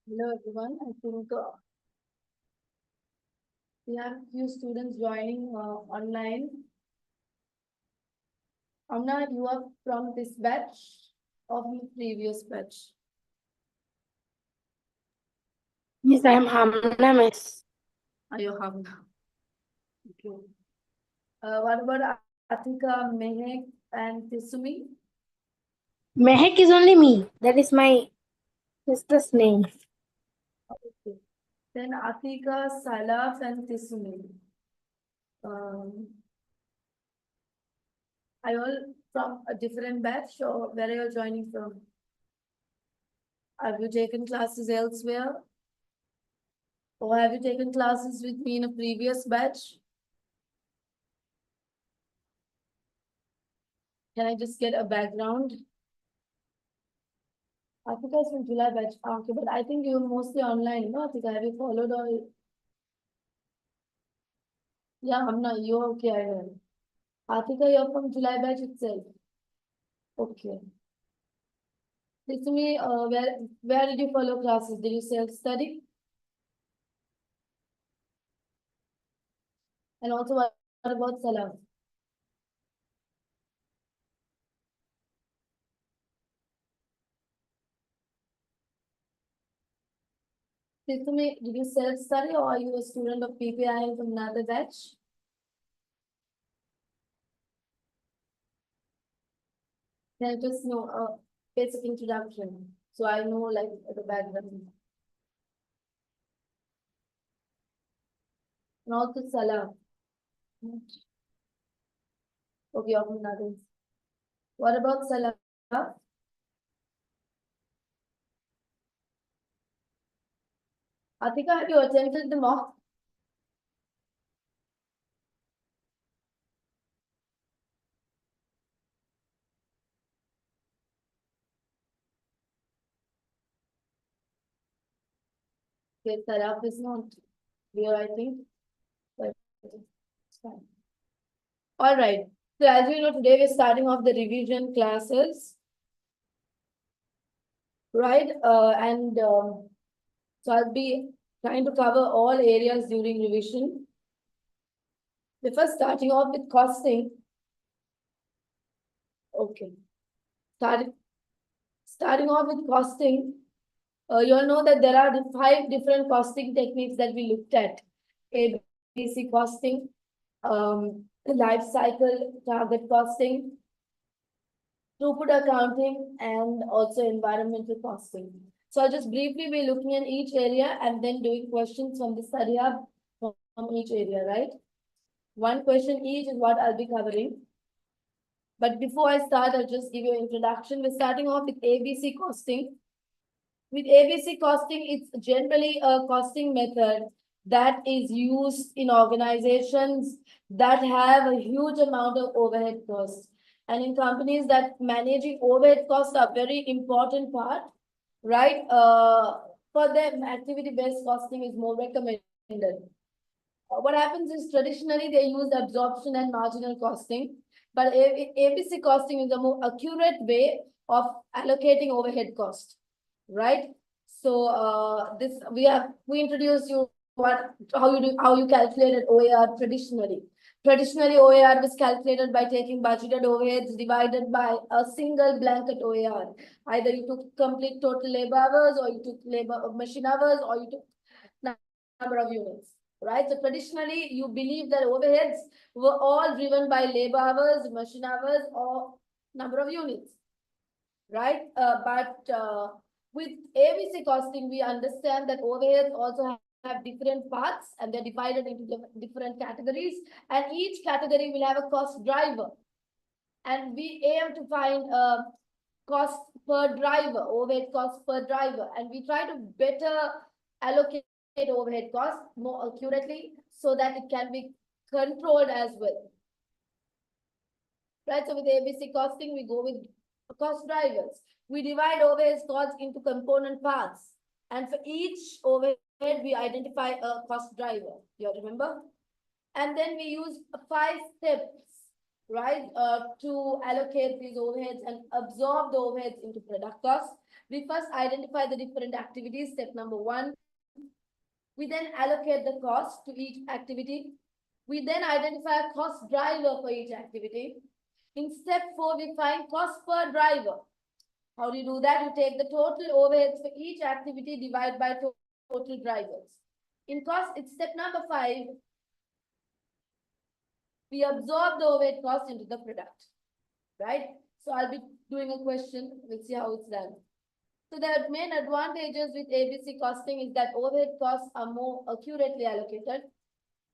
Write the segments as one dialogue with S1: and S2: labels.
S1: Hello everyone. I think we have few students joining online. Amna, you are from this batch or from the previous batch?
S2: Yes, I am Hamna, miss.
S1: Are you Hamna? Okay. What about Atika, Mehek, and Tisumi?
S2: Mehek is only me. That is my sister's name.
S1: Okay. Then Atika, Salaf, and Tisumi. Um, are you all from a different batch or where are you all joining from? Have you taken classes elsewhere? Or have you taken classes with me in a previous batch? Can I just get a background? Atika is from July batch. Okay, but I think you're mostly online, no? Atika, have you followed or? Yeah, I'm not. You're okay, I know. Atika, you're from July batch itself. Okay. Listen me, where did you follow classes? Did you self-study? And also, what about Salam? Listen me, did you self-study or are you a student of PPI from another batch? Can I just know a basic introduction so I know like the background? And also Salam. Okay, you're from another. What about Salam? Atika, have you attempted the mock? Okay, Saraf is not here, I think. But it's fine. All right. So as you know, today we're starting off the revision classes, right? So I'll be trying to cover all areas during revision. We're first starting off with costing. Okay. Starting off with costing. You all know that there are 5 different costing techniques that we looked at. ABC costing, life cycle target costing, throughput accounting, and also environmental costing. So I'll just briefly be looking at each area and then doing questions from the study hub from each area, right? One question each is what I'll be covering. But before I start, I'll just give you an introduction. We're starting off with ABC costing. With ABC costing, it's generally a costing method that is used in organizations that have a huge amount of overhead costs. And in companies that managing overhead costs are very important part, right? For them, activity-based costing is more recommended. What happens is traditionally they use absorption and marginal costing, but ABC costing is a more accurate way of allocating overhead cost, right? So this we introduced you what how you calculated OAR traditionally. Traditionally, OAR was calculated by taking budgeted overheads divided by a single blanket OAR. Either you took complete total labor hours, or you took labor machine hours, or you took number of units. Right? So traditionally, you believe that overheads were all driven by labor hours, machine hours, or number of units. Right? But with ABC costing, we understand that overheads also have different parts and they're divided into different categories. And each category will have a cost driver. And we aim to find a cost per driver, overhead cost per driver. And we try to better allocate overhead costs more accurately so that it can be controlled as well. Right, so with ABC costing, we go with cost drivers. We divide overhead costs into component parts. And for each overhead, we identify a cost driver. You remember? And then we use 5 steps, right, to allocate these overheads and absorb the overheads into product cost. We first identify the different activities, step number 1. We then allocate the cost to each activity. We then identify a cost driver for each activity. In step 4, we find cost per driver. How do you do that? You take the total overheads for each activity, divide by total drivers. In cost, it's step number 5. We absorb the overhead cost into the product, right? So I'll be doing a question. Let's see how it's done. So the main advantages with ABC costing is that overhead costs are more accurately allocated,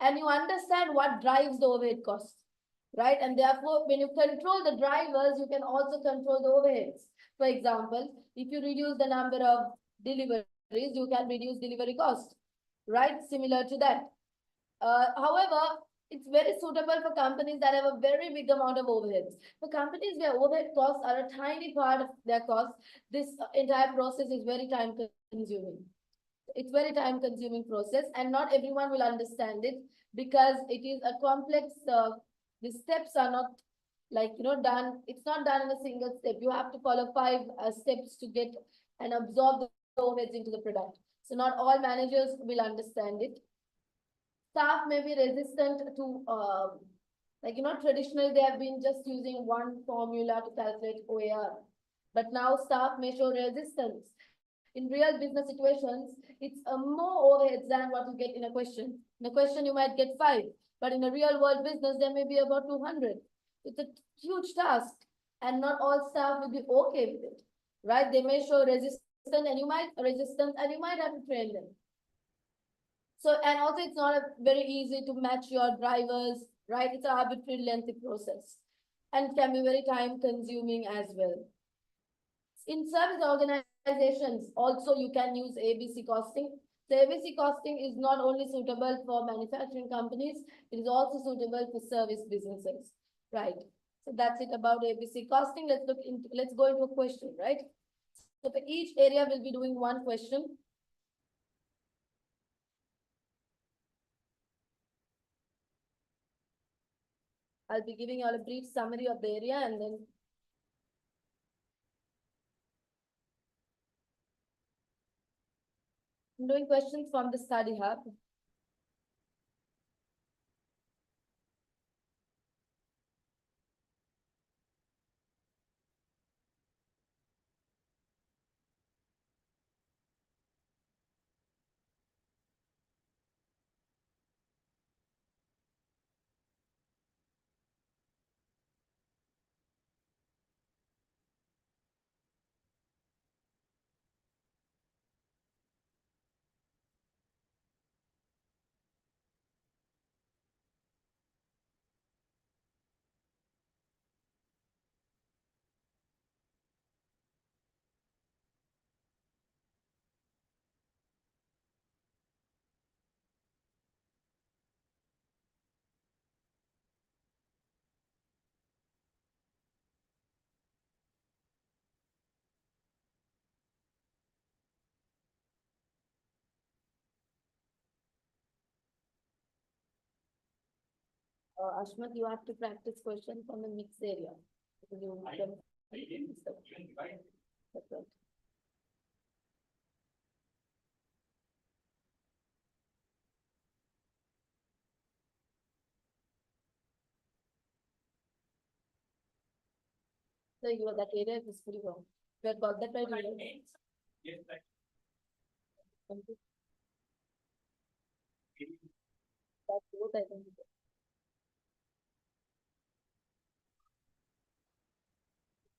S1: and you understand what drives the overhead costs, right? And therefore, when you control the drivers, you can also control the overheads. For example, if you reduce the number of deliveries, you can reduce delivery cost, right? Similar to that. However, it's very suitable for companies that have a very big amount of overheads. For companies where overhead costs are a tiny part of their costs, this entire process is very time consuming. It's very time consuming process, and not everyone will understand it because it is a complex, the steps are not done. It's not done in a single step. You have to follow 5 steps to get and absorb the overheads into the product. So not all managers will understand it. Staff may be resistant to, traditionally they have been just using one formula to calculate OAR. But now staff may show resistance. In real business situations, it's more overheads than what you get in a question. In a question, you might get 5, but in a real world business, there may be about 200. It's a huge task, and not all staff will be okay with it, right? They may show resistance, and you might have to train them. So, and also it's not very easy to match your drivers, right? It's an arbitrary lengthy process and can be very time consuming as well. In service organizations, also you can use ABC costing. So ABC costing is not only suitable for manufacturing companies, it is also suitable for service businesses, right? So that's it about ABC costing. Let's go into a question, right? So for each area, we'll be doing one question. I'll be giving you all a brief summary of the area and then I'm doing questions from the study hub. Ashmat, you have to practice questions from the mixed area. That's right. So you are that area is pretty wrong. You had got that right. Yes, thank you. That's both, I think.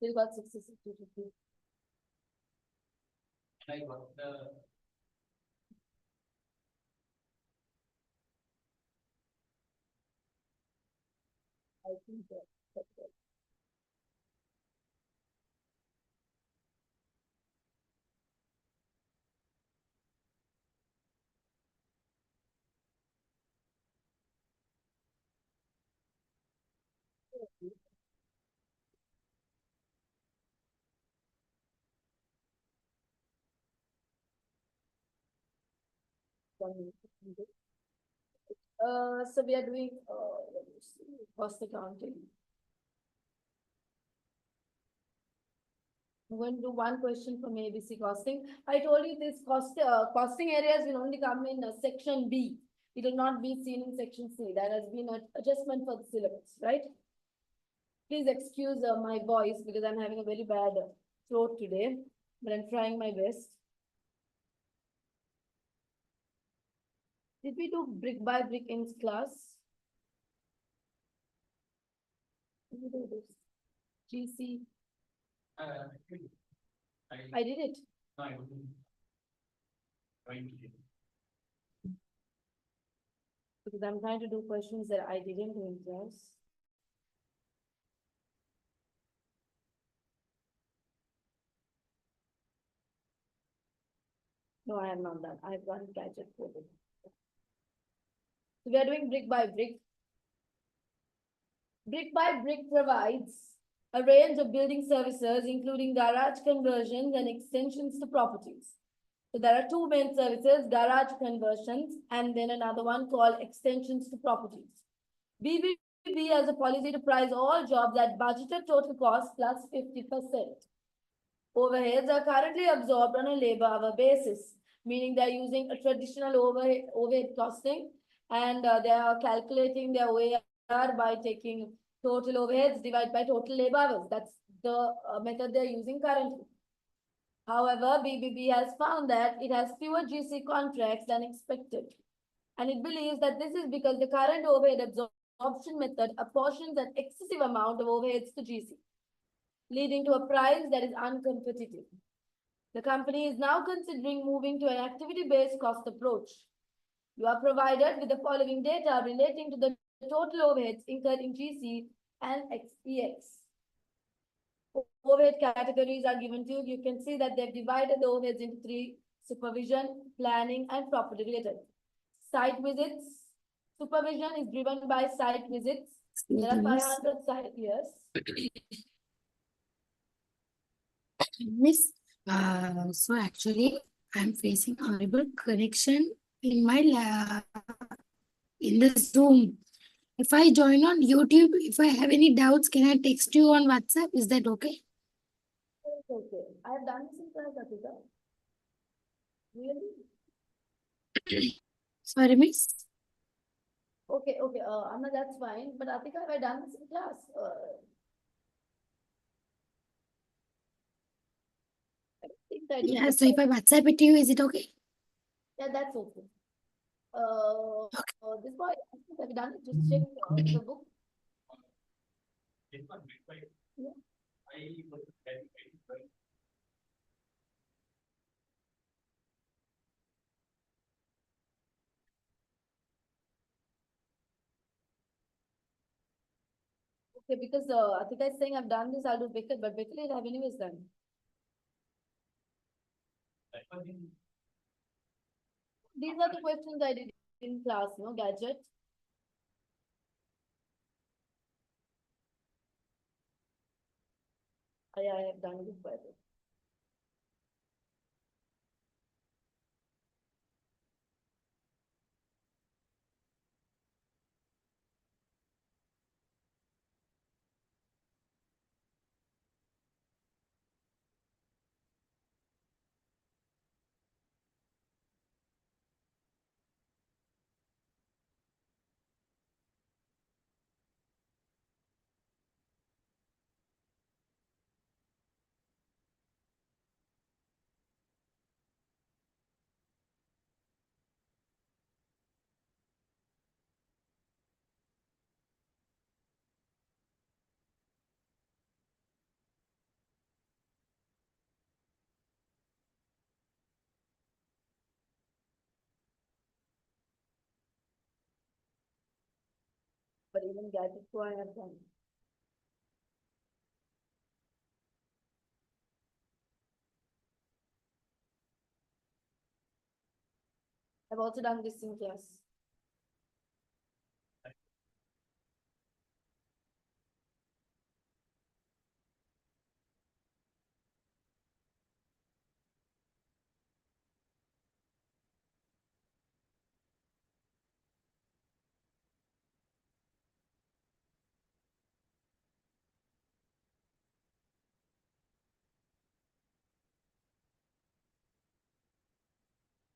S1: Still got 66 to 50. I got the. I think that's right. So we are doing let me see, cost accounting. I'm going to do one question from ABC costing. I told you this costing areas will only come in section B. It will not be seen in section C. That has been an adjustment for the syllabus, right? Please excuse my voice because I'm having a very bad throat today, but I'm trying my best. Did we do brick by brick in class? Did we do this? GC. I did it. Because I'm trying to do questions that I didn't do in class. No, I have not done. I've done gadget coding. So we are doing brick by brick. Brick by brick provides a range of building services, including garage conversions and extensions to properties. So there are two main services, garage conversions, and then another one called extensions to properties. BBB has a policy to price all jobs at budgeted total cost plus 50%. Overheads are currently absorbed on a labor hour basis, meaning they're using a traditional overhead costing, and they are calculating their OAR by taking total overheads divided by total labor hours. That's the method they're using currently. However, BBB has found that it has fewer GC contracts than expected, and it believes that this is because the current overhead absorption method apportions an excessive amount of overheads to GC, leading to a price that is uncompetitive. The company is now considering moving to an activity-based cost approach. You are provided with the following data relating to the total overheads incurred in GC and XEX. Overhead categories are given to you. You can see that they've divided the overheads into three: supervision, planning, and property related. Site visits. Supervision is driven by site visits. There are 500 site years.
S2: Miss, so actually, I'm facing horrible connection in my in the Zoom. If I join on YouTube, if I have any doubts, can I text you on WhatsApp? Is that okay?
S1: Okay. I have done this in class, Atika. Really?
S2: Sorry, miss.
S1: Okay, okay. Anna, that's fine. But Atika, have I done this in class? I don't think I did.
S2: Yeah, so if I WhatsApp it to you, is it okay?
S1: Yeah, that's okay. This boy, have you done it? Just check the book. Yeah. Okay, because Atika is saying I've done this, I'll do Beckett, but Beckett I have anyways done. These are the questions I did in class, no gadget. I have done this by the way. But even gadget too, I have done. I've also done this in class.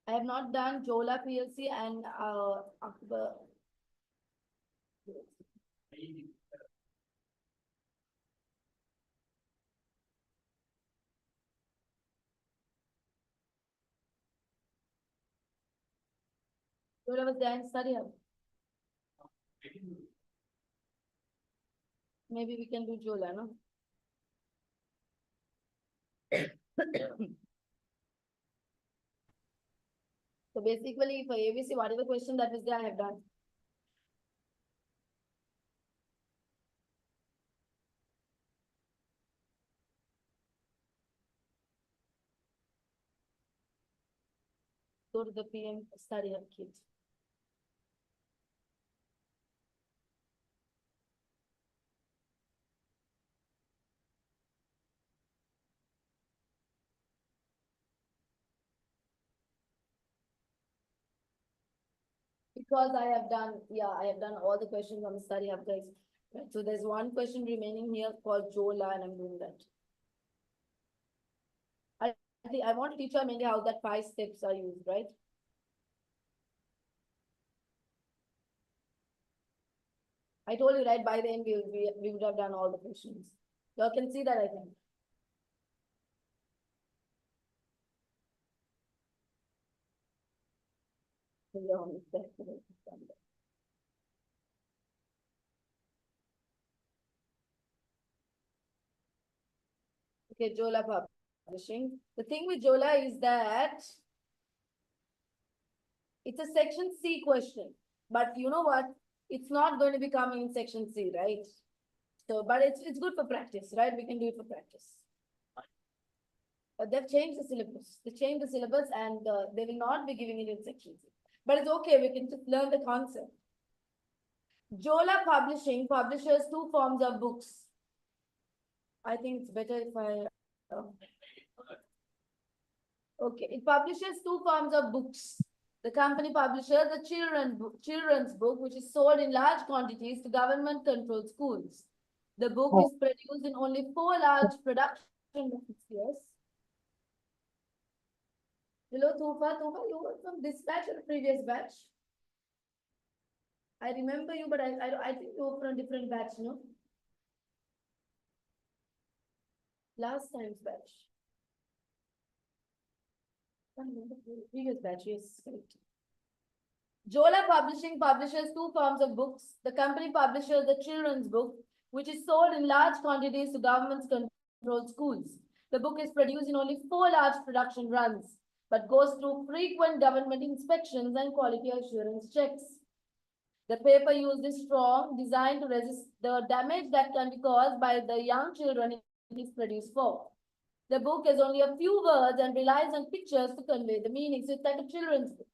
S1: I have not done Jola PLC and Akbar. Jola was there in study hub. Maybe we can do Jola, no? So basically for ABC, whatever question that was there, I have done. Go to the PM study hub kit. Because I have done, yeah, I have done all the questions on the study hub, guys. Right, so there's one question remaining here called Jola, and I'm doing that. I think I want to teach you mainly how that 5 steps are used, right? I told you, right, by the end we would have done all the questions. You all can see that, I think. Yeah, definitely. Okay, Jola Publishing. The thing with Jola is that it's a section C question, but you know what? It's not going to be coming in section C, right? So, but it's good for practice, right? We can do it for practice. But they've changed the syllabus. They changed the syllabus and they will not be giving it in section C. But it's okay. We can just learn the concept. Jola Publishing publishes 2 forms of books. I think it's better if I. Okay, it publishes 2 forms of books. The company publishes a children's book, which is sold in large quantities to government-controlled schools. The book is produced in only 4 large production years. Hello, Tufa, you were from this batch or the previous batch? I remember you, but I think you were from a different batch, no? Last time's batch. Previous batch, yes, correct. Jola Publishing publishes 2 forms of books. The company publishes the children's book, which is sold in large quantities to government-controlled schools. The book is produced in only 4 large production runs, but goes through frequent government inspections and quality assurance checks. The paper used is strong, designed to resist the damage that can be caused by the young children it is produced for. The book has only a few words and relies on pictures to convey the meaning. So it's like a children's book,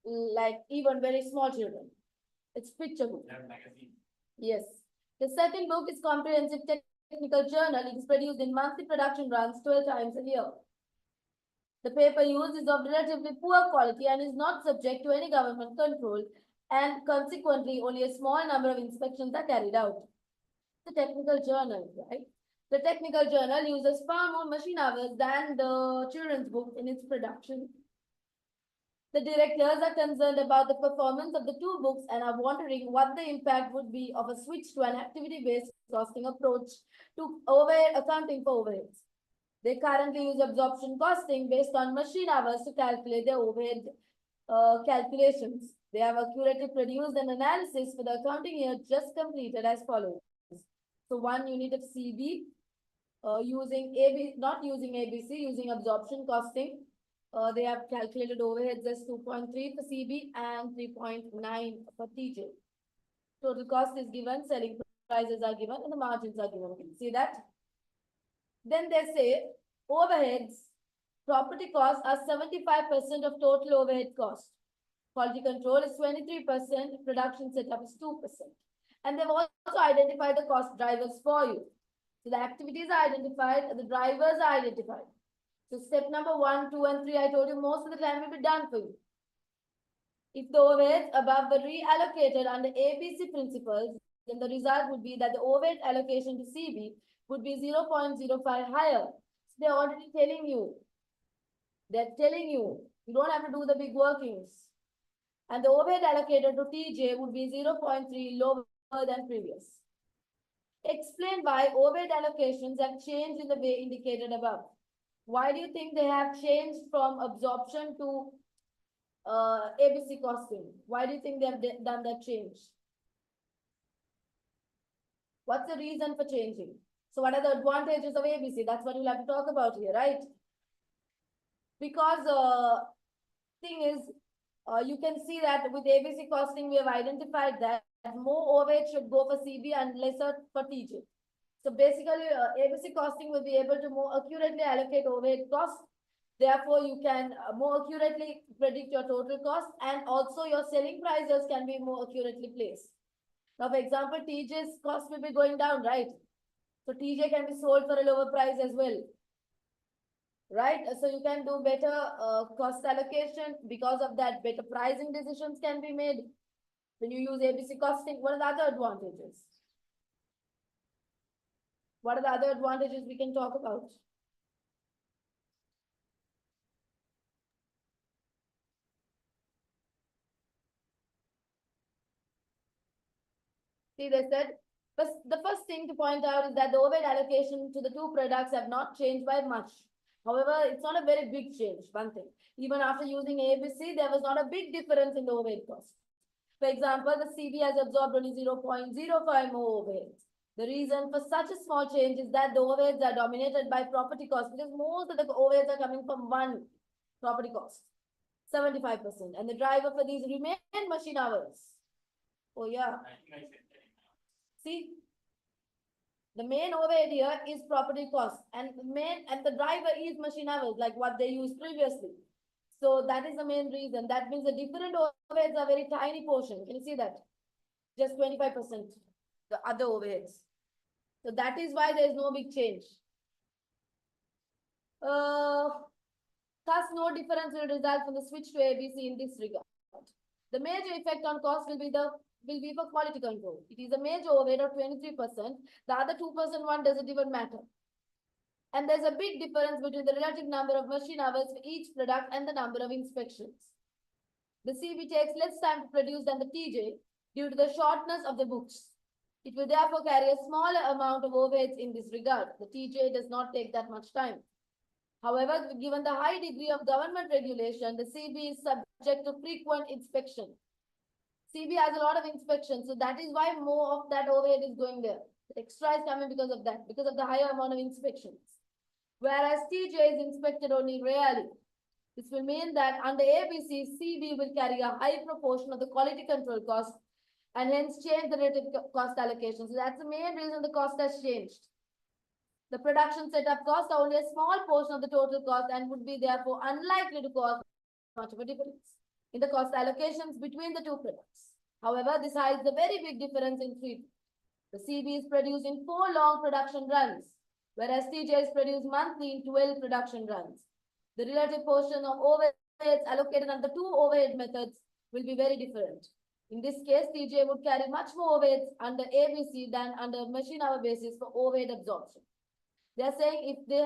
S1: like even very small children. It's picture book. Yes. The second book is comprehensive technical journal. It is produced in monthly production runs 12 times a year. The paper used is of relatively poor quality and is not subject to any government control, and consequently only a small number of inspections are carried out. The technical journal, right? The technical journal uses far more machine hours than the children's book in its production. The directors are concerned about the performance of the 2 books and are wondering what the impact would be of a switch to an activity-based costing approach to accounting for overheads. They currently use absorption costing based on machine hours to calculate their overhead calculations. They have accurately produced an analysis for the accounting year just completed as follows. So 1 unit of CB using AB, not using ABC, using absorption costing. They have calculated overheads as 2.3 for CB and 3.9 for TJ. Total cost is given, selling prices are given, and the margins are given. Can you see that? Then they say overheads, property costs are 75% of total overhead cost. Quality control is 23%, production setup is 2%. And they've also identified the cost drivers for you. So the activities are identified, the drivers are identified. So step number 1, 2, and 3, I told you most of the time will be done for you. If the overheads above were reallocated under ABC principles, then the result would be that the overhead allocation to CB would be 0.05 higher. So they're already telling you. They're telling you You don't have to do the big workings. And the overhead allocated to TJ would be 0.3 lower than previous. Explain why overhead allocations have changed in the way indicated above. Why do you think they have changed from absorption to ABC costing? Why do you think they have done that change? What's the reason for changing? So what are the advantages of ABC? That's what we'll have to talk about here, right? Because thing is, you can see that with ABC costing, we have identified that more overhead should go for CB and lesser for TJ. So basically, ABC costing will be able to more accurately allocate overhead costs. Therefore, you can more accurately predict your total cost, and also your selling prices can be more accurately placed. Now, for example, TJ's cost will be going down, right? So TJ can be sold for a lower price as well, right? So you can do better cost allocation. Because of that, better pricing decisions can be made when you use ABC costing. What are the other advantages? What are the other advantages we can talk about? See, they said, but the first thing to point out is that the overhead allocation to the two products have not changed by much. However, it's not a very big change, one thing. Even after using ABC, there was not a big difference in the overhead cost. For example, the CB has absorbed only 0.05 more overheads. The reason for such a small change is that the overheads are dominated by property costs, because most of the overheads are coming from one property cost, 75%. And the driver for these remain machine hours. Oh yeah. See, the main overhead here is property cost, and the driver is machine hours, like what they used previously. So that is the main reason. That means the different overheads are very tiny portion. Can you see that? Just 25%, the other overheads. So that is why there is no big change. Thus, no difference will result from the switch to ABC in this regard. The major effect on cost will be for quality control. It is a major overhead of 23%. The other 2% one doesn't even matter. And there's a big difference between the relative number of machine hours for each product and the number of inspections. The CB takes less time to produce than the TJ due to the shortness of the books. It will therefore carry a smaller amount of overheads in this regard. The TJ does not take that much time. However, given the high degree of government regulation, the CB is subject to frequent inspection. CB has a lot of inspections, so that is why more of that overhead is going there. The extra is coming because of that, because of the higher amount of inspections. Whereas TJ is inspected only rarely. This will mean that under ABC, CB will carry a high proportion of the quality control cost and hence change the relative cost allocation. So that's the main reason the cost has changed. The production setup costs are only a small portion of the total cost and would be therefore unlikely to cause much of a difference in the cost allocations between the two products. However, this hides a very big difference in treatment. The CB is produced in 4 long production runs, whereas TJ is produced monthly in 12 production runs. The relative portion of overheads allocated under 2 overhead methods will be very different. In this case, TJ would carry much more overheads under ABC than under machine hour basis for overhead absorption. They are saying if they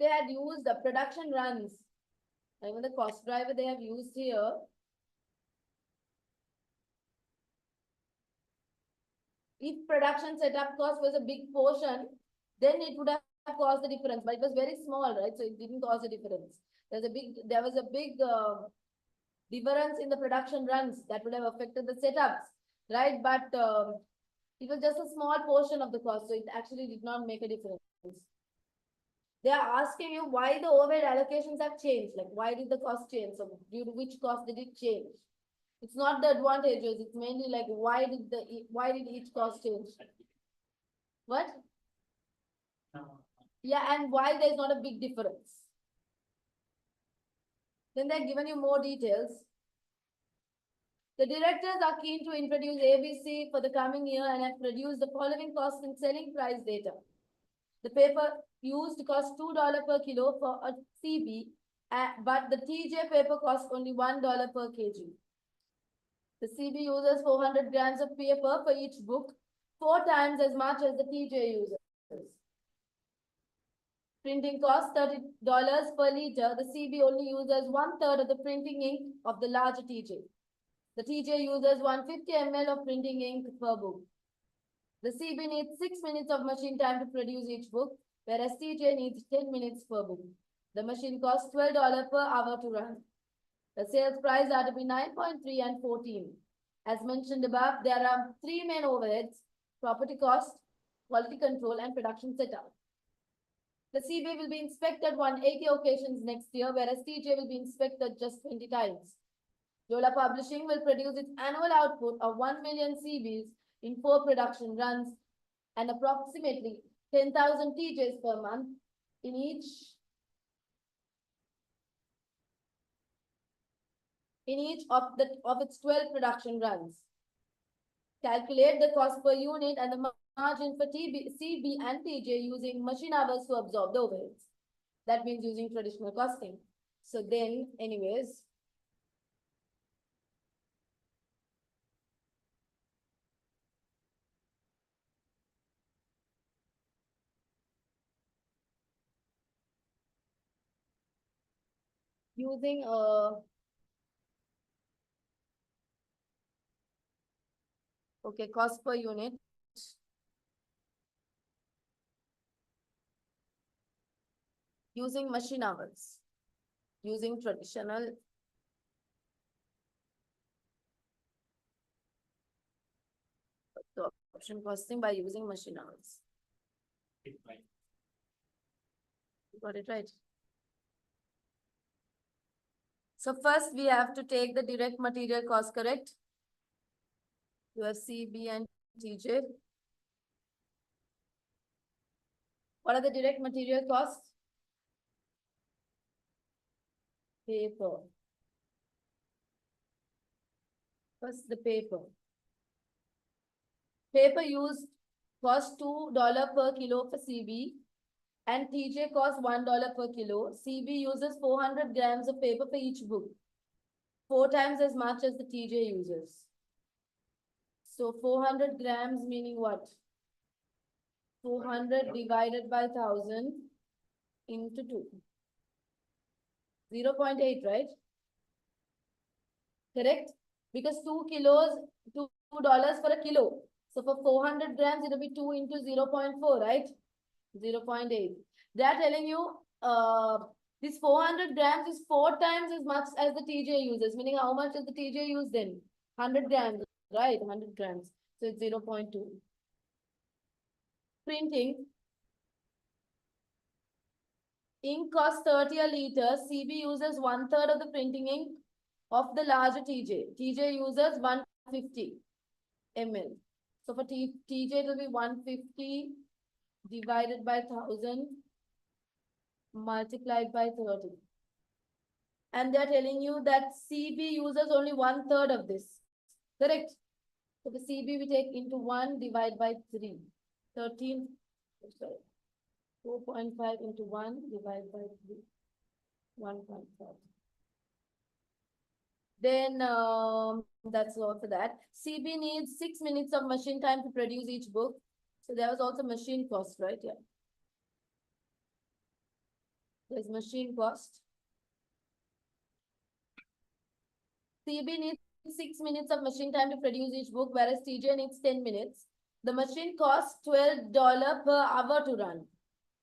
S1: had used the production runs, even the cost driver they have used here, if production setup cost was a big portion, then it would have caused the difference, but it was very small, right? So it didn't cause a difference. There was a big difference in the production runs that would have affected the setups, right? But it was just a small portion of the cost, so it actually did not make a difference. They are asking you why the overhead allocations have changed. Like, why did the cost change? So due to which cost did it change? It's not the advantages. It's mainly like why did each cost change? What? Yeah, and why there's not a big difference. Then they're given you more details. The directors are keen to introduce ABC for the coming year and have produced the following cost and selling price data. The paper used cost $2 per kilo for a CB, but the TJ paper costs only $1 per kg. The CB uses 400 grams of paper for each book, 4 times as much as the TJ uses. Printing cost $30 per liter. The CB only uses 1/3 of the printing ink of the larger TJ. The TJ uses 150 ml of printing ink per book. The CB needs 6 minutes of machine time to produce each book, whereas TJ needs 10 minutes per book. The machine costs $12 per hour to run. The sales price are to be 9.3 and 14. As mentioned above, there are three main overheads: property cost, quality control, and production setup. The CB will be inspected 180 occasions next year, whereas TJ will be inspected just 20 times. Yola Publishing will produce its annual output of 1 million CBs in 4 production runs and approximately 10,000 TJs per month in each of its 12 production runs. Calculate the cost per unit and the margin for CB and TJ using machine hours to absorb the overheads. That means using traditional costing. So then, anyways, using cost per unit. Using machine hours, using traditional option costing by using machine hours. You got it right. So first we have to take the direct material cost, correct? You have CB and TJ. What are the direct material costs? Paper. First, the paper. Paper used costs $2 per kilo for CB and TJ costs $1 per kilo. CB uses 400 grams of paper for each book, 4 times as much as the TJ uses. So 400 grams meaning what? 400 divided by 1000 into 2. 0.8, right? Correct? Because 2 kilos, $2 for a kilo. So for 400 grams, it will be 2 into 0.4, right? 0.8. They are telling you this 400 grams is 4 times as much as the TJ uses, meaning how much does the TJ use then? 100 grams, right? 100 grams. So it's 0.2. Printing. Ink costs 30 a liter. CB uses 1/3 of the printing ink of the larger TJ. TJ uses 150 ml. So for TJ, it will be 150 divided by 1000 multiplied by 30. And they're telling you that CB uses only 1/3 of this. Correct? So the CB we take into 1 divided by 3. 13, sorry, 4.5 into 1 divided by 3. 1.5. Then that's all for that. CB needs 6 minutes of machine time to produce each book. So there was also machine cost, right? Yeah. There's machine cost. CB needs 6 minutes of machine time to produce each book, whereas TJ needs 10 minutes. The machine costs $12 per hour to run.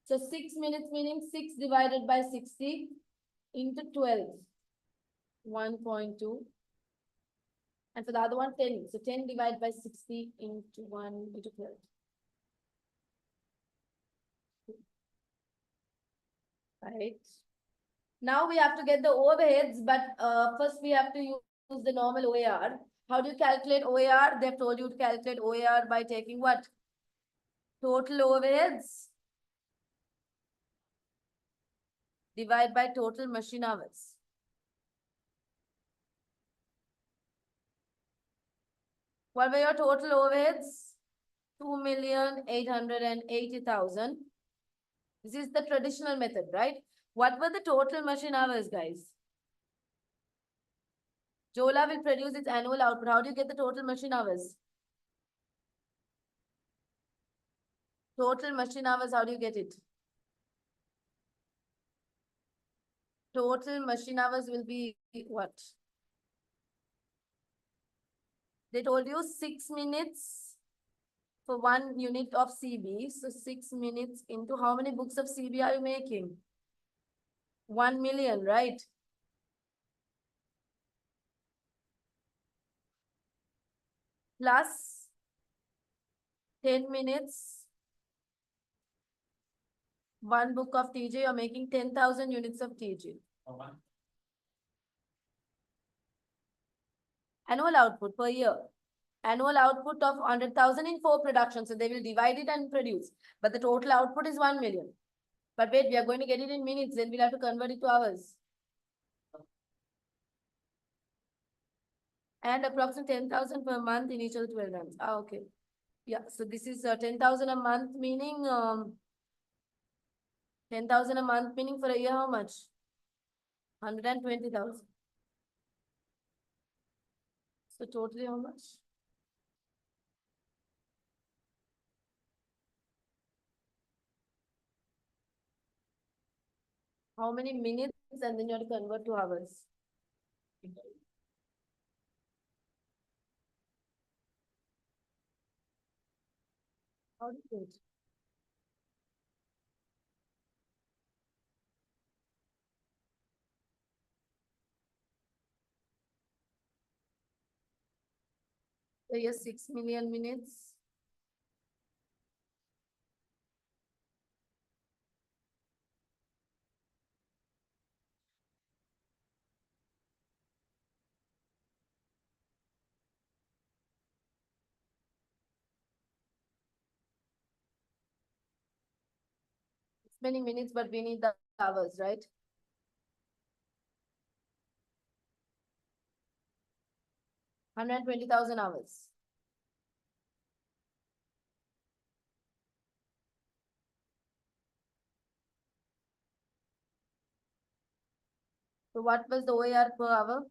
S1: So 6 minutes meaning 6 divided by 60 into 12. 1.2. And for the other one, 10. So 10 divided by 60 into 1 into 12. Right. Now we have to get the overheads, but first we have to use the normal OAR. How do you calculate OAR? They've told you to calculate OAR by taking what? Total overheads divide by total machine hours. What were your total overheads? 2,880,000. This is the traditional method, right? What were the total machine hours, guys? Jola will produce its annual output. How do you get the total machine hours? Total machine hours, how do you get it? total machine hours will be what? They told you 6 minutes for 1 unit of CB. So 6 minutes into how many books of CB are you making? 1 million, right? Plus 10 minutes, 1 book of TJ, you're making 10,000 units of TJ. Annual output per year. Annual output of 100,000 in 4 productions. So they will divide it and produce. But the total output is 1 million. But wait, we are going to get it in minutes. Then we'll have to convert it to hours. And approximately 10,000 per month in each of the 12 months. Ah, okay. Yeah, so this is 10,000 a month, meaning 10,000 a month, meaning for a year, how much? 120,000. So totally how much? How many minutes, and then you have to convert to hours. How do you do it? So yes, 6 million minutes. It's many minutes, but we need the hours, right? 120,000 hours. So what was the OAR per hour?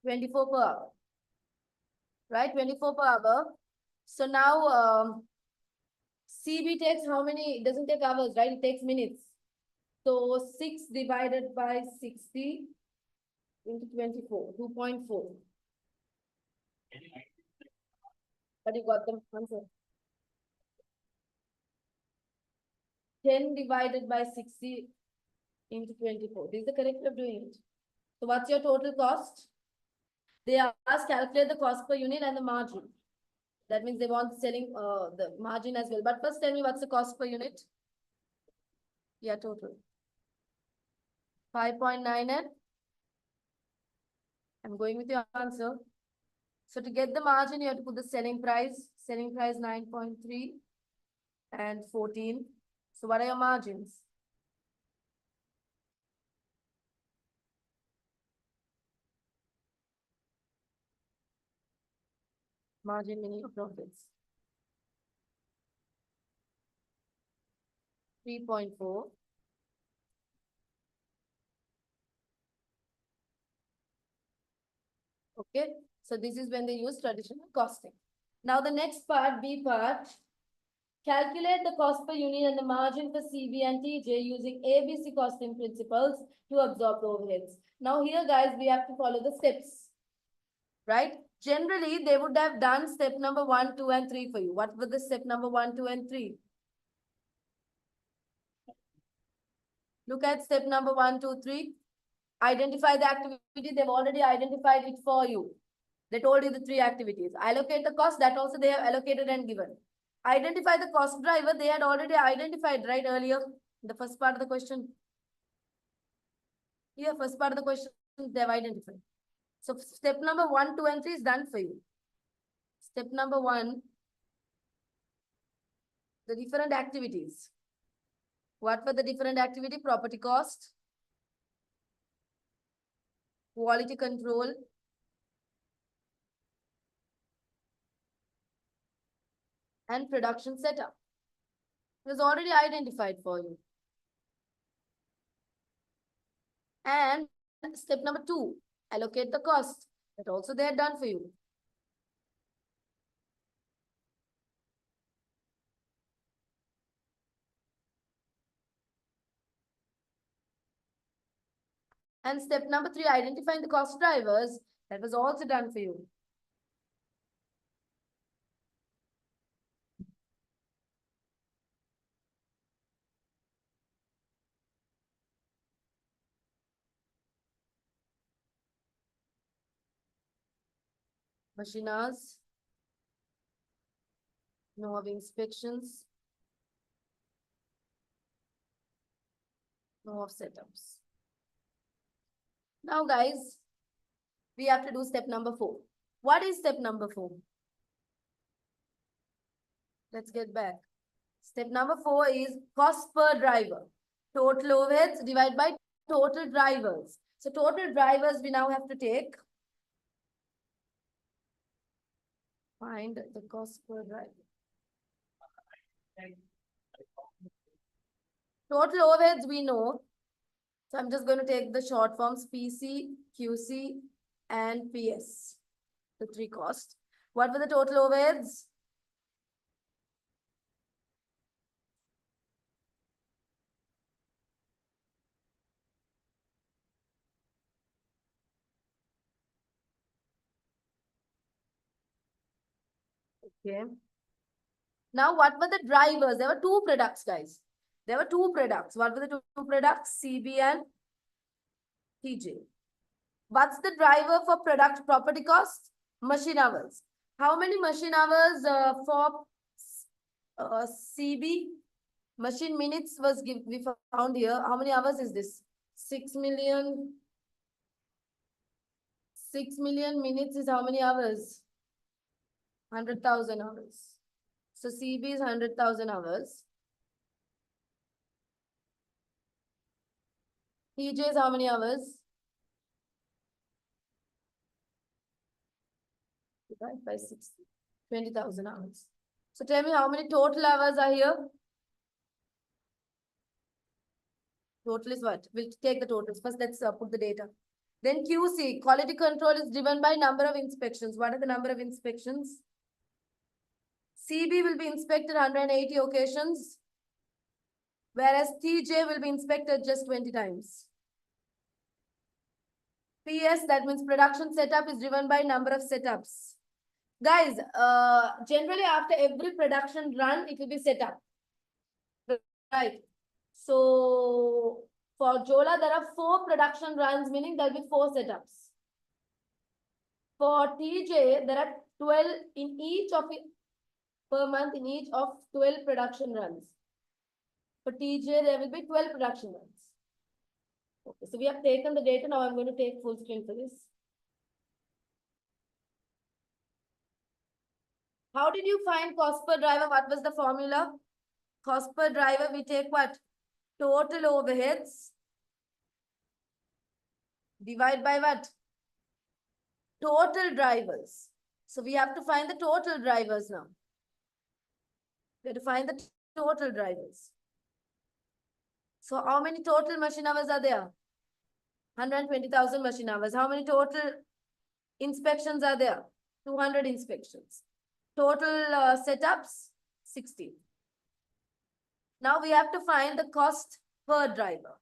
S1: $24 per hour. Right? 24 per hour. So now CB takes how many? It doesn't take hours, right? It takes minutes. So 6 divided by 60 into 24, 2.4. But you got the answer. 10 divided by 60 into 24. This is the correct way of doing it. So what's your total cost? They ask calculate the cost per unit and the margin. That means they want selling the margin as well. But first tell me what's the cost per unit? Yeah, total. 5.9 and I'm going with your answer. So to get the margin, you have to put the selling price 9.3 and 14. So what are your margins? Margin meaning of profits. 3.4. Okay. So this is when they use traditional costing. Now the next part, B part. Calculate the cost per unit and the margin for CB and TJ using ABC costing principles to absorb the overheads. Now here guys, we have to follow the steps. Right? Generally, they would have done step number 1, 2, and 3 for you. What were the step number 1, 2, and 3? Look at step number 1, 2, 3. Identify the activity. They've already identified it for you. They told you the 3 activities. Allocate the cost. That also they have allocated and given. Identify the cost driver. They had already identified right earlier. The first part of the question. Here, first part of the question, they have identified. So step number 1, 2, and 3 is done for you. Step number 1, the different activities. What were the different activity? Property cost, quality control, and production setup. It was already identified for you. And step number 2, allocate the cost. That also they are done for you. And step number 3, identifying the cost drivers. That was also done for you. Machine hours. No of inspections. No of setups. Now guys, we have to do step number 4. What is step number 4? Let's get back. Step number 4 is cost per driver. Total overheads divided by total drivers. So total drivers we now have to take. Find the cost per driver. Total overheads we know. So I'm just going to take the short forms PC, QC, and PS. The 3 costs. What were the total overheads? Okay. Now, what were the drivers? There were 2 products, guys. There were 2 products. What were the 2 products? CB and TJ. What's the driver for product property cost? Machine hours. How many machine hours for CB? Machine minutes we found here. How many hours is this? 6 million. 6 million minutes is how many hours? 100,000 hours. So CB is 100,000 hours. TJ is how many hours? Divide by 60. 20,000 hours. So tell me how many total hours are here? Total is what? We'll take the totals. First, let's put the data. Then QC, quality control is driven by number of inspections. What are the number of inspections? CB will be inspected 180 occasions, whereas TJ will be inspected just 20 times. PS, that means production setup is driven by number of setups. Guys, generally after every production run, it will be set up. Right. So for Jola, there are 4 production runs, meaning there will be 4 setups. For TJ, there are 12 in each of it per month in each of 12 production runs. For TJ, there will be 12 production runs. Okay, so we have taken the data. Now I'm going to take full screen for this. How did you find cost per driver? What was the formula? Cost per driver, we take what? Total overheads. Divide by what? Total drivers. So we have to find the total drivers now. We have to find the total drivers. So how many total machine hours are there? 120,000 machine hours. How many total inspections are there? 200 inspections. Total setups, 60. Now we have to find the cost per driver.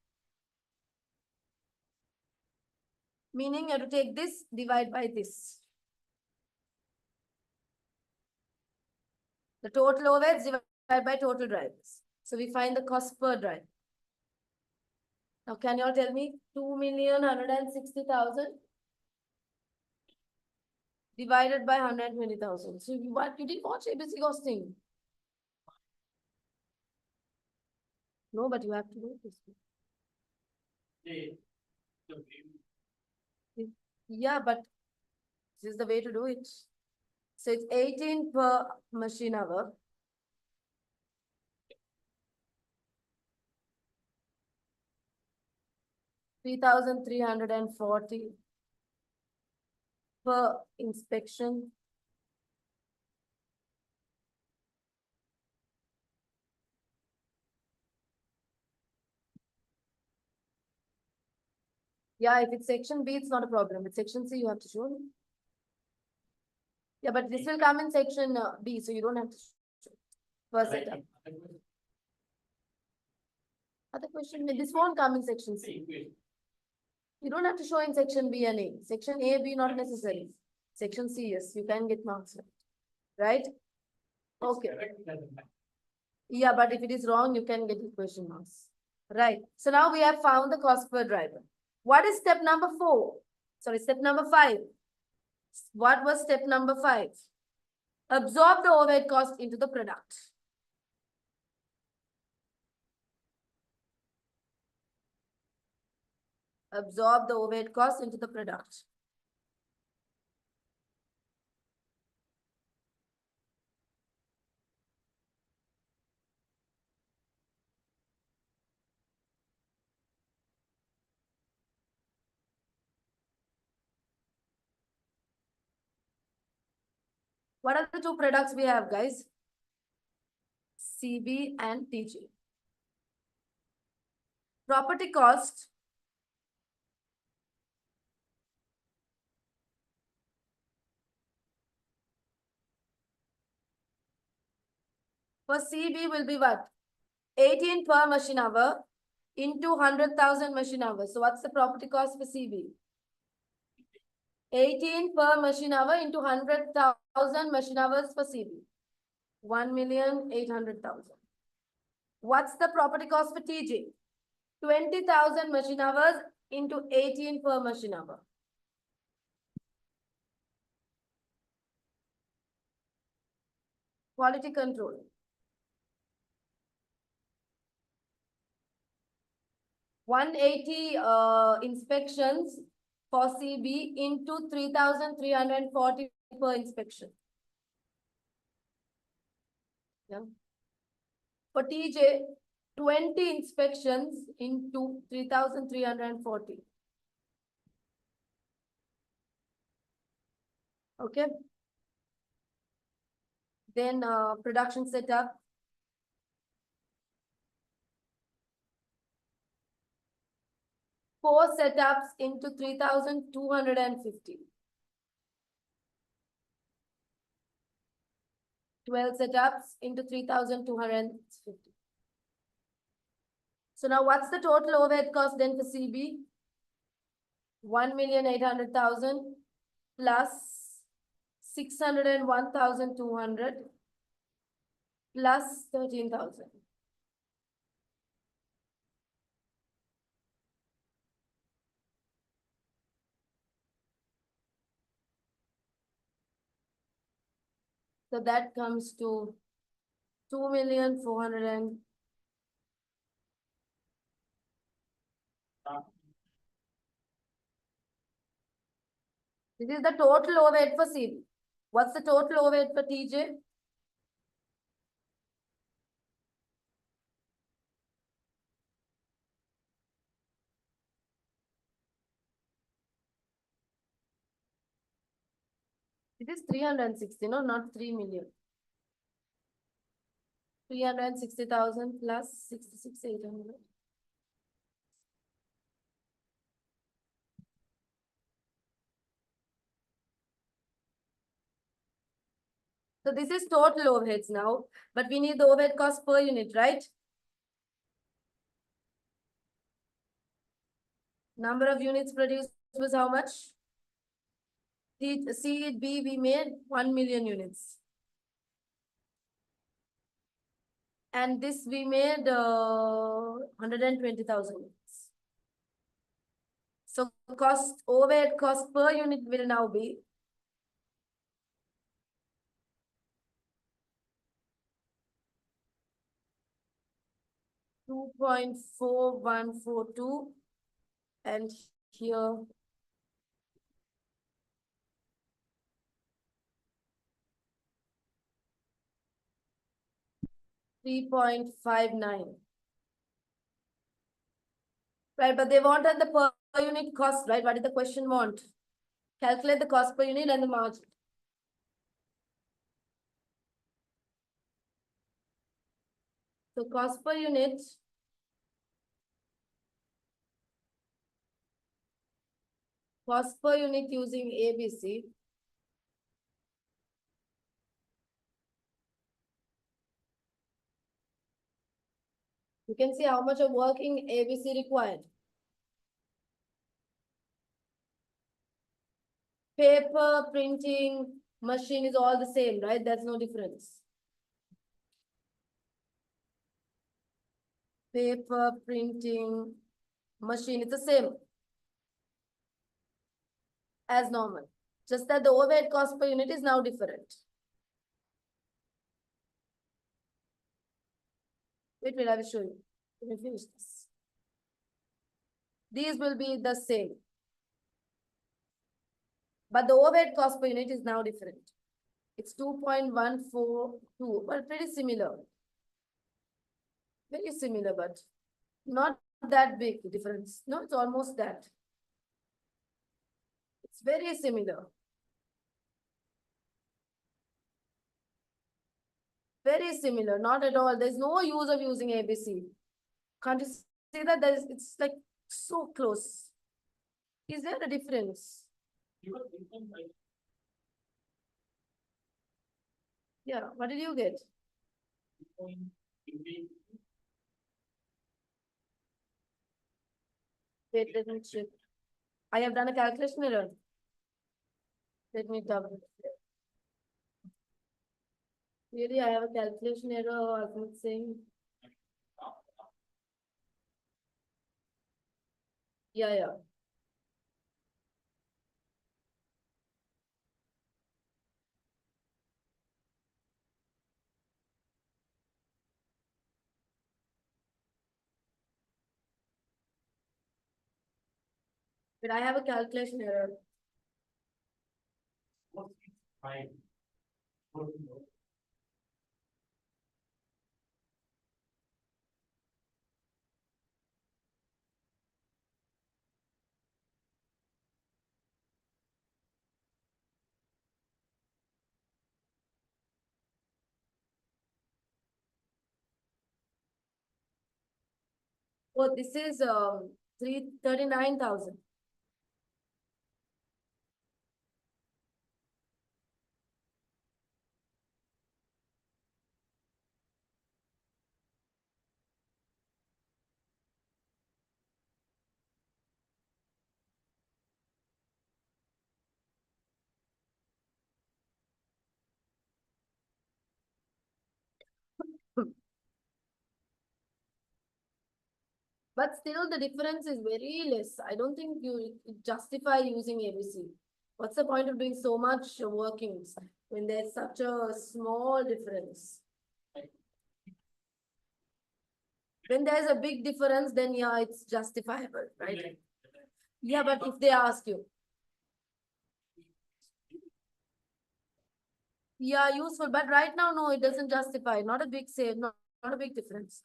S1: Meaning you have to take this, divide by this. The total overheads divided by total drivers. So we find the cost per driver. Now can you all tell me 2,160,000 divided by 120,000. So what, you didn't watch ABC costing? No, but you have to do this. Yeah, but this is the way to do it. So it's 18 per machine hour. $3,340 per inspection. Yeah, if it's section B, it's not a problem. With section C, you have to show. Yeah, but this will come in section B, so you don't have to show per setup. Other question, this won't come in section C. You don't have to show in section B and A. Section A, B not necessary. Section C, yes, you can get marks, right? Okay. Yeah, but if it is wrong, you can get the question marks. Right. So now we have found the cost per driver. What is step number 4? Sorry, step number 5. What was step number 5? Absorb the overhead cost into the product. Absorb the overhead cost into the product. What are the two products we have, guys? CB and TJ. Property cost. For CB will be what? 18 per machine hour into 100,000 machine hours. So what's the property cost for CB? 18 per machine hour into 100,000 machine hours for CB. 1,800,000. What's the property cost for TJ? 20,000 machine hours into 18 per machine hour. Quality control. 180 inspections for CB into 3,340 per inspection. Yeah. For TJ, 20 inspections into 3,340. Okay. Then production setup. Four setups into 3,250. 12 setups into 3,250. So now what's the total overhead cost then for CB? 1,800,000 plus 601,200 plus 13,000. So that comes to 2,400,000. This is the total overhead for CB. What's the total overhead for TJ? It is 360, no, not 3 million. 360,000 plus 66,800. So this is total overheads now, but we need the overhead cost per unit, right? Number of units produced was how much? CB, we made 1 million units. And this we made 120,000 units. So overhead cost per unit will now be 2.4142 and here 3.59. Right, but they wanted the per unit cost, right? What did the question want? Calculate the cost per unit and the margin. So cost per unit using ABC. You can see how much of working ABC required. Paper printing machine is all the same, right? There's no difference. Paper printing machine, it's the same as normal. Just that the overhead cost per unit is now different. Wait, I will show you. Let me finish this. These will be the same. But the overhead cost per unit is now different. It's 2.142, but pretty similar. Very similar, but not that big difference. No, it's almost that. It's very similar. Very similar, not at all. There's no use of using ABC. Can't you see that? It's like so close. Is there a difference? Yeah, what did you get? Wait, let me check. I have done a calculation error. Let me double. Really, I have a calculation error. I'm saying. Yeah. But I have a calculation error. Oh, this is 39,000. But still, the difference is very less. I don't think you justify using ABC. What's the point of doing so much workings when there's such a small difference? When there's a big difference, then yeah, it's justifiable, right? Yeah, but if they ask you, yeah, useful, but right now, no, it doesn't justify. Not a big save, not a big difference.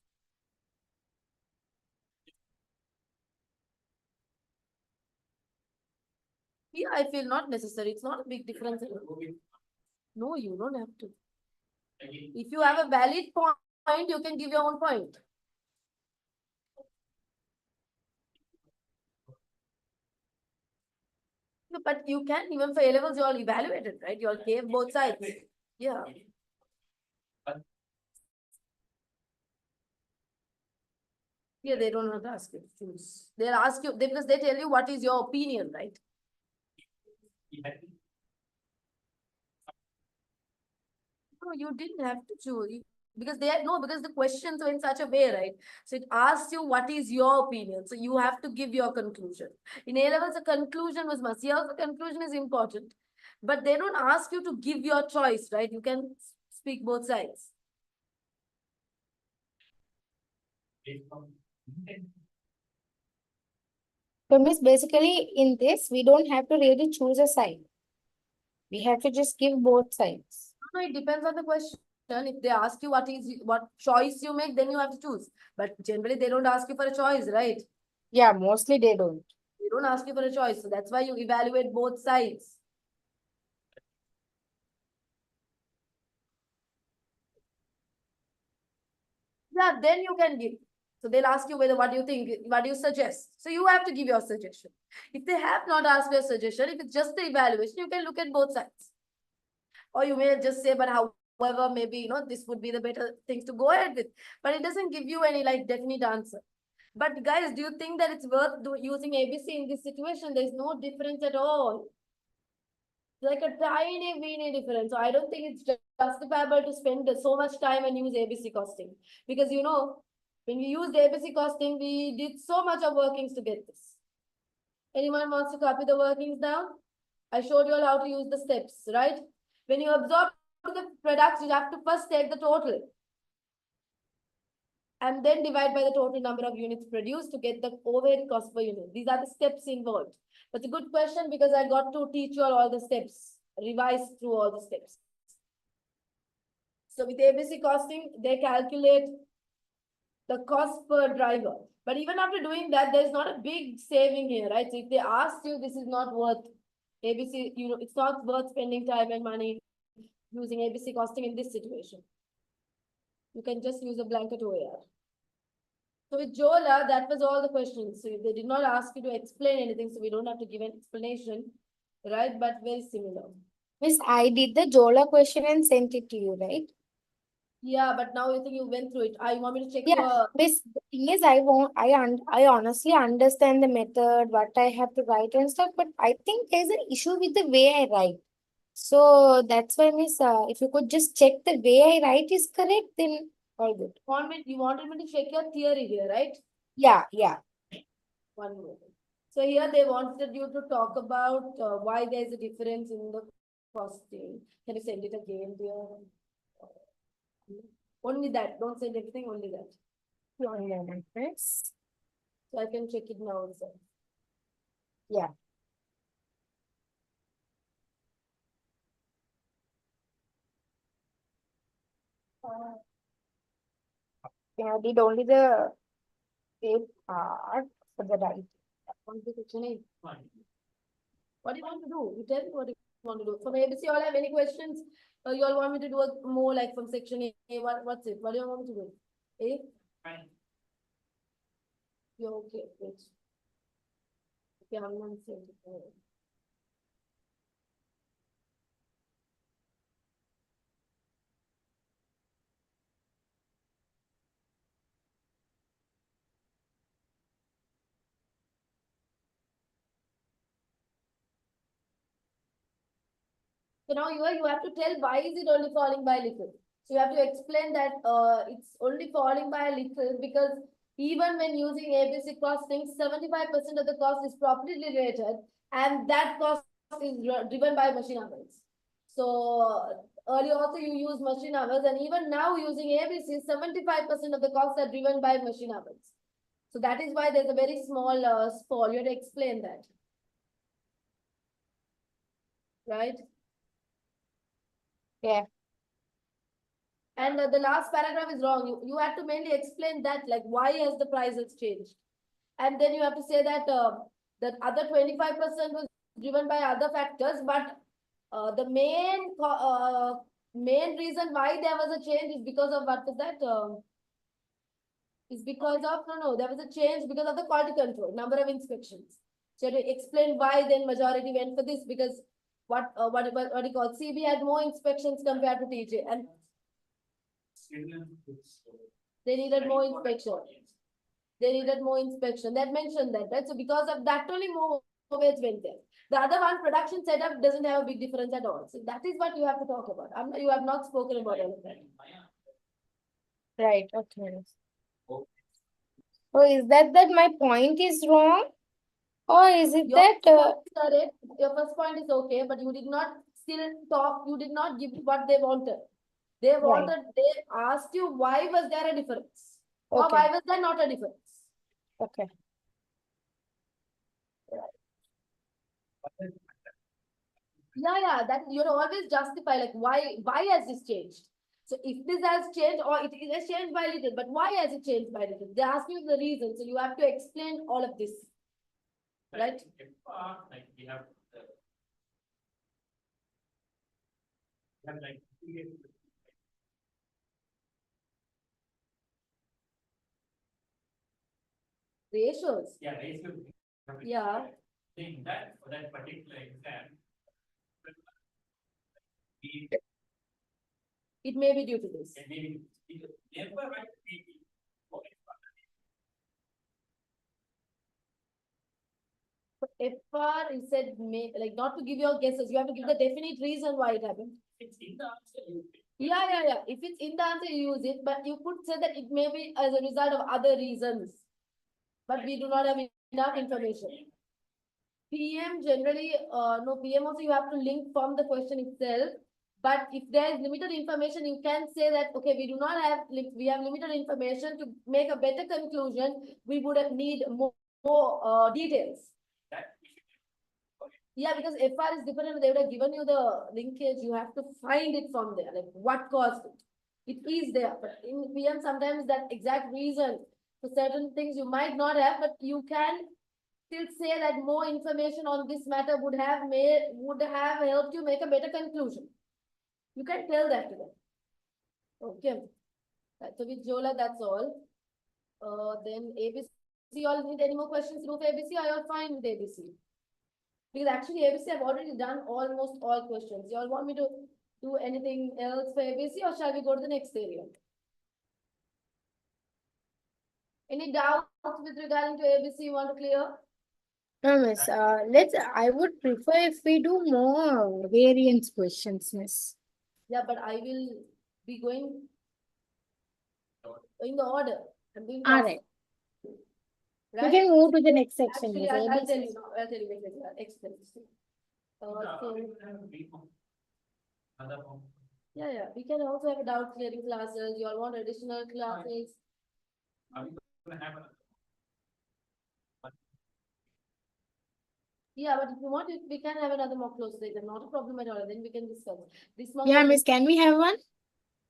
S1: Yeah, I feel not necessary. It's not a big difference. No, you don't have to. If you have a valid point, you can give your own point. No, but you can, even for A levels, you all evaluated, right? You all gave both sides. Yeah. Yeah, they don't want to ask you to choose. They'll ask you because they tell you what is your opinion, right? No, you didn't have to choose because they no, because the questions were in such a way, right? So it asks you what is your opinion. So you have to give your conclusion. In A levels, the conclusion was must. Here, the conclusion is important, but they don't ask you to give your choice, right? You can speak both sides.
S2: So, Miss, basically in this, we don't have to really choose a side. We have to just give both sides.
S1: No, it depends on the question. If they ask you what choice you make, then you have to choose. But generally, they don't ask you for a choice, right?
S2: Yeah, mostly they don't.
S1: They don't ask you for a choice. So that's why you evaluate both sides. Yeah, then you can give. So they'll ask you whether what do you think, what do you suggest? So you have to give your suggestion. If they have not asked your suggestion, if it's just the evaluation, you can look at both sides. Or you may just say, but however, maybe, this would be the better things to go ahead with. But it doesn't give you any like definite answer. But guys, do you think that it's worth using ABC in this situation? There's no difference at all. like a tiny, weeny difference. So I don't think it's justifiable to spend so much time and use ABC costing. Because when we used ABC costing, we did so much of workings to get this. Anyone wants to copy the workings down? I showed you all how to use the steps, right? When you absorb the products, you have to first take the total and then divide by the total number of units produced to get the overhead cost per unit. These are the steps involved. That's a good question because I got to teach you all the steps, revise through all the steps. So with ABC costing, they calculate the cost per driver. But even after doing that, there's not a big saving here, right? So if they ask you, this is not worth ABC, it's not worth spending time and money using ABC costing in this situation. You can just use a blanket OAR. So with JOLA, that was all the questions. So they did not ask you to explain anything, so we don't have to give an explanation, right? But very similar.
S2: Miss, I did the Jola question and sent it to you, right?
S1: Yeah, but now you think you went through it. I want me to check
S2: Yeah,
S1: your.
S2: Miss, the thing is, I honestly understand the method, what I have to write and stuff, but I think there's an issue with the way I write. So that's why, Miss, if you could just check the way I write is correct, then all good.
S1: You wanted me to check your theory here, right?
S2: Yeah, yeah.
S1: One moment. So here they wanted you to talk about why there's a difference in the costing. Can you send it again, dear? Only that. Don't send everything, only that.
S2: One moment, Miss.
S1: So I can check it now also.
S2: Yeah. Yeah, I did only the A part for the right.
S1: On to section 8. What do you want to do? You tell me what you want to do. From ABC, you all have any questions? You all want me to do a more like from section A? What's it? What do you want me to do? A?
S3: Fine.
S1: You're okay. Wait. Okay, I'm not saying it. So now you have to tell why is it only falling by little. So you have to explain that it's only falling by a little because even when using ABC costing, 75% of the cost is properly related and that cost is driven by machine hours. So earlier also you use machine hours and even now using ABC, 75% of the costs are driven by machine hours. So that is why there's a very small fall. You have to explain that. Right?
S2: Yeah.
S1: And the last paragraph is wrong. You have to mainly explain that, like, why has the prices changed? And then you have to say that that other 25% was driven by other factors, but the main reason why there was a change is because of what was that? Is because of, no, there was a change because of the quality control, number of inspections. So to explain why then majority went for this because what you call CB had more inspections compared to TJ and they needed more inspection. They needed more inspection. That mentioned that, right? So because of that only more weight went there. The other one, production setup doesn't have a big difference at all. So that is what you have to talk about. You have not spoken about anything.
S2: Right. Okay. So is that my point is wrong? Or is it
S1: Your
S2: that
S1: correct. Your first point is okay, but you did not still talk. You did not give what they wanted. They wanted. They asked you why was there a difference, or
S2: okay,
S1: why was there not a difference.
S2: okay.
S1: Yeah, that you always justify like why has this changed? So if this has changed or it has changed by little, but why has it changed by little? They ask you the reason, so you have to explain all of this. Right?
S3: Like we have like
S1: Ratios.
S3: yeah, ratio.
S1: Yeah.
S3: Saying that for that particular exam, we
S1: It may be due to this.
S3: can maybe never write the
S1: FR, he said, may, like not to give your guesses, you have to give the definite reason why it happened.
S3: It's in the answer you pick.
S1: Yeah. If it's in the answer, you use it, but you could say that it may be as a result of other reasons. But we do not have enough information. PM generally, no, PM also you have to link from the question itself. But if there is limited information, you can say that, okay, we do not have, we have limited information to make a better conclusion. We would need more details.
S3: That we should.
S1: Yeah, because FR is different. They would have given you the linkage. You have to find it from there, like what caused it. It is there, but in PM sometimes that exact reason for certain things you might not have, but you can still say that more information on this matter would have helped you make a better conclusion. You can tell that to them. Okay. Right, so with Jola, that's all. Then ABC, you all need any more questions to do for ABC, or you're fine with ABC? Because actually ABC I've already done almost all questions. You all want me to do anything else for ABC, or shall we go to the next area? Any doubts with regarding to ABC you want to clear?
S2: No, miss. I would prefer if we do more variance questions, miss.
S1: Yeah, but I will be going in the order. I'm doing
S2: All
S1: fast,
S2: right. We
S1: right?
S2: can move to the next section.
S1: Actually,
S2: miss.
S1: I'll
S2: ABC.
S1: tell you now. I'll tell you wait. Explain. So
S3: We can have a brief one. Another one.
S1: yeah, we can also have doubt clearing classes. You all want additional classes?
S3: Are we gonna have another?
S1: Yeah, but if you want, we can have another mock close later. Not a problem at all. Then we can discuss. This mock
S2: Yeah,
S1: was-
S2: miss. Can we have one?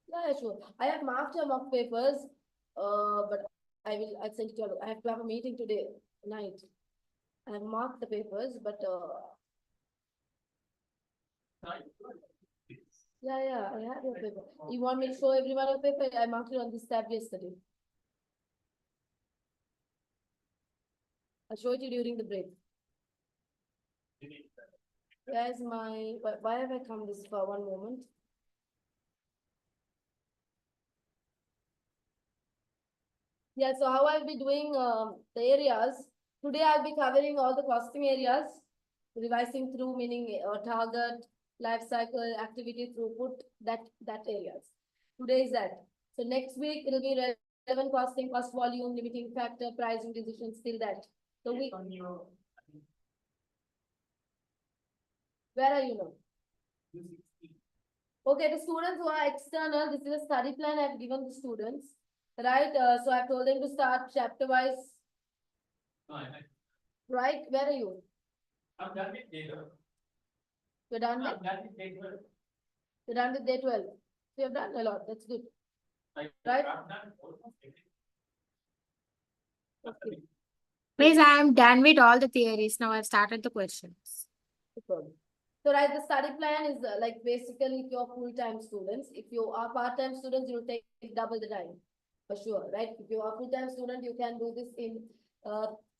S1: Yeah, sure. I have marked your mock papers, but I'll send it to you. I have to have a meeting today night. I have marked the papers, but yeah, I have your paper. You want me to show everyone your paper? I marked it on this tab yesterday. I'll show it to you during the break. Guys, why have I come this far? One moment. Yeah, so how I'll be doing the areas. Today I'll be covering all the costing areas, revising through meaning target, life cycle, activity throughput, that areas. Today is that. So next week it'll be relevant costing, cost volume, limiting factor, pricing decisions, still that. So
S3: On your.
S1: where are you now?
S3: 260.
S1: Okay, the students who are external, this is a study plan I've given the students, right? So I've told them to start chapter wise,
S3: No,
S1: right? Where are you?
S3: I'm done with data.
S1: You're done with,
S3: I'm done with data.
S1: you're done with day 12. So you've done a lot, that's good.
S3: Like,
S1: Right.
S3: I'm done almost everything.
S1: Okay.
S2: Miss, I am done with all the theories. Now I've started the questions.
S1: Superb. So right, the study plan is like basically if you're full-time students, if you are part-time students, you'll take double the time for sure, right? If you are a full-time student, you can do this in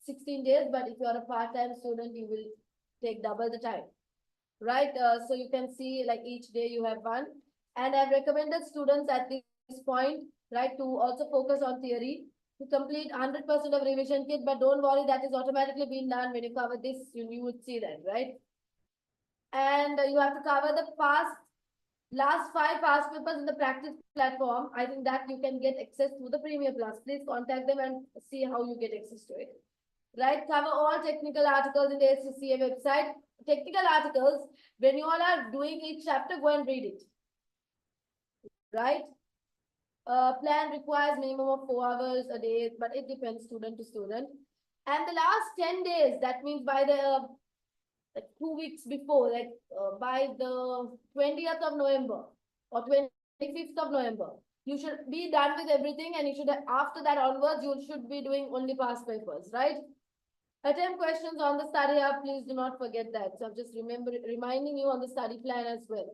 S1: 16 days, but if you are a part-time student, you will take double the time, right? So you can see like each day you have one, and I've recommended students at this point, right, to also focus on theory, to complete 100% of revision kit, but don't worry, that is automatically being done when you cover this, you would see that, right? And you have to cover the last 5 past papers in the practice platform. I think that you can get access to the Premier Plus. Please contact them and see how you get access to it. Right, cover all technical articles in the ACCA website. Technical articles, when you all are doing each chapter, go and read it. Right? Plan requires minimum of 4 hours a day, but it depends student to student. And the last 10 days, that means by the like 2 weeks before, like by the 20th of November or 25th of November, you should be done with everything, and you should, after that onwards, you should be doing only past papers, right? Attempt questions on the study hub, please do not forget that. So I'm just reminding you on the study plan as well.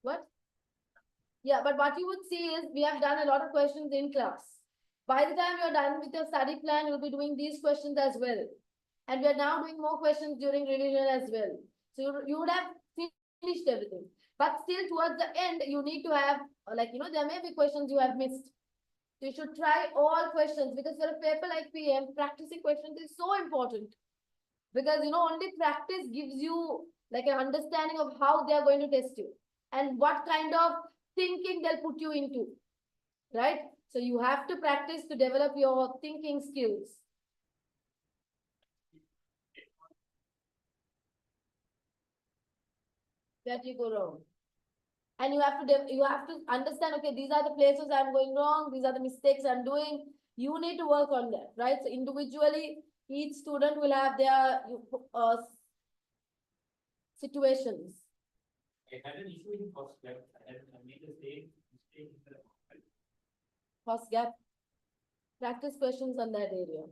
S1: What? Yeah, but what you would see is we have done a lot of questions in class. By the time you're done with your study plan, you'll be doing these questions as well. And we are now doing more questions during revision as well. So you would have finished everything. But still towards the end, you need to have, like, there may be questions you have missed. So you should try all questions because for a paper like PM, practicing questions is so important. Because only practice gives you like an understanding of how they are going to test you and what kind of thinking they'll put you into, right? So you have to practice to develop your thinking skills. That you go wrong. And you have to understand, okay, these are the places I'm going wrong, these are the mistakes I'm doing. You need to work on that, right? So individually, each student will have their situations.
S3: I had an issue in cost gap. I made the same mistake in the
S1: Cost gap. Practice questions on that area.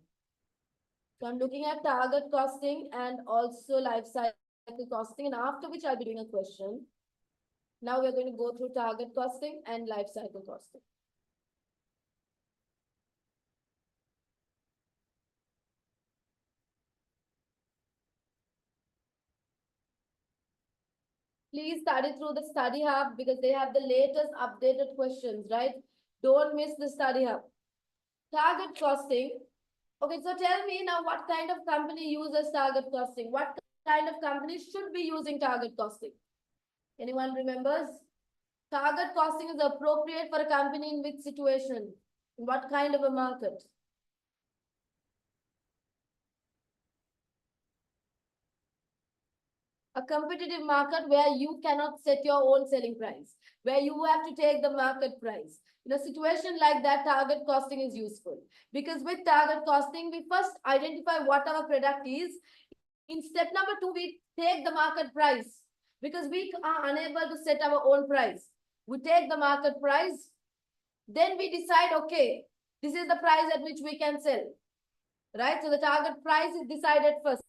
S1: So I'm looking at target costing and also life cycle costing, and after which I'll be doing a question. Now we're going to go through target costing and life cycle costing. Please study through the study hub because they have the latest updated questions, right? Don't miss the study hub. Target costing. Okay, so tell me now what kind of company uses target costing? What kind of company should be using target costing? Anyone remembers? Target costing is appropriate for a company in which situation? In what kind of a market? A competitive market where you cannot set your own selling price, where you have to take the market price. In a situation like that, target costing is useful because with target costing, we first identify what our product is. In step number 2, we take the market price because we are unable to set our own price. We take the market price, then we decide, okay, this is the price at which we can sell, right? So the target price is decided first.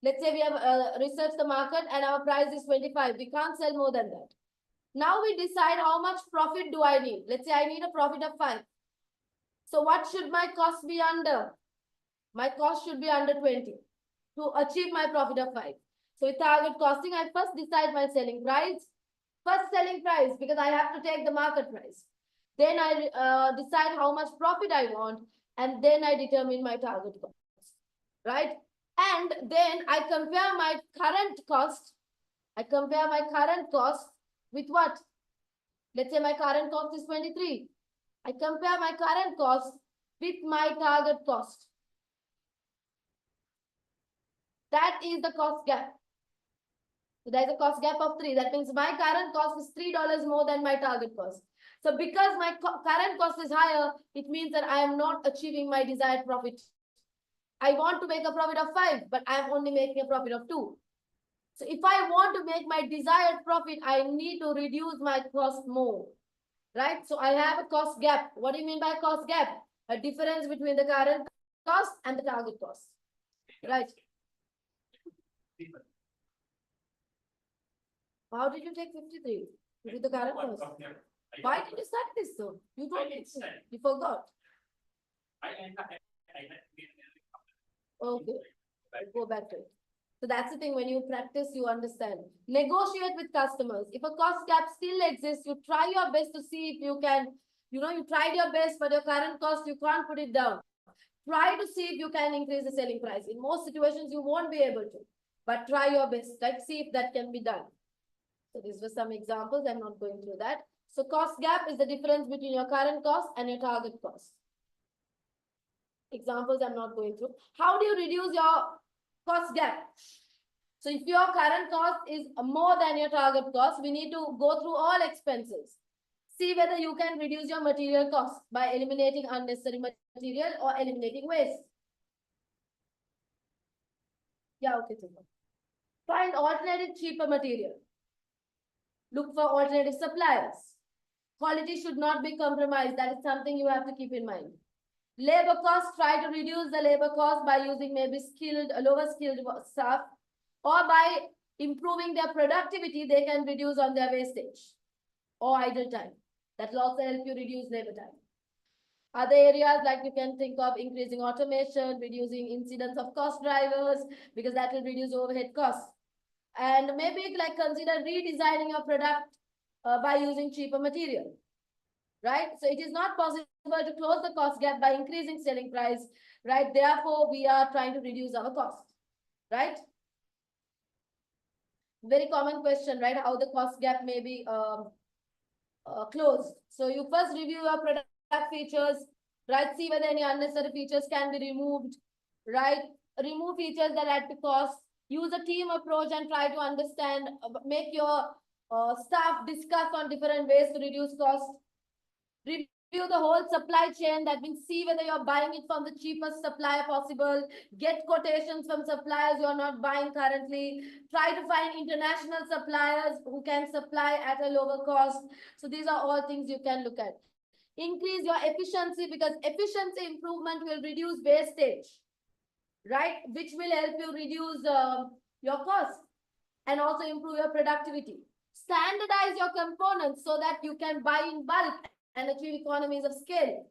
S1: Let's say we have researched the market and our price is 25. We can't sell more than that. Now we decide how much profit do I need. Let's say I need a profit of 5. So what should my cost be under? My cost should be under 20 to achieve my profit of 5. So with target costing, I first decide my selling price. First selling price because I have to take the market price. Then I decide how much profit I want and then I determine my target cost, right? And then I compare my current cost. I compare my current cost with what? Let's say my current cost is 23. I compare my current cost with my target cost. That is the cost gap. So there's a cost gap of 3. That means my current cost is $3 more than my target cost. So because my current cost is higher, it means that I am not achieving my desired profit. I want to make a profit of 5, but I'm only making a profit of 2. So if I want to make my desired profit, I need to reduce my cost more, right? So I have a cost gap. What do you mean by cost gap? A difference between the current cost and the target cost, right? How did you take 53? With the current cost? Why did you start this though? You told me. You forgot. Okay, go back to it. So that's the thing, when you practice, you understand. Negotiate with customers. If a cost gap still exists, you try your best to see if you can, you tried your best, but your current cost, you can't put it down. Try to see if you can increase the selling price. In most situations, you won't be able to, but try your best. Let's see if that can be done. So these were some examples. I'm not going through that. So cost gap is the difference between your current cost and your target cost. Examples I'm not going through. How do you reduce your cost gap? So if your current cost is more than your target cost, we need to go through all expenses. See whether you can reduce your material cost by eliminating unnecessary material or eliminating waste. Yeah, okay, Tima. Find alternative cheaper material. Look for alternative suppliers. Quality should not be compromised. That is something you have to keep in mind. Labor costs, try to reduce the labor cost by using maybe lower skilled staff, or by improving their productivity, they can reduce on their wastage or idle time. That will also help you reduce labor time. Other areas like you can think of increasing automation, reducing incidence of cost drivers, because that will reduce overhead costs. And maybe like consider redesigning your product by using cheaper material. right? So it is not possible to close the cost gap by increasing selling price, right? Therefore, we are trying to reduce our cost, right? Very common question, right? How the cost gap may be closed. So you first review your product features, right? See whether any unnecessary features can be removed, right? Remove features that add to cost. Use a team approach and try to understand, make your staff discuss on different ways to reduce cost. Review the whole supply chain. That means see whether you're buying it from the cheapest supplier possible. Get quotations from suppliers you're not buying currently. Try to find international suppliers who can supply at a lower cost. So these are all things you can look at. Increase your efficiency, because efficiency improvement will reduce wastage, right? Which will help you reduce your cost and also improve your productivity. Standardize your components so that you can buy in bulk and achieve economies of scale.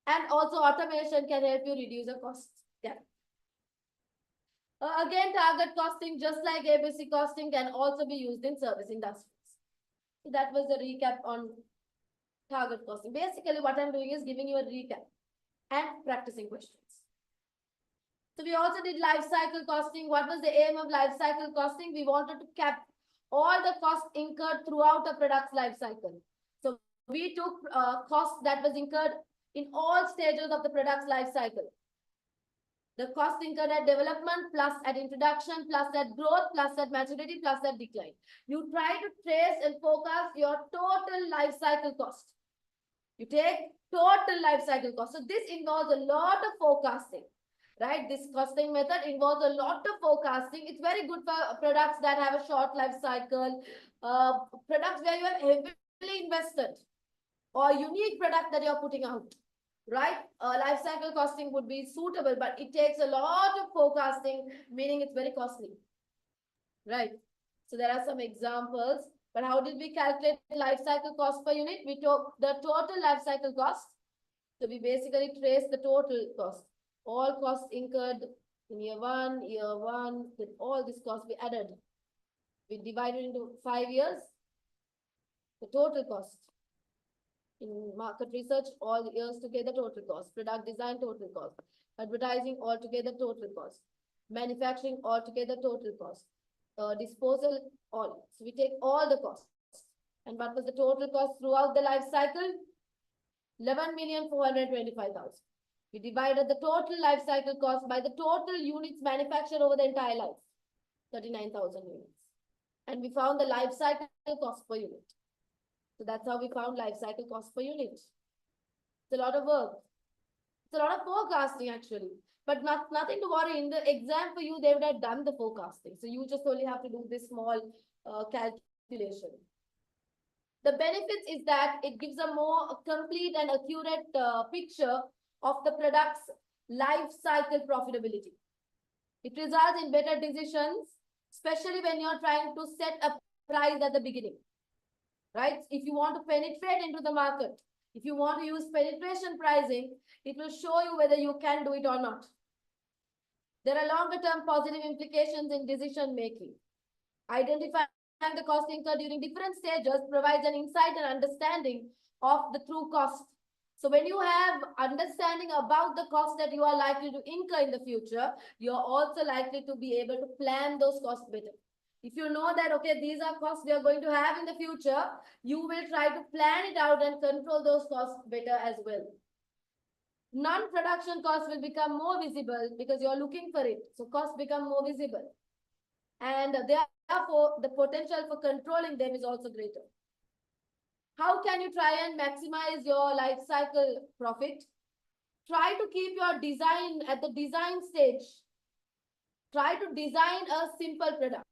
S1: And also automation can help you reduce your costs. Yeah. Again, target costing, just like ABC costing, can also be used in service industries. So that was a recap on target costing. Basically, what I'm doing is giving you a recap and practicing questions. So we also did life cycle costing. What was the aim of life cycle costing? We wanted to cap all the costs incurred throughout a product's life cycle. So we took costs that was incurred in all stages of the product's life cycle. The cost incurred at development, plus at introduction, plus at growth, plus at maturity, plus at decline. You try to trace and forecast your total life cycle cost. You take total life cycle cost. So this involves a lot of forecasting, right? This costing method involves a lot of forecasting. It's very good for products that have a short life cycle, products where you have heavily invested, or unique product that you're putting out, right? Life cycle costing would be suitable, but it takes a lot of forecasting, meaning it's very costly, right? So there are some examples. But how did we calculate life cycle cost per unit? We took the total life cycle cost. So we basically trace the total cost. All costs incurred in year one, with all these costs we added. We divided into 5 years. The total cost. In market research, all years together, total cost. Product design, total cost. Advertising, altogether, total cost. Manufacturing, altogether, total cost. Disposal, all. So we take all the costs. And what was the total cost throughout the life cycle? 11,425,000. We divided the total life cycle cost by the total units manufactured over the entire life, 39,000 units. And we found the life cycle cost per unit. So that's how we found life cycle cost per unit. It's a lot of work. It's a lot of forecasting actually. But nothing to worry. In the exam for you, they would have done the forecasting. So you just only have to do this small calculation. The benefits is that it gives a more complete and accurate picture of the product's life cycle profitability. It results in better decisions, especially when you're trying to set a price at the beginning, right? If you want to penetrate into the market, if you want to use penetration pricing, it will show you whether you can do it or not. There are longer-term positive implications in decision making. Identifying the cost incurred during different stages provides an insight and understanding of the true cost. So when you have understanding about the cost that you are likely to incur in the future, you're also likely to be able to plan those costs better. If you know that, okay, these are costs we are going to have in the future, you will try to plan it out and control those costs better as well. Non-production costs will become more visible because you're looking for it. So costs become more visible. And therefore, the potential for controlling them is also greater. How can you try and maximize your life cycle profit? Try to keep your design at the design stage. Try to design a simple product,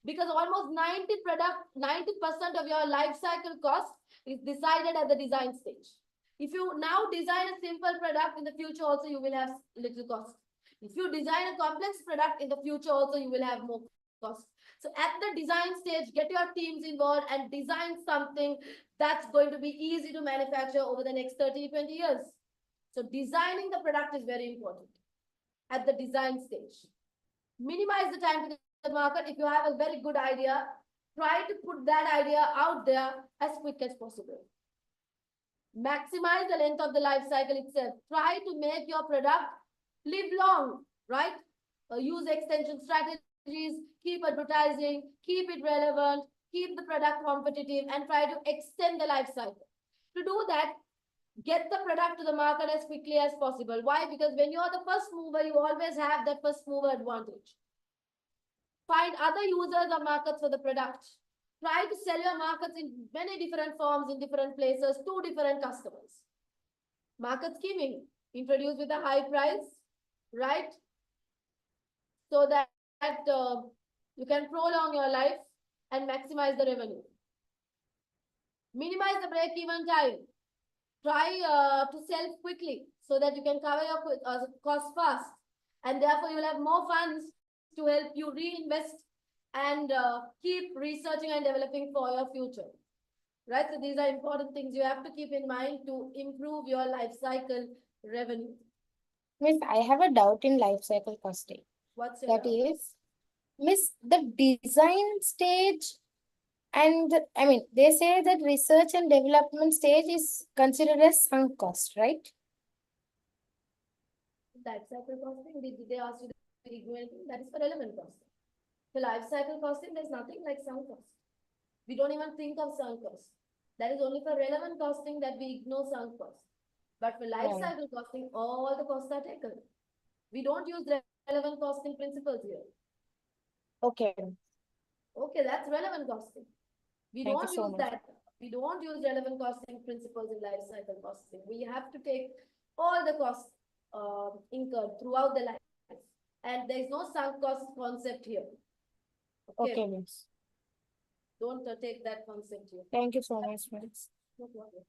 S1: because almost 90% of your life cycle cost is decided at the design stage. If you now design a simple product, in the future also you will have little cost. If you design a complex product, in the future also you will have more cost. So at the design stage, get your teams involved and design something that's going to be easy to manufacture over the next 30, 20 years. So designing the product is very important at the design stage. Minimize the time to the market. If you have a very good idea, try to put that idea out there as quick as possible. Maximize the length of the life cycle itself. Try to make your product live long, right? Use extension strategies, keep advertising, keep it relevant, keep the product competitive, and try to extend the life cycle. To do that, get the product to the market as quickly as possible. Why? Because when you're the first mover, you always have that first mover advantage. Find other users or markets for the product. Try to sell your markets in many different forms, in different places, to different customers. Market scheming, introduce with a high price, right? So that you can prolong your life and maximize the revenue. Minimize the break-even time. Try to sell quickly so that you can cover your costs fast. And therefore, you'll have more funds to help you reinvest and keep researching and developing for your future. Right? So these are important things you have to keep in mind to improve your life cycle revenue.
S2: Miss, I have a doubt in life cycle costing.
S1: What's your
S2: That is, Miss, the design stage and I mean, they say that research and development stage is considered as sunk cost, right?
S1: life cycle costing? Did they ask you to ignore anything? That is for relevant costing. The life cycle costing, there's nothing like sunk cost. We don't even think of sunk cost. That is only for relevant costing that we ignore sunk cost. But for life
S2: Right.
S1: cycle costing, all the costs are taken. We don't use relevant costing principles here.
S2: Okay.
S1: Okay, that's relevant costing. We
S2: Thank you
S1: don't
S2: so
S1: use
S2: much.
S1: that. We don't use relevant costing principles in life cycle costing. We have to take all the costs incurred throughout the life. And there is no sunk cost concept here.
S2: Okay, Miss.
S1: Don't take that concept here.
S2: Thank you so much, Miss.
S1: No problem.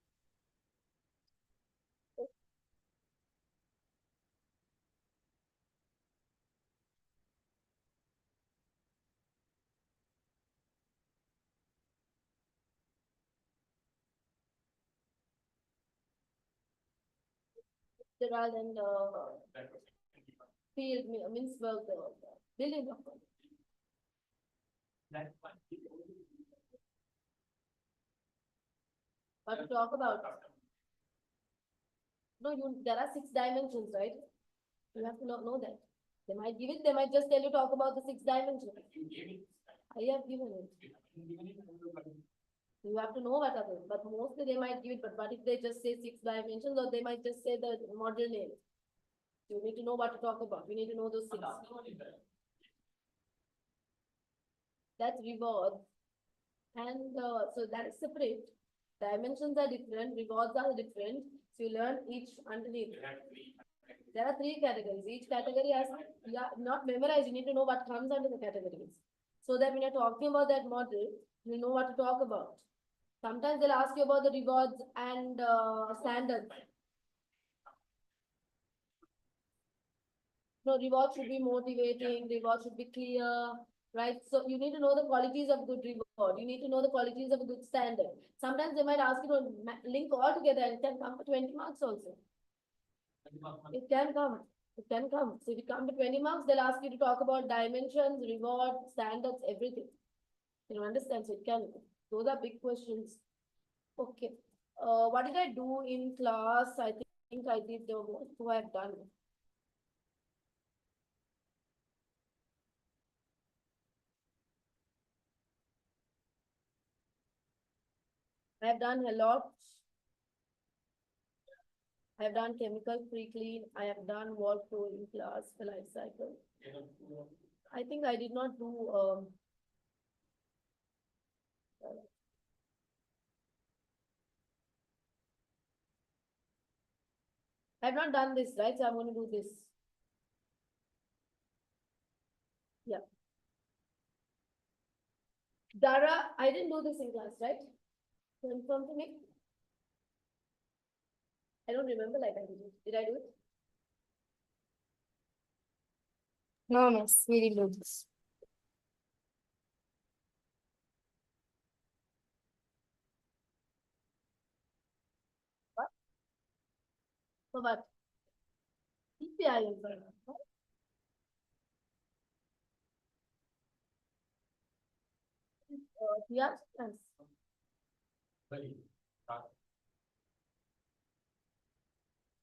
S1: Gerald and Field, Mintzberg, building block.
S3: That's one.
S1: What to talk about? No, there are 6 dimensions, right? You have to know that. They might give it, they might just tell you talk about the 6 dimensions.
S3: You gave it.
S1: I have given it.
S3: You haven't given it to everybody.
S1: You have to know what are those, but mostly they might give it, but what if they just say 6 dimensions, or they might just say the model name? You need to know what to talk about. You need to know those 6.
S3: Last one is that.
S1: That's rewards. And so that is separate. Dimensions are different, rewards are different. So you learn each underneath.
S3: You have three.
S1: There are 3 categories. Each category has, not memorize, you need to know what comes under the categories. So that when you're talking about that model, you know what to talk about. Sometimes they'll ask you about the rewards and standards. No, reward should be motivating, reward should be clear, right? So you need to know the qualities of good reward. You need to know the qualities of a good standard. Sometimes they might ask you to link all together and it can come for 20 marks also. It can come. It can come. So if you come to 20 marks, they'll ask you to talk about dimensions, reward, standards, everything. You understand? So it can. Those are big questions. Okay. What did I do in class? I think I did the most who I have done. I have done a lot. I have done chemical pre-clean. I have done walkthrough in class for life cycle. I think I did not do I have not done this, right? So I'm going to do this. Yeah. Dara, I didn't do this in class, right? Confirm to me. I don't remember like I did it. Did I do it?
S2: No, Miss, we didn't do this.
S1: For what? CPI information. Yeah, yes.
S3: Sorry.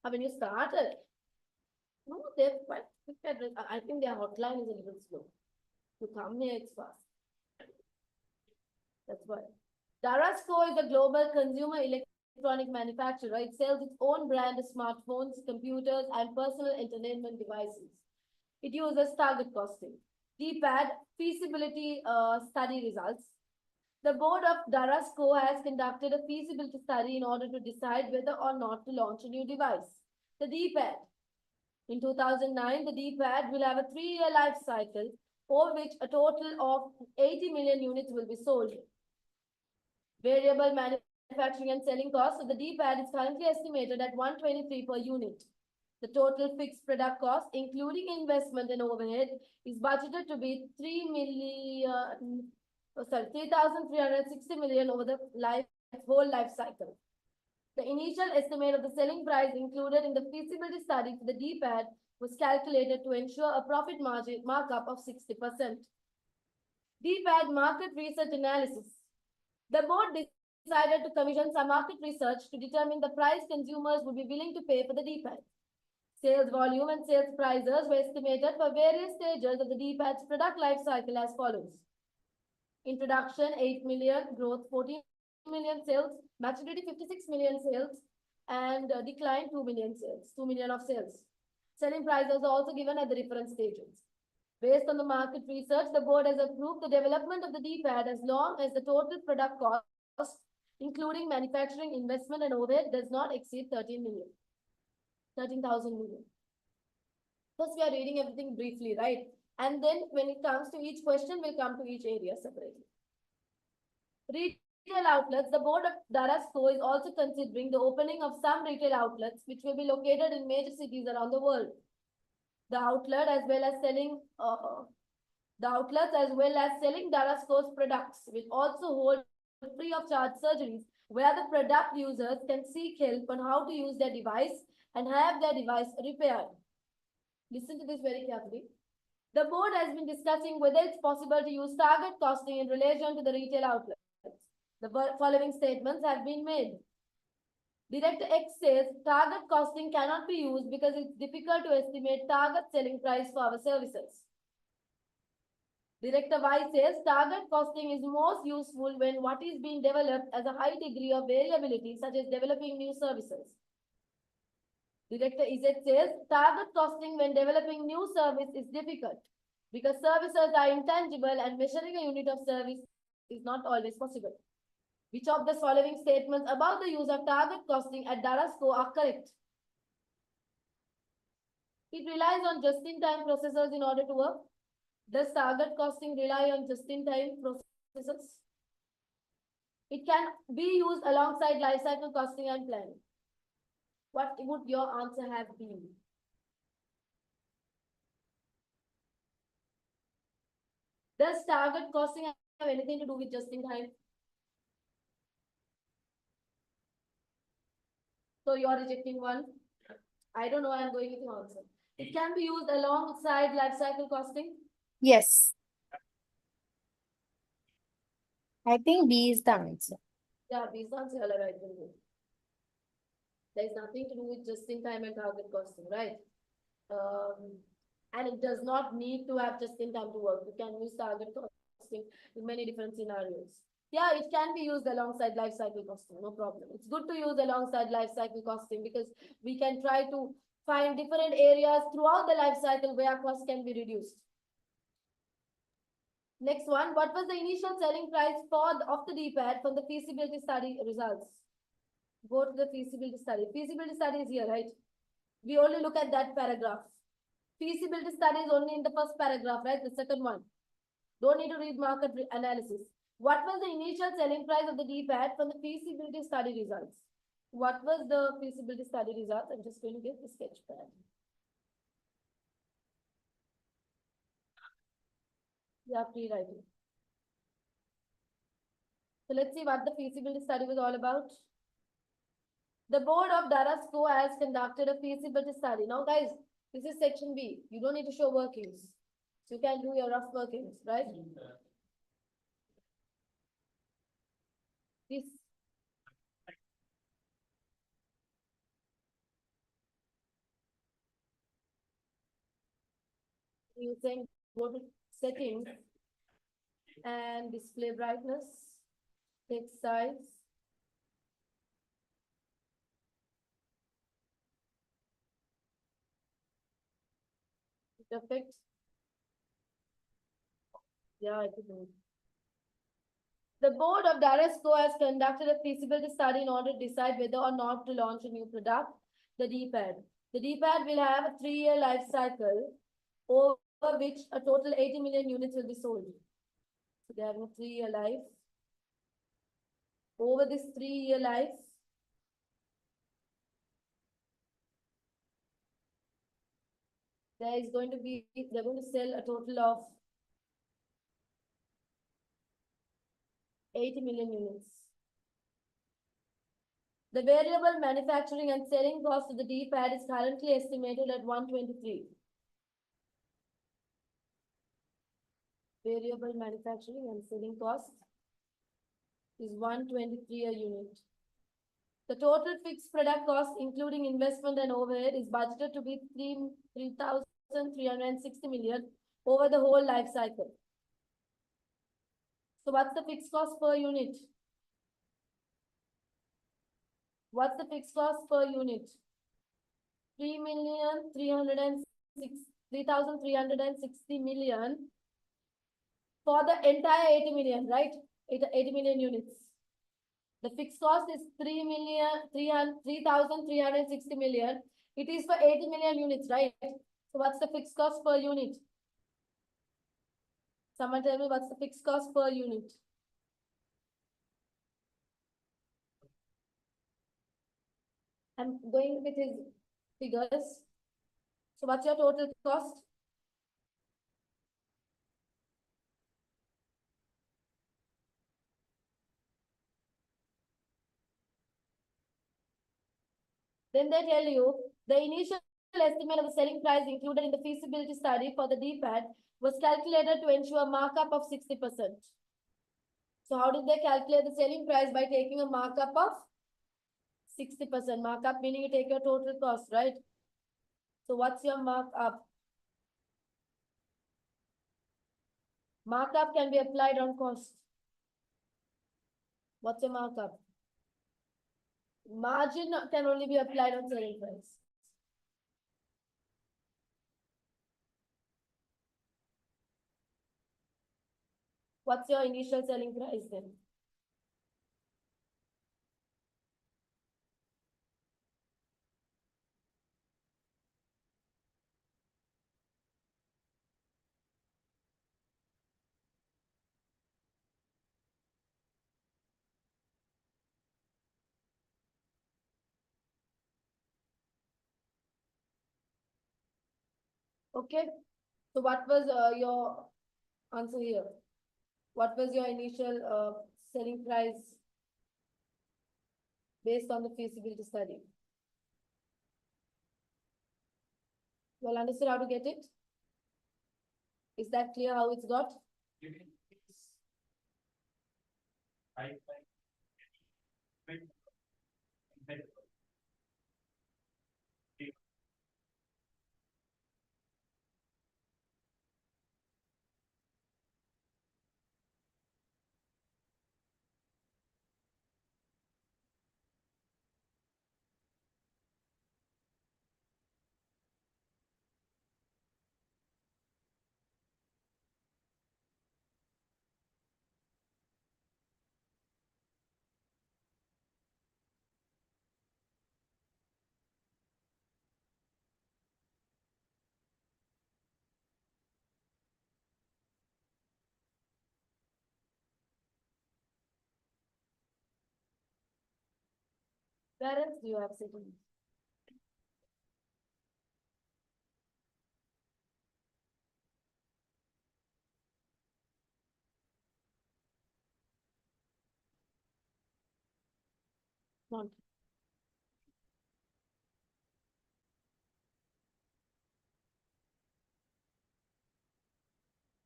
S1: When you started, no, they're quite quick at it. I think their hotline is a little slow. To come here, it's fast. That's why. Darasco is a global consumer electronic manufacturer. It sells its own brand of smartphones, computers, and personal entertainment devices. It uses target costing. DPAD feasibility study results. The board of Darasco has conducted a feasibility study in order to decide whether or not to launch a new device. The DPAD. In 2009, the DPAD will have a 3-year life cycle, for which a total of 80 million units will be sold. Variable manufacturing and selling cost of the D-pad is currently estimated at 123 per unit. The total fixed product cost, including investment and overhead, is budgeted to be 3,360 million over the whole life cycle. The initial estimate of the selling price included in the feasibility study for the D-pad was calculated to ensure a profit margin markup of 60%. D-pad market research analysis. The board decided to commission some market research to determine the price consumers would be willing to pay for the D-pad. Sales volume and sales prices were estimated for various stages of the D-pad's product life cycle as follows. Introduction, 8 million, growth, 14 million sales, maturity, 56 million sales, and decline, 2 million sales, 2 million of sales. Selling prices are also given at the different stages. Based on the market research, the board has approved the development of the D-pad as long as the total product cost, including manufacturing, investment, and overhead, does not exceed 13,000 million. First, we are reading everything briefly, right? And then when it comes to each question, we'll come to each area separately. Retail outlets. The board of Darasco is also considering the opening of some retail outlets, which will be located in major cities around the world. The outlets as well as selling Darasco's products will also hold free of charge surgeries where the product users can seek help on how to use their device and have their device repaired. Listen to this very carefully. The board has been discussing whether it's possible to use target costing in relation to the retail outlets. The following statements have been made. Director X says target costing cannot be used because it's difficult to estimate target selling price for our services. Director Y says target costing is most useful when what is being developed has a high degree of variability, such as developing new services. Director Z says target costing when developing new service is difficult because services are intangible and measuring a unit of service is not always possible. Which of the following statements about the use of target costing at Darasco are correct? It relies on just-in-time processors in order to work. Does target costing rely on just-in-time processors? It can be used alongside lifecycle costing and planning. What would your answer have been? Does target costing have anything to do with just-in-time? So you are rejecting one. I don't know. I'm going with your answer. It can be used alongside life cycle costing.
S2: Yes. I think B is the answer.
S1: Yeah, these answers are right. There is nothing to do with just-in-time and target costing, right? And it does not need to have just-in-time to work. You can use target costing in many different scenarios. Yeah, it can be used alongside life cycle costing, no problem. It's good to use alongside life cycle costing because we can try to find different areas throughout the life cycle where cost can be reduced. Next one, what was the initial selling price of the D-pad from the feasibility study results? Go to the feasibility study. Feasibility study is here, right? We only look at that paragraph. Feasibility study is only in the first paragraph, right? The second one. Don't need to read market analysis. What was the initial selling price of the D-pad from the feasibility study results? What was the feasibility study results? I'm just going to get the sketch pad. Yeah, free writing. So let's see what the feasibility study was all about. The board of Darasco has conducted a feasibility study. Now, guys, this is section B. You don't need to show workings. So you can do your rough workings, right? This. You saying go to settings and display brightness, text size. Effect. Yeah, I could do. The board of Darasco has conducted a feasibility study in order to decide whether or not to launch a new product, the D-pad. The D-pad will have a 3-year life cycle, over which a total 80 million units will be sold. So they have a 3-year life. Over this 3-year life, there is going to be, they're going to sell a total of 80 million units. The variable manufacturing and selling cost of the D-pad is currently estimated at 123. Variable manufacturing and selling cost is 123 a unit. The total fixed product cost, including investment and overhead, is budgeted to be 3,360 million over the whole life cycle. So what's the fixed cost per unit? What's the fixed cost per unit? 3,360 million for the entire 80 million, right? 80 million units. The fixed cost is 3,360 million. It is for 80 million units, right? So what's the fixed cost per unit? Someone tell me what's the fixed cost per unit? I'm going with his figures. So what's your total cost? Then they tell you the initial estimate of the selling price included in the feasibility study for the D-pad was calculated to ensure a markup of 60%. So how did they calculate the selling price? By taking a markup of 60% markup, meaning you take your total cost, right? So what's your markup? Markup can be applied on cost. What's your markup? Margin can only be applied on selling price. What's your initial selling price then? Okay. So what was your answer here? What was your initial selling price based on the feasibility study? You all understood how to get it? Is that clear how it's got?
S3: You can fix. Right.
S1: Where else do you have settings? Not.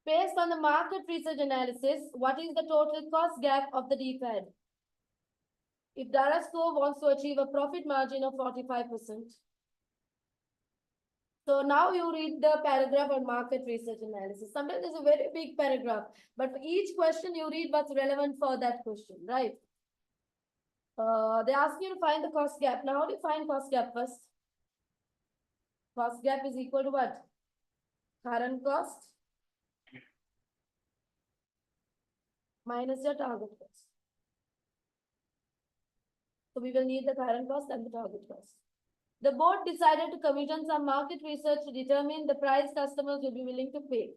S1: Based on the market research analysis, what is the total cost gap of the D-pad? If Darasco wants to achieve a profit margin of 45%, So now you read the paragraph on market research analysis. Sometimes it's a very big paragraph, but for each question you read what's relevant for that question, right? They ask you to find the cost gap. Now, how do you find cost gap first? Cost gap is equal to what? Current cost minus your target cost. So we will need the current cost and the target cost. The board decided to commission some market research to determine the price customers will be willing to pay.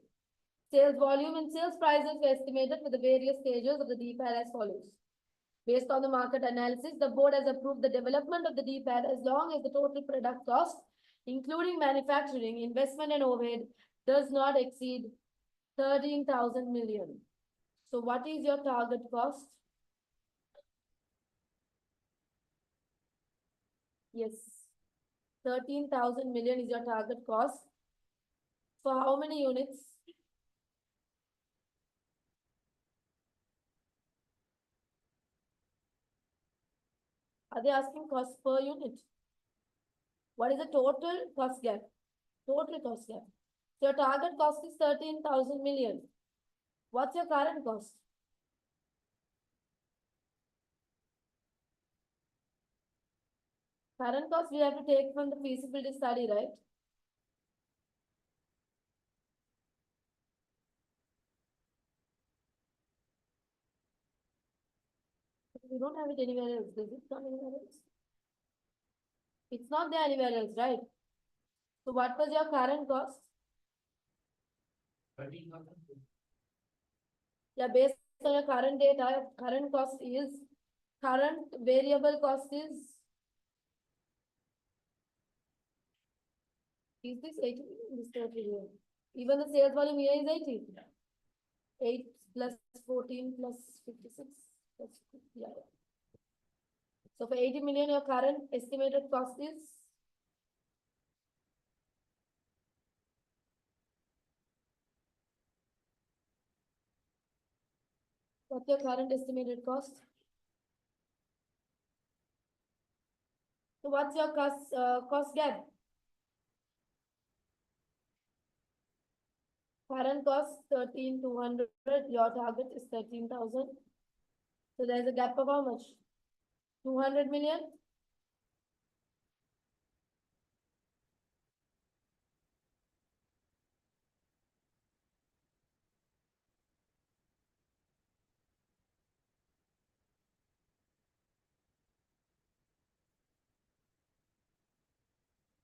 S1: Sales volume and sales prices were estimated for the various stages of the DPAD as follows. Based on the market analysis, the board has approved the development of the DPAD as long as the total product cost, including manufacturing, investment and overhead, does not exceed 13,000 million. So what is your target cost? Yes. 13,000 million is your target cost. For how many units? Are they asking cost per unit? What is the total cost gap? Total cost gap. So your target cost is 13,000 million. What's your current cost? Current cost we have to take from the feasibility study, right? We don't have it anywhere else. Does it come anywhere else? It's not there anywhere else, right? So what was your current cost?
S3: 13,000.
S1: Yeah, based on your current data, current cost is, current variable cost is this 80 million? This 30 million. Even the sales volume here is 80. 8 plus 14 plus 56 plus 50, yeah. So for 80 million, your current estimated cost is what's your current estimated cost? So what's your cost gap? Current cost 13,200. Your target is 13,000. So there's a gap of how much? 200 million.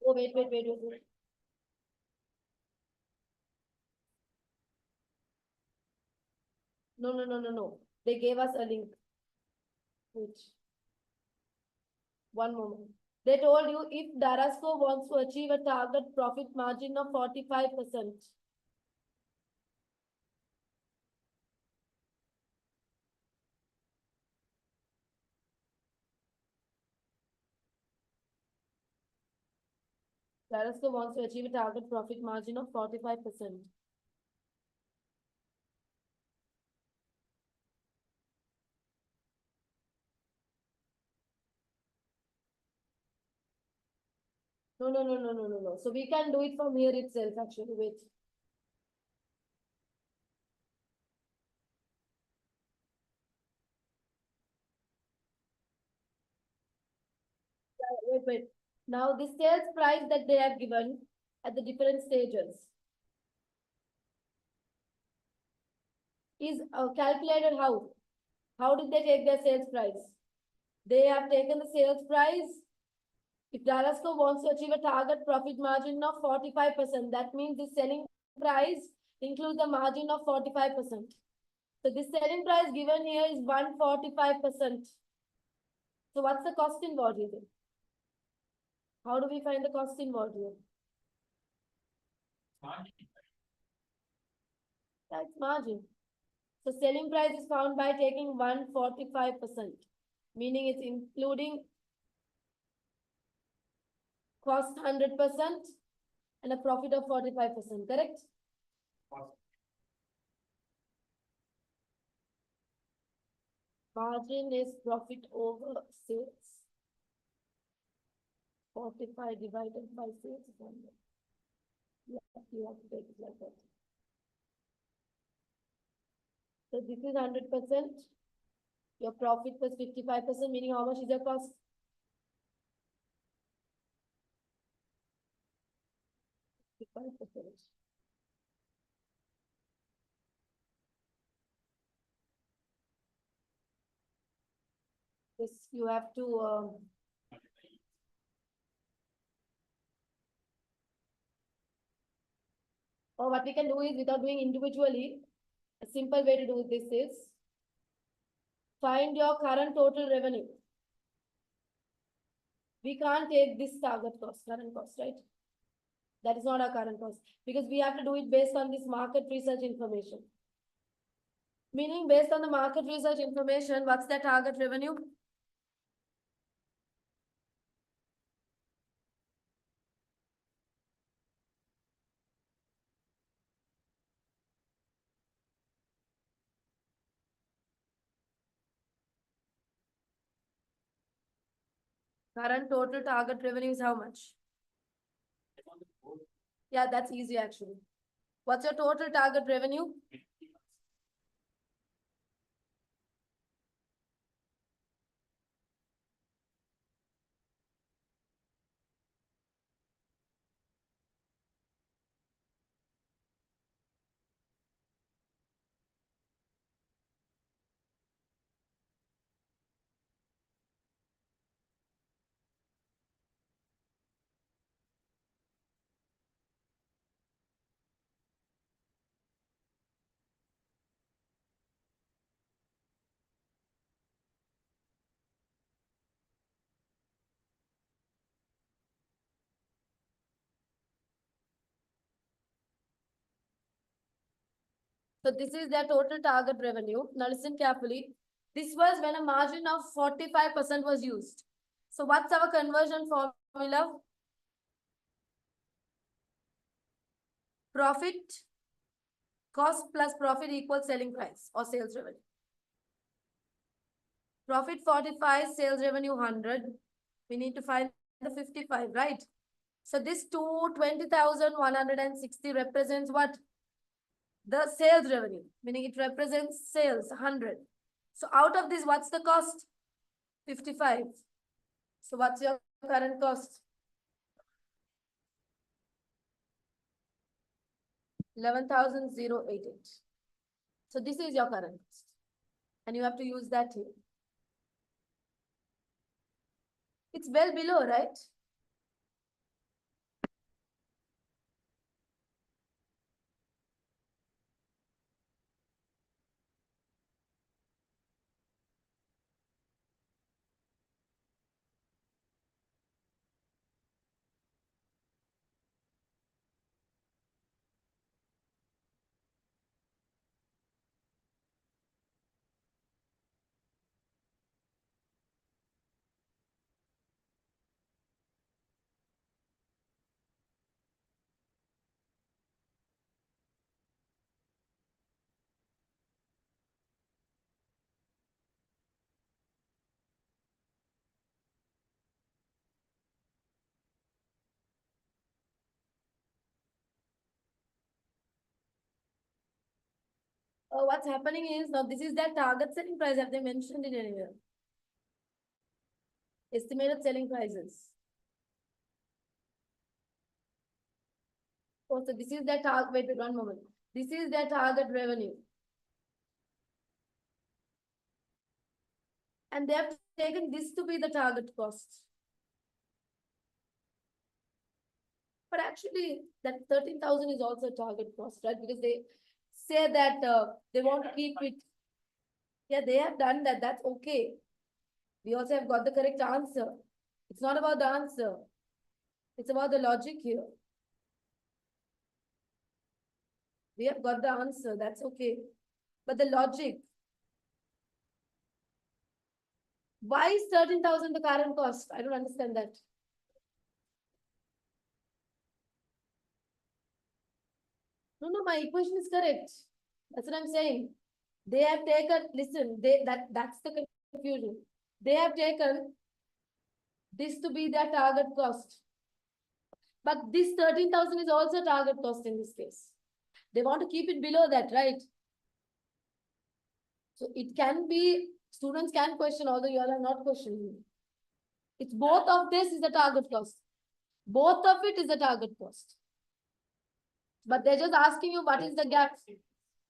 S1: Oh, wait. No. They gave us a link. Which? One moment. They told you if Darasco wants to achieve a target profit margin of 45%. Darasco wants to achieve a target profit margin of 45%. No. So we can do it from here itself, actually. Wait. Wait. Now, the sales price that they have given at the different stages is calculated how? How did they take their sales price? They have taken the sales price. If Darasco wants to achieve a target profit margin of 45%, that means the selling price includes a margin of 45%. So the selling price given here is 145%. So what's the cost involved here? How do we find the cost involved here? That's margin. So selling price is found by taking 145%, meaning it's including cost 100% and a profit of 45%, correct? Margin is profit over sales. 45 divided by sales is 100. Yeah, you have to take it like that. So this is 100%. Your profit was 55%, meaning how much is your cost? Fifty-five percent. This you have to or what we can do is without doing individually, a simple way to do this is find your current total revenue. We can't take this target cost, current cost, right? That is not our current cost because we have to do it based on this market research information. Meaning based on the market research information, what's the target revenue? Current total target revenue is how much? Yeah, that's easy actually. What's your total target revenue? So this is their total target revenue. Now listen carefully. This was when a margin of 45% was used. So what's our conversion formula? Profit, cost plus profit equals selling price or sales revenue. Profit 45, sales revenue 100. We need to find the 55, right? So this 220,160 represents what? The sales revenue, meaning it represents sales 100. So out of this, what's the cost? 55. So what's your current cost? 11,088. So this is your current cost. And you have to use that here. It's well below, right? What's happening is now this is their target selling price. Have they mentioned it anywhere? Estimated selling prices. Oh, so this is their target. Wait, one moment. This is their target revenue. And they have taken this to be the target cost. But actually, that 13,000 is also target cost, right? Because they say that they want to keep it. Yeah, they have done that. That's okay. We also have got the correct answer. It's not about the answer. It's about the logic here. We have got the answer. That's okay. But the logic. Why is 13,000 the current cost? I don't understand that. No, my equation is correct. That's what I'm saying. They have taken, listen, that's the confusion. They have taken this to be their target cost. But this 13,000 is also target cost in this case. They want to keep it below that, right? So it can be, students can question, although you all are not questioning. It's both of this is the target cost. Both of it is the target cost. But they're just asking you what is the gap.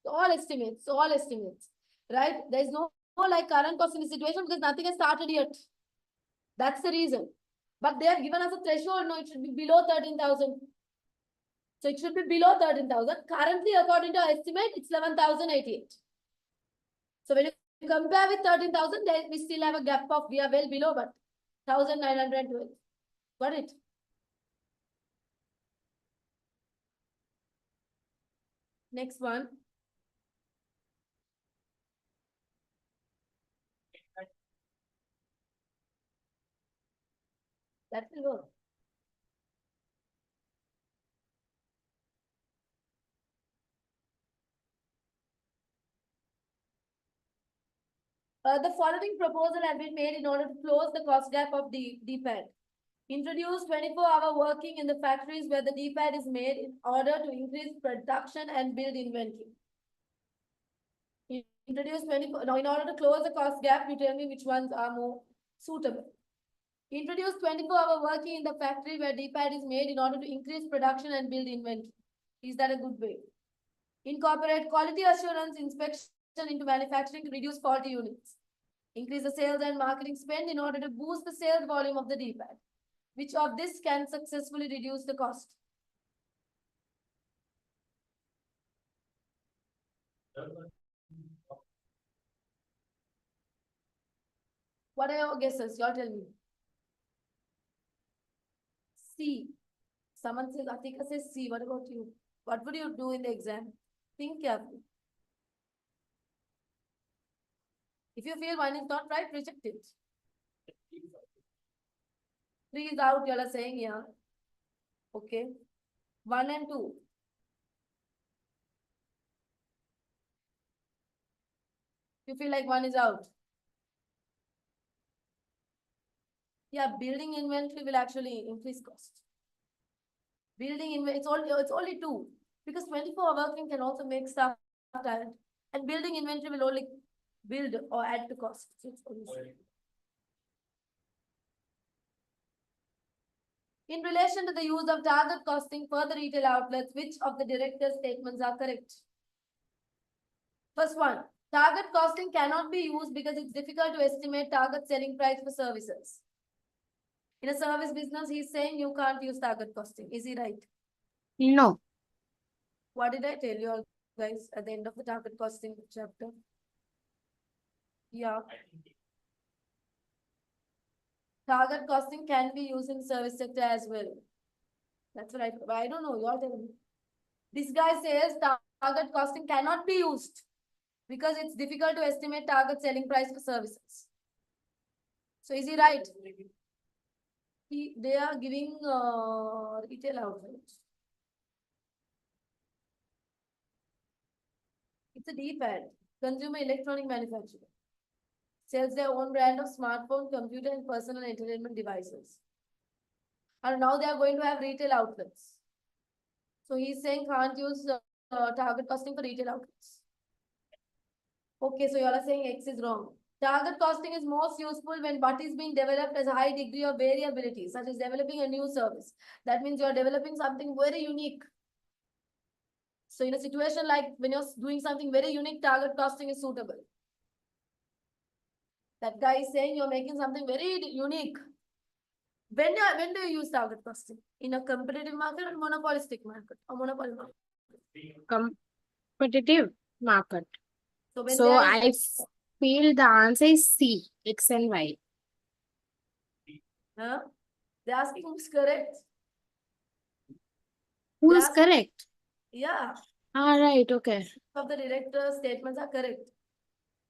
S1: All estimates, right? There's no like current cost in the situation because nothing has started yet. That's the reason. But they have given us a threshold. No, it should be below 13,000. So it should be below 13,000. Currently, according to our estimate, it's 11,088. So when you compare with 13,000, we still have a gap of, we are well below, but 1,912. Got it? Next one. That will work. The following proposal has been made in order to close the cost gap of DPAD. Introduce 24-hour working in the factories where the DPAD is made in order to increase production and build inventory. Introduce 24, now in order to close the cost gap, you tell me which ones are more suitable. Introduce 24-hour working in the factory where DPAD is made in order to increase production and build inventory. Is that a good way? Incorporate quality assurance inspection into manufacturing to reduce faulty units. Increase the sales and marketing spend in order to boost the sales volume of the DPAD. Which of this can successfully reduce the cost? What are your guesses? You all tell me. C. Someone says, Atika says C. What about you? What would you do in the exam? Think carefully. If you feel one is not right, reject it. 3 is out, you all are saying, yeah. Okay. 1 and 2. You feel like 1 is out. Yeah, building inventory will actually increase cost. Building inventory, it's only 2. Because 24-hour working can also make staff tired. And building inventory will only build or add to cost. So it's only in relation to the use of target costing for the retail outlets, which of the director's statements are correct? First one, target costing cannot be used because it's difficult to estimate target selling price for services. In a service business, he's saying you can't use target costing. Is he right?
S2: No.
S1: What did I tell you all guys at the end of the target costing chapter? Yeah. Target costing can be used in service sector as well. That's right. I don't know. You all tell me. This guy says target costing cannot be used because it's difficult to estimate target selling price for services. So is he right? They are giving retail outlets. It's a DPAD, consumer electronic manufacturer. Sells their own brand of smartphone, computer, and personal entertainment devices. And now they are going to have retail outlets. So he's saying can't use target costing for retail outlets. Okay, so you all are saying X is wrong. Target costing is most useful when what is being developed has a high degree of variability, such as developing a new service. That means you are developing something very unique. So in a situation like when you're doing something very unique, target costing is suitable. That guy is saying you're making something very unique. When do you use target costing? In a competitive market or monopolistic market or monopoly market?
S2: Competitive market.
S1: So when
S2: So I feel the answer is C, X and Y.
S1: Huh? They're asking who's correct.
S2: Who is correct?
S1: Yeah.
S2: All right, okay.
S1: Of the director's statements are correct.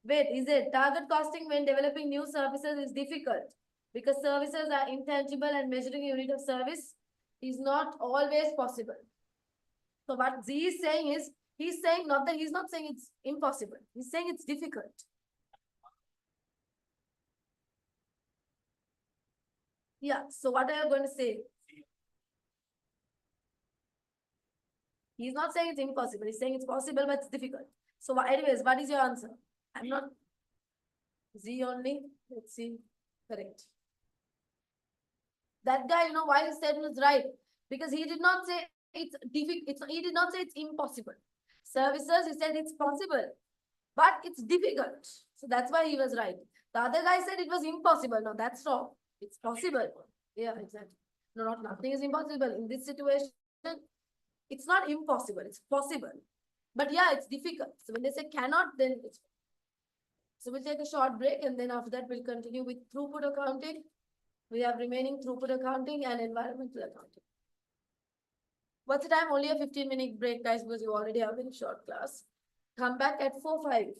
S1: Wait, is it target costing when developing new services is difficult because services are intangible and measuring a unit of service is not always possible. So what Z is saying is, he's saying not that he's not saying it's impossible. He's saying it's difficult. Yeah. So what are you going to say? He's not saying it's impossible. He's saying it's possible, but it's difficult. So anyways, what is your answer? I'm not Z only. Let's see. Correct. That guy, you know why his statement is right? Because he did not say it's difficult. He did not say it's impossible. Services, he said it's possible, but it's difficult. So that's why he was right. The other guy said it was impossible. No, that's wrong. It's possible. Yeah, exactly. No, not nothing is impossible. In this situation, it's not impossible. It's possible. But yeah, it's difficult. So when they say cannot, then it's. So we'll take a short break and then after that we'll continue with throughput accounting. We have remaining throughput accounting and environmental accounting. What's the time? Only a 15-minute break, guys, because you already have a very short class. Come back at 4:05.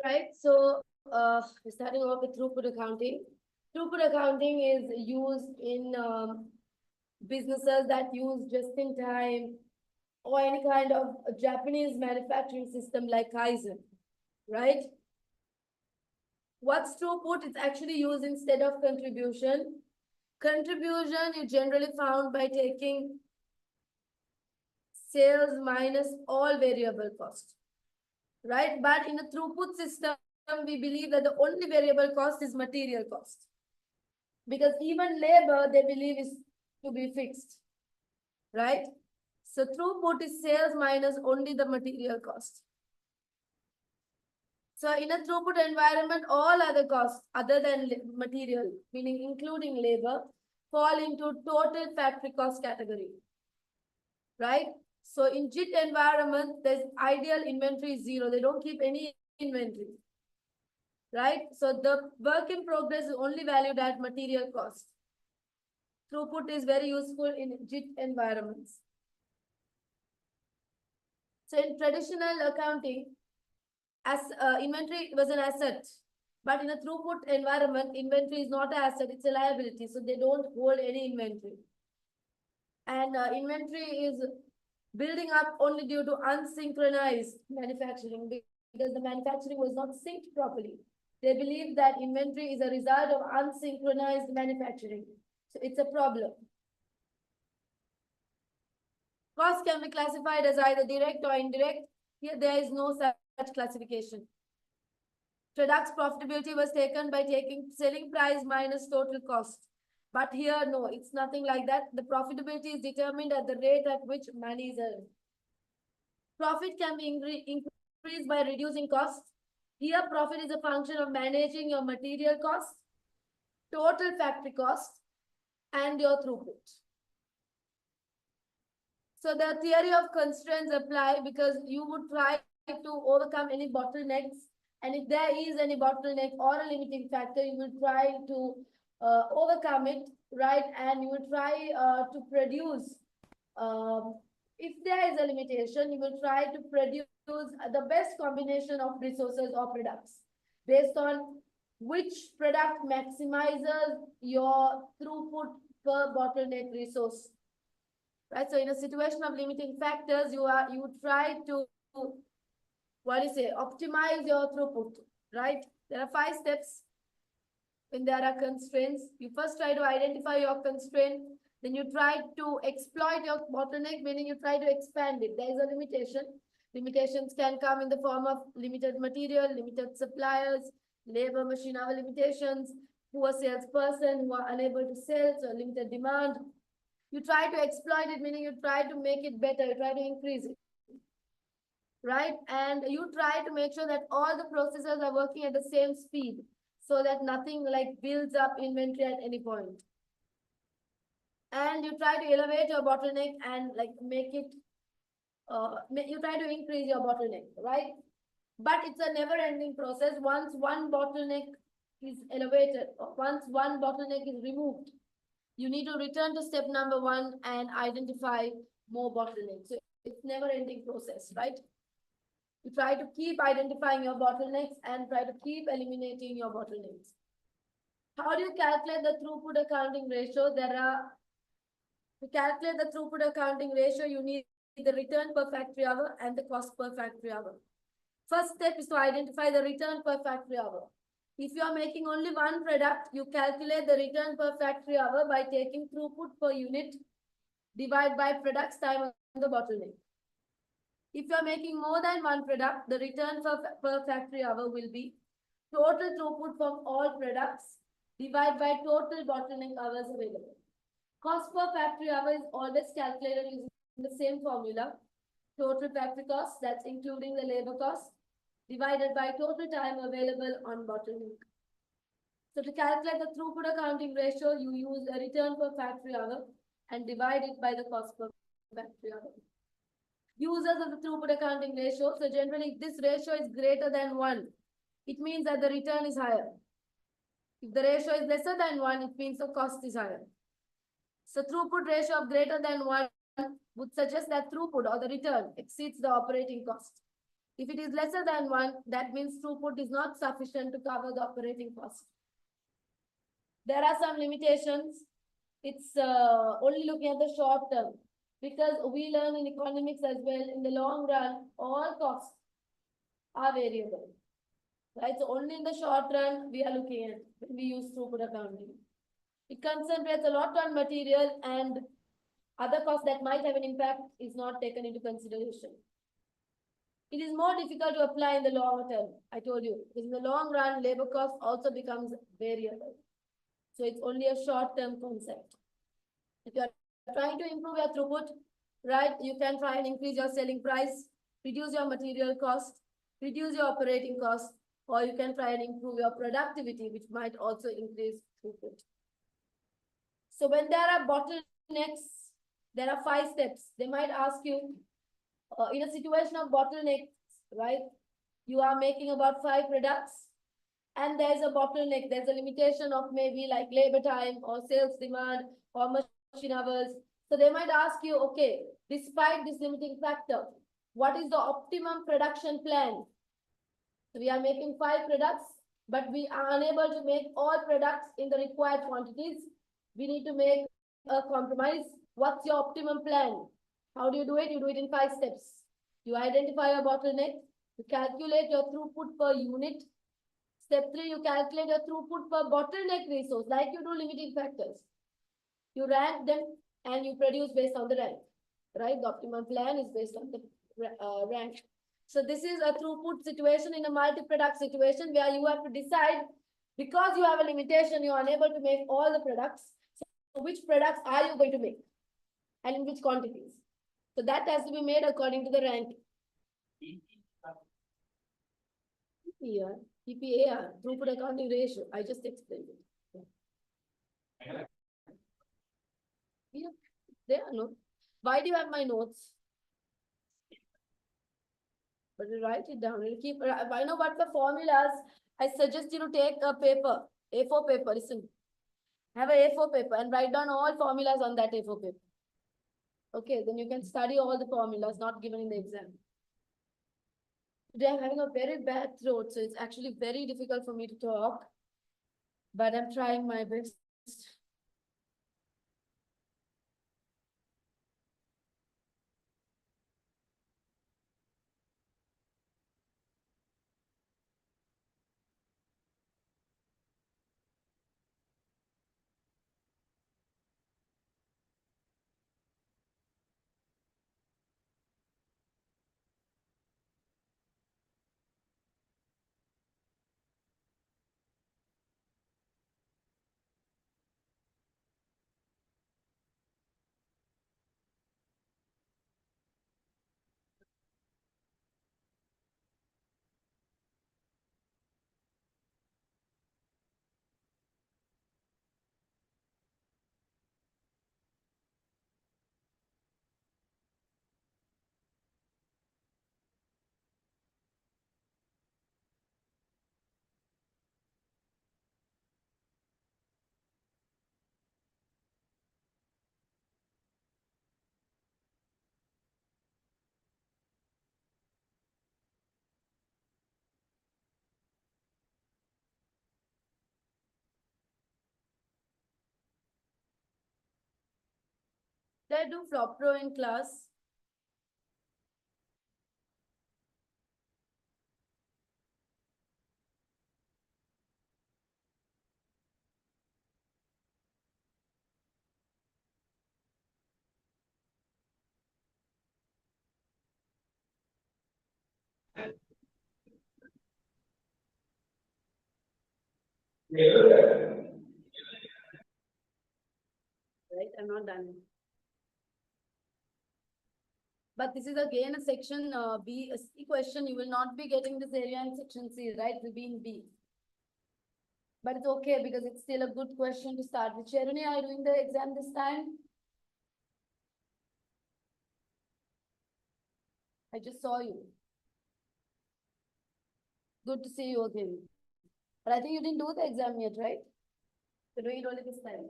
S1: Right, so we're starting off with throughput accounting. Throughput accounting is used in businesses that use just in time or any kind of a Japanese manufacturing system like Kaizen, right? What's throughput? It's actually used instead of contribution. Contribution is generally found by taking sales minus all variable cost, right? But in a throughput system, we believe that the only variable cost is material cost. Because even labor, they believe is to be fixed, right? So throughput is sales minus only the material cost. So in a throughput environment, all other costs other than material, meaning including labor, fall into total factory cost category, right? So in JIT environment, there's ideal inventory is zero. They don't keep any inventory, right? So the work in progress is only valued at material cost. Throughput is very useful in JIT environments. So in traditional accounting, as inventory was an asset, but in a throughput environment, inventory is not an asset, it's a liability. So they don't hold any inventory. And inventory is building up only due to unsynchronized manufacturing because the manufacturing was not synced properly. They believe that inventory is a result of unsynchronized manufacturing. So it's a problem. Cost can be classified as either direct or indirect. Here there is no such classification. Product's profitability was taken by taking selling price minus total cost. But here, no, it's nothing like that. The profitability is determined at the rate at which money is earned. Profit can be increased by reducing costs. Here, profit is a function of managing your material costs, total factory costs, and your throughput. So the theory of constraints apply because you would try to overcome any bottlenecks. And if there is any bottleneck or a limiting factor, you will try to overcome it, right? And you will try to produce, if there is a limitation, you will try to produce the best combination of resources or products based on which product maximizes your throughput per bottleneck resource. Right, so in a situation of limiting factors, you try to optimize your throughput, right? There are 5 steps when there are constraints. You first try to identify your constraint, then you try to exploit your bottleneck, meaning you try to expand it. There is a limitation. Limitations can come in the form of limited material, limited suppliers, labor, machine hour limitations, poor salesperson who are unable to sell, so limited demand. You try to exploit it, meaning you try to make it better, you try to increase it, right? And you try to make sure that all the processes are working at the same speed so that nothing like builds up inventory at any point. And you try to elevate your bottleneck and like make it, you try to increase your bottleneck, right? But it's a never ending process. Once one bottleneck is elevated, or once one bottleneck is removed, you need to return to step number 1 and identify more bottlenecks. So it's never ending process, right? You try to keep identifying your bottlenecks and try to keep eliminating your bottlenecks. How do you calculate the throughput accounting ratio? To calculate the throughput accounting ratio, you need the return per factory hour and the cost per factory hour. First step is to identify the return per factory hour. If you are making only one product, you calculate the return per factory hour by taking throughput per unit divided by product's time on the bottleneck. If you are making more than one product, the return per factory hour will be total throughput from all products divided by total bottleneck hours available. Cost per factory hour is always calculated using the same formula. Total factory cost, that's including the labor cost, divided by total time available on bottleneck. So to calculate the throughput accounting ratio, you use a return per factory hour and divide it by the cost per factory hour. Users of the throughput accounting ratio, so generally if this ratio is greater than 1, it means that the return is higher. If the ratio is lesser than 1, it means the cost is higher. So throughput ratio of greater than 1 would suggest that throughput or the return exceeds the operating cost. If it is lesser than 1, that means throughput is not sufficient to cover the operating cost. There are some limitations. It's only looking at the short term, because we learn in economics as well, in the long run, all costs are variable. Right? So only in the short run, we are looking at when we use throughput accounting. It concentrates a lot on material, and other costs that might have an impact is not taken into consideration. It is more difficult to apply in the long term, I told you, because in the long run, labor cost also becomes variable. So it's only a short-term concept. If you are trying to improve your throughput, right, you can try and increase your selling price, reduce your material cost, reduce your operating cost, or you can try and improve your productivity, which might also increase throughput. So when there are bottlenecks, there are 5 steps. They might ask you, in a situation of bottlenecks, right, you are making about 5 products, and there's a bottleneck, there's a limitation of maybe like labor time or sales demand or machine hours. So they might ask you, okay, despite this limiting factor, what is the optimum production plan? So we are making 5 products, but we are unable to make all products in the required quantities. We need to make a compromise. What's your optimum plan? How do you do it? You do it in 5 steps. You identify a bottleneck, you calculate your throughput per unit. Step 3, you calculate your throughput per bottleneck resource, like you do limiting factors. You rank them and you produce based on the rank, right? The optimum plan is based on the rank. So this is a throughput situation in a multi-product situation where you have to decide, because you have a limitation, you are unable to make all the products. So which products are you going to make and in which quantities? So that has to be made according to the rank. Here, PPAR, throughput accounting ratio. I just explained it. Yeah, there are notes. Why do you have my notes? But you write it down. You keep. I know what the formulas. I suggest you to take a paper, A4 paper. Listen, have a A4 paper and write down all formulas on that A4 paper. Okay, then you can study all the formulas not given in the exam. Today I'm having a very bad throat, so it's actually very difficult for me to talk. But I'm trying my best. Did I do flop pro in class? Right, I'm not done. But this is again a section B, a C question. You will not be getting this area in section C, right? It will be in B. But it's okay because it's still a good question to start with. Sharuni, are you doing the exam this time? I just saw you. Good to see you again. But I think you didn't do the exam yet, right? You're doing it only this time.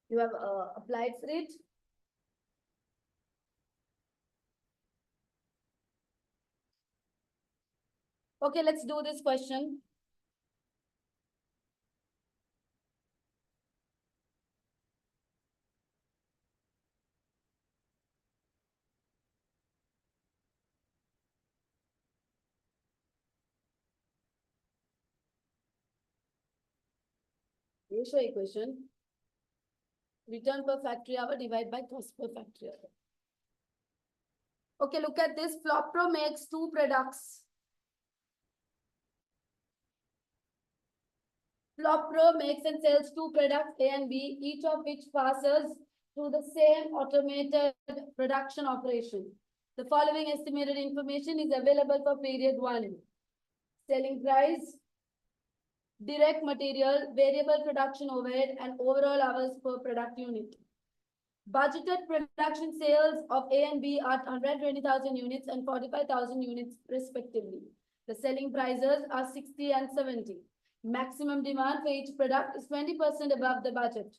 S1: You You have applied for it. Okay, let's do this question. Ratio equation. Return per factory hour divided by cost per factory hour. Okay, look at this. Flopro makes two products. Flopro makes and sells two products A and B, each of which passes through the same automated production operation. The following estimated information is available for period 1. Selling price, direct material, variable production overhead, and overall hours per product unit. Budgeted production sales of A and B are 120,000 units and 45,000 units respectively. The selling prices are 60 and 70. Maximum demand for each product is 20% above the budget.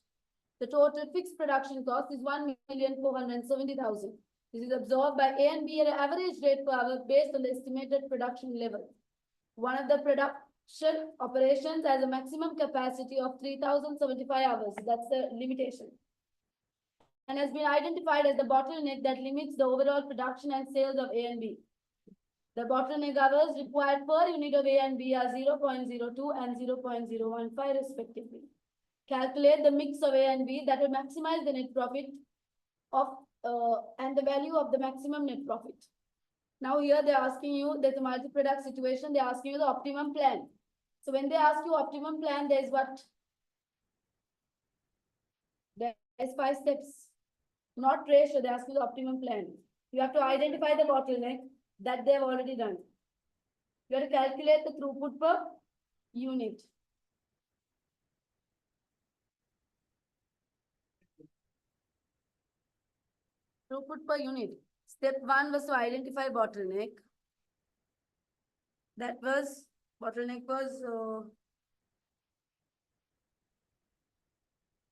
S1: The total fixed production cost is 1,470,000. This is absorbed by A and B at an average rate per hour based on the estimated production level. One of the production operations has a maximum capacity of 3,075 hours. That's the limitation. And has been identified as the bottleneck that limits the overall production and sales of A and B. The bottleneck hours required per unit of A and B are 0.02 and 0.015 respectively. Calculate the mix of A and B that will maximize the net profit of and the value of the maximum net profit. Now here they're asking you, there's a multi-product situation, they're asking you the optimum plan. So when they ask you optimum plan, there's what? There's 5 steps. Not ratio, they ask you the optimum plan. You have to identify the bottleneck that they've already done. You have to calculate the throughput per unit. Throughput per unit. Step 1 was to identify bottleneck. That was, bottleneck was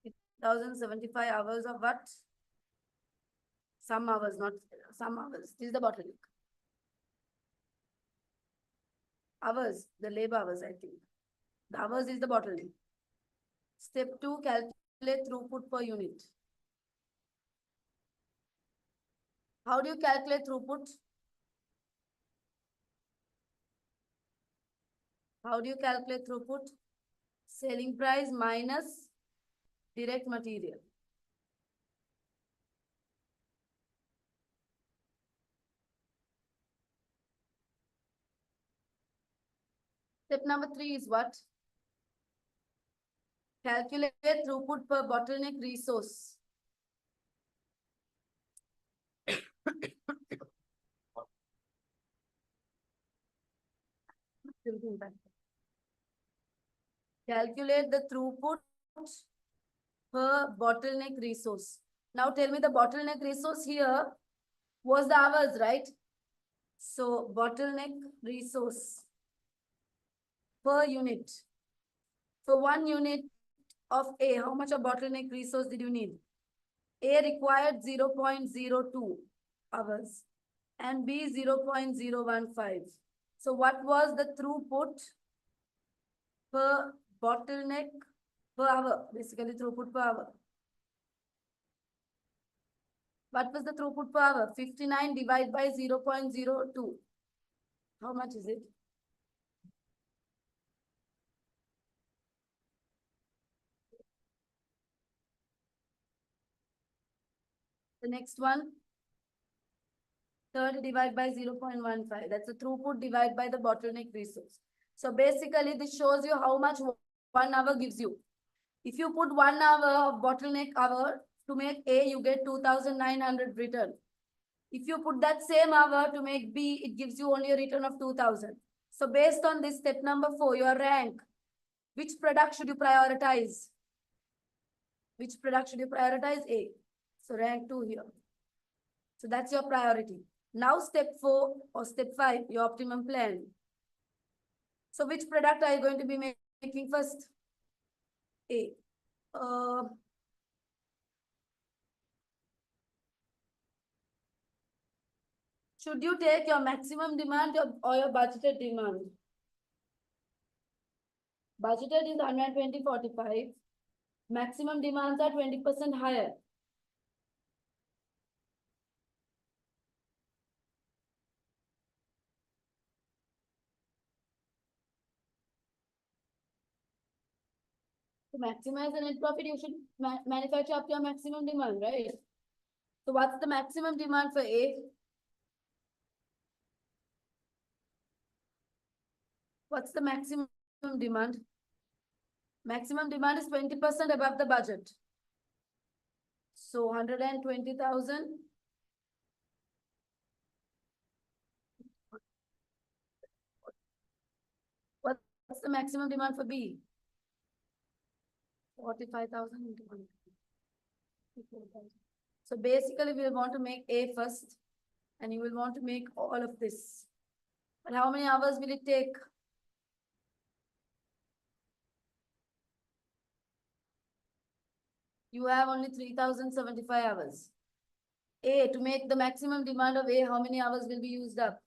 S1: 1,075 hours of what? Some hours, not some hours. This is the bottleneck. Hours, the labor hours, I think. The hours is the bottleneck. Step 2, calculate throughput per unit. How do you calculate throughput? How do you calculate throughput? Selling price minus direct material. Step number 3 is what? Calculate throughput per bottleneck resource. Calculate the throughput per bottleneck resource. Now tell me the bottleneck resource here was the hours, right? So bottleneck resource per unit. For 1 unit of A, how much of bottleneck resource did you need? A required 0.02 hours and B 0.015. So what was the throughput per bottleneck per hour? Basically throughput per hour. What was the throughput per hour? 59 divided by 0.02. How much is it? The next one, 30 divided by 0.15. That's the throughput divided by the bottleneck resource. So basically, this shows you how much 1 hour gives you. If you put 1 hour of bottleneck hour to make A, you get 2,900 return. If you put that same hour to make B, it gives you only a return of 2,000. So based on this, step number 4, your rank. Which product should you prioritize? Which product should you prioritize? A. So rank 2 here. So that's your priority. Now step 4 or step 5, your optimum plan. So which product are you going to be making first? A. Should you take your maximum demand or your budgeted demand? Budgeted is 120.45. Maximum demands are 20% higher. To maximize the net profit, you should manufacture up to your maximum demand, right? So what's the maximum demand for A? What's the maximum demand? Maximum demand is 20% above the budget. So 120,000. What's the maximum demand for B? 45,000 into 1. So basically we will want to make A first and you will want to make all of this. But how many hours will it take? You have only 3,075 hours. A, to make the maximum demand of A, how many hours will be used up?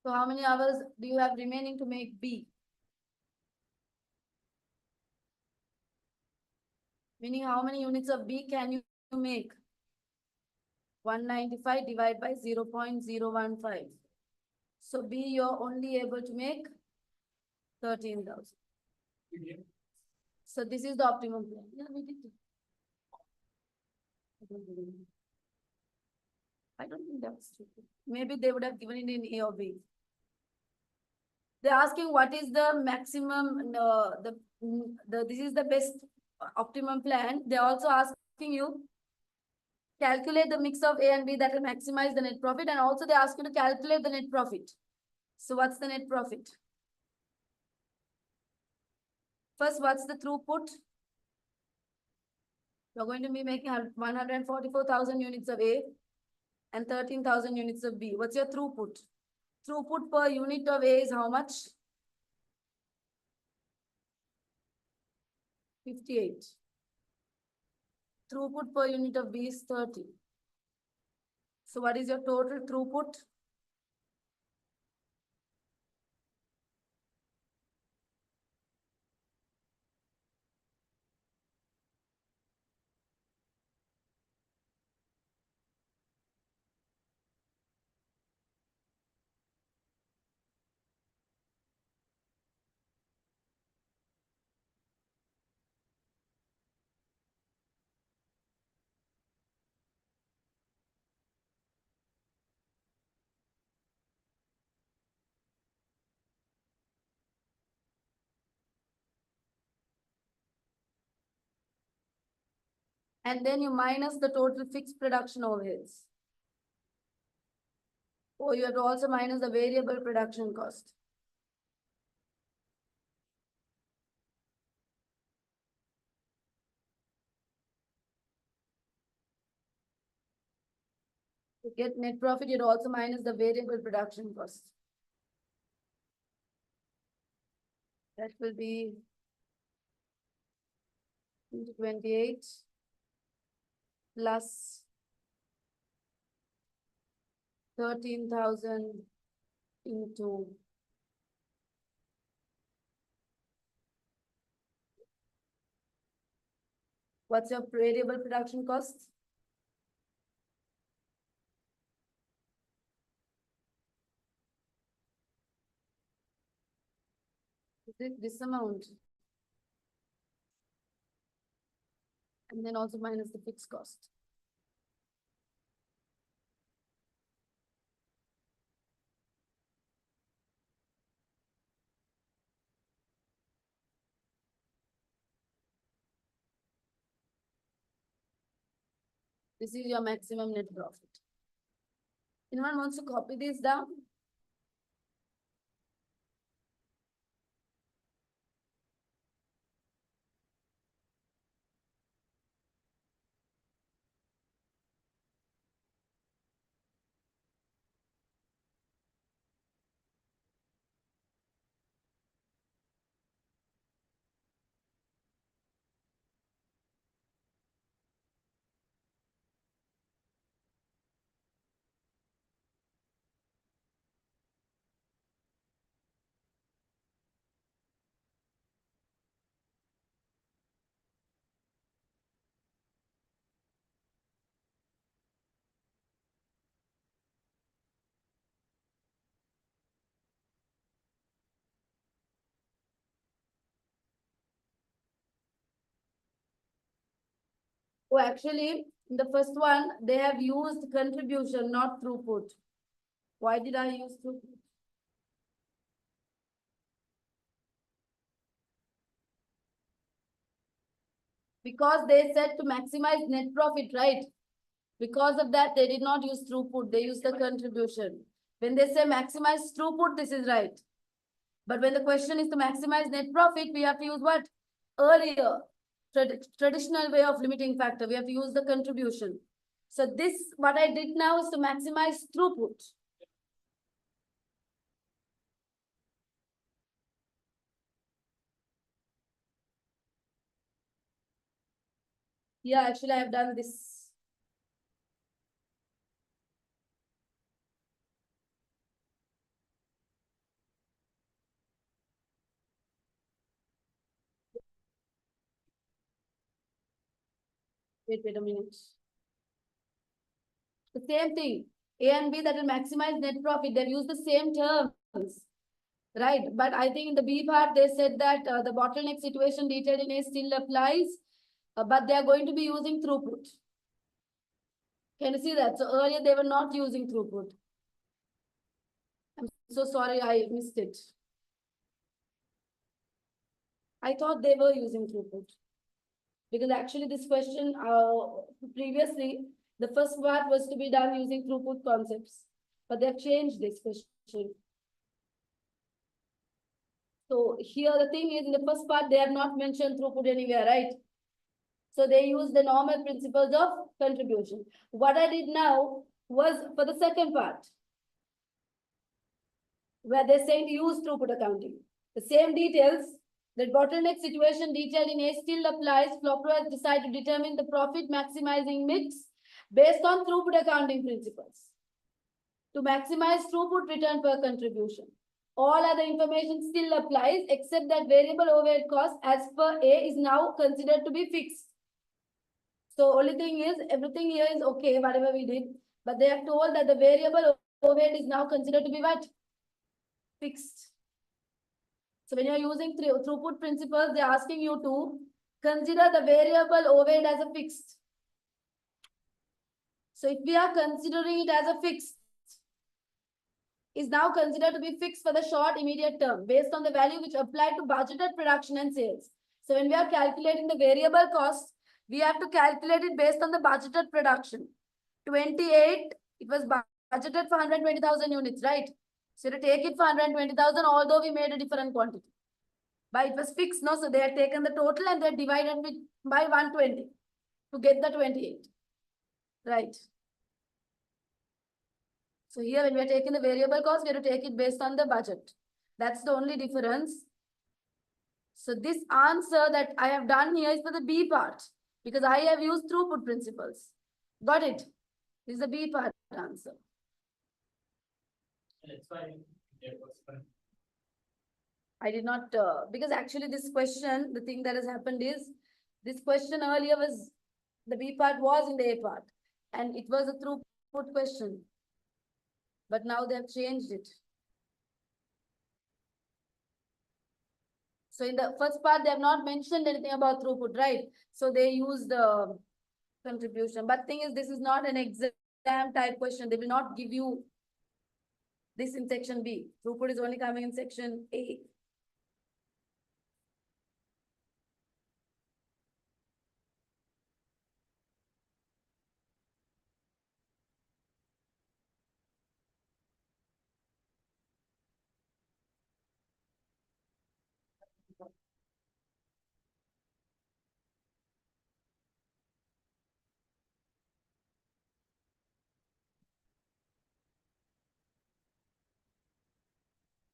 S1: So how many hours do you have remaining to make B? Meaning how many units of B can you make? 195 divided by 0.015. So B, you're only able to make 13,000. So this is the optimum plan. Yeah, we did it. I don't think that's stupid. Maybe they would have given it in A or B. They're asking what is the maximum, this is the best optimum plan. They're also asking you calculate the mix of A and B that will maximize the net profit, and also they ask you to calculate the net profit. So what's the net profit? First, what's the throughput? You're going to be making 144,000 units of A and 13,000 units of B. What's your throughput? Throughput per unit of A is how much? 58. Throughput per unit of B is 30. So what is your total throughput? And then you minus the total fixed production overheads. Or you have to also minus the variable production cost. To get net profit, you'd also minus the variable production cost. That will be into 28 plus 13,000 into what's your variable production cost? Is it this amount? And then also minus the fixed cost. This is your maximum net profit. Anyone wants to copy this down? Oh, actually, in the first one, they have used contribution, not throughput. Why did I use throughput? Because they said to maximize net profit, right? Because of that, they did not use throughput, they used the contribution. When they say maximize throughput, this is right. But when the question is to maximize net profit, we have to use what? Earlier, traditional way of limiting factor, we have to use the contribution. So this, what I did now is to maximize throughput. Yeah, actually, I have done this. Wait a minute. The same thing, A and B that will maximize net profit, they've used the same terms, right? But I think in the B part, they said that the bottleneck situation detailed in A still applies, but they are going to be using throughput. Can you see that? So earlier they were not using throughput. I'm so sorry, I missed it. I thought they were using throughput. Because actually this question, previously, the first part was to be done using throughput concepts, but they've changed this question. So here the thing is, in the first part, they have not mentioned throughput anywhere, right? So they use the normal principles of contribution. What I did now was for the second part, where they're saying to use throughput accounting. The same details, the bottleneck situation detailed in A still applies. Flopro has decided to determine the profit maximizing mix based on throughput accounting principles to maximize throughput return per contribution. All other information still applies except that variable overhead cost as per A is now considered to be fixed. So only thing is, everything here is okay, whatever we did, but they have told that the variable overhead is now considered to be what? Fixed. So when you're using throughput principles, they're asking you to consider the variable overhead as a fixed. So if we are considering it as a fixed, is now considered to be fixed for the short immediate term based on the value which applied to budgeted production and sales. So when we are calculating the variable cost, we have to calculate it based on the budgeted production. 28, it was budgeted for 120,000 units, right? So to take it for 120,000, although we made a different quantity. But it was fixed, no? So they had taken the total and they divided it by 120 to get the 28, right? So here when we are taking the variable cost, we have to take it based on the budget. That's the only difference. So this answer that I have done here is for the B part because I have used throughput principles. Got it? This is the B part answer.
S3: That's why there was one.
S1: I did not, because actually this question, the thing that has happened is, this question earlier was, the B part was in the A part and it was a throughput question. But now they have changed it. So in the first part, they have not mentioned anything about throughput, right? So they use the contribution. But thing is, this is not an exam type question. They will not give you this in section B. Throughput is only coming in section A.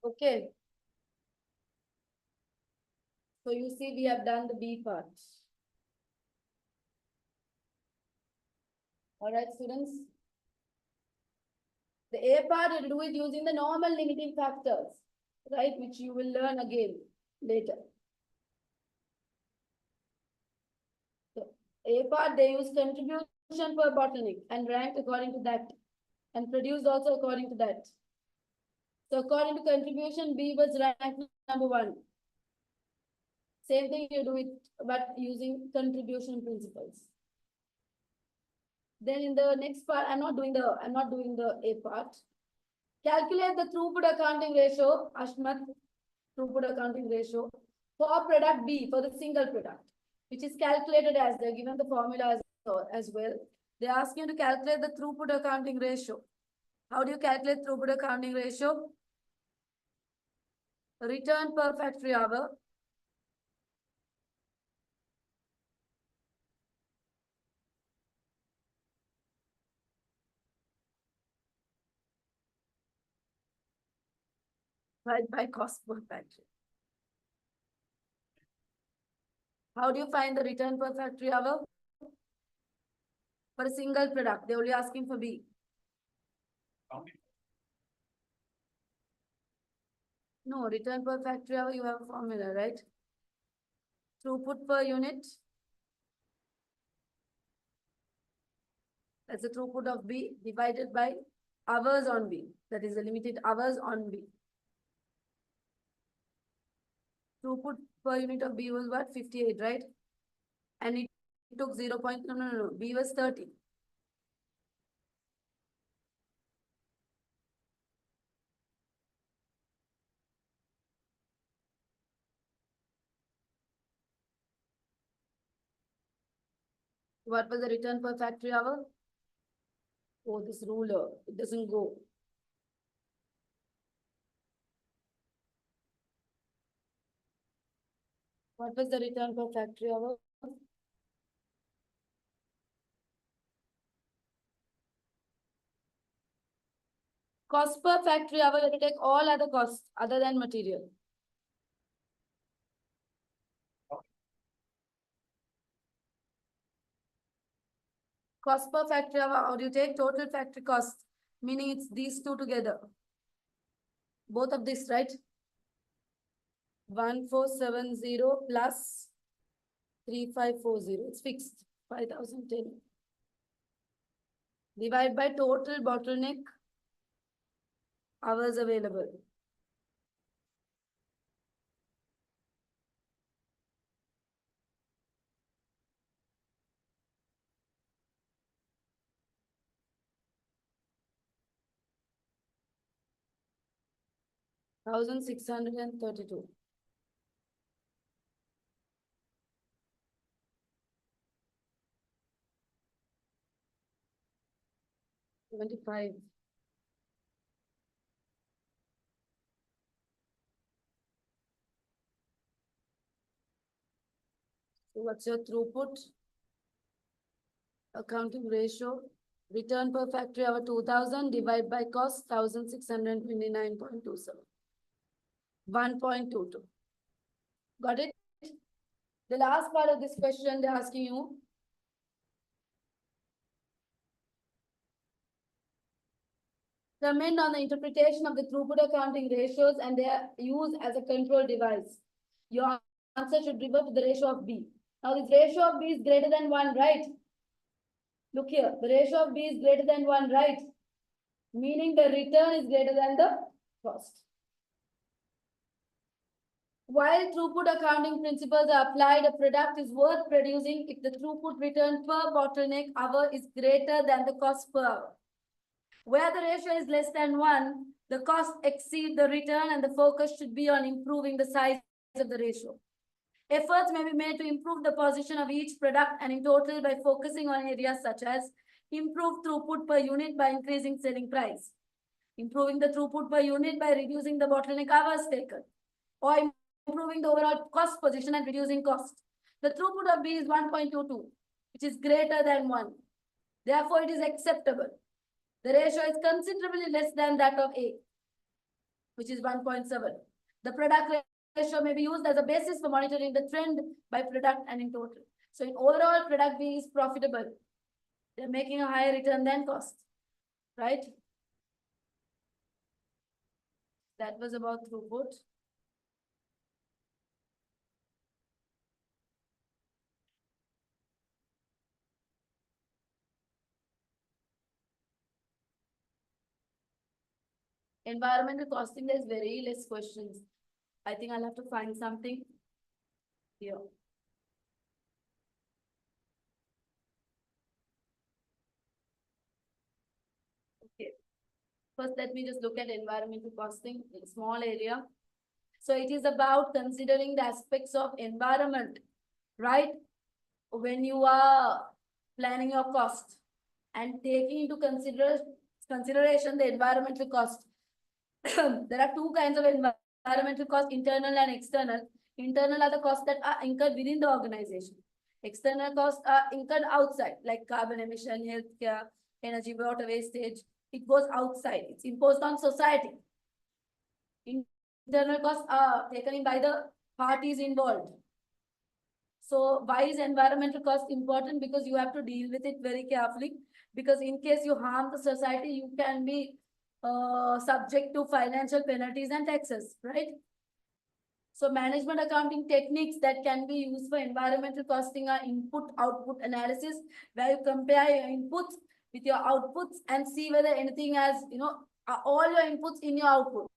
S1: Okay. So you see, we have done the B part. All right, students. The A part, you do it using the normal limiting factors, right? Which you will learn again later. So A part, they use contribution per bottleneck and rank according to that and produce also according to that. So according to contribution, B was ranked number 1. Same thing you do it, but using contribution principles. Then in the next part, I'm not doing the A part. Calculate the throughput accounting ratio, Ashmat, throughput accounting ratio for product B, for the single product, which is calculated as they're given the formula as well. They ask you to calculate the throughput accounting ratio. How do you calculate throughput accounting ratio? Return per factory hour. By cost per factory. How do you find the return per factory hour? For a single product, they're only asking for B. No, return per factory hour, you have a formula, right? Throughput per unit. That's the throughput of B divided by hours on B. That is the limited hours on B. Throughput per unit of B was what? 58, right? And it took 0. No. B was 30. What was the return per factory hour? Oh, this ruler, it doesn't go. What was the return per factory hour? Cost per factory hour, you have to take all other costs other than material. Cost per factory hour, or you take total factory cost, meaning it's these two together. Both of this, right? 1470 plus 3540. It's fixed. 5010. Divide by total bottleneck hours available. $1,632. $25. So what's your throughput? Accounting ratio. Return per factory hour 2000 divided by cost 1629.27. 1.22. Got it? The last part of this question they're asking you. Comment on the interpretation of the throughput accounting ratios and their use as a control device. Your answer should revert to the ratio of B. Now this ratio of B is greater than 1, right? Look here, the ratio of B is greater than 1, right? Meaning the return is greater than the cost. While throughput accounting principles are applied, a product is worth producing if the throughput return per bottleneck hour is greater than the cost per hour. Where the ratio is less than 1, the cost exceeds the return and the focus should be on improving the size of the ratio. Efforts may be made to improve the position of each product and in total by focusing on areas such as improve throughput per unit by increasing selling price, improving the throughput per unit by reducing the bottleneck hours taken, or improving the overall cost position and reducing cost. The throughput of B is 1.22, which is greater than 1. Therefore, it is acceptable. The ratio is considerably less than that of A, which is 1.7. The product ratio may be used as a basis for monitoring the trend by product and in total. So in overall, product B is profitable. They're making a higher return than cost, right? That was about throughput. Environmental costing, there's very less questions. I think I'll have to find something here. Okay. First, let me just look at environmental costing in a small area. So it is about considering the aspects of environment, right? When you are planning your cost and taking into consideration the environmental cost. There are two kinds of environmental costs, internal and external. Internal are the costs that are incurred within the organization. External costs are incurred outside, like carbon emission, healthcare, energy, water wastage. It goes outside. It's imposed on society. Internal costs are taken in by the parties involved. So why is environmental cost important? Because you have to deal with it very carefully. Because in case you harm the society, you can be subject to financial penalties and taxes, right? So management accounting techniques that can be used for environmental costing are input-output analysis, where you compare your inputs with your outputs and see whether anything has, are all your inputs in your output.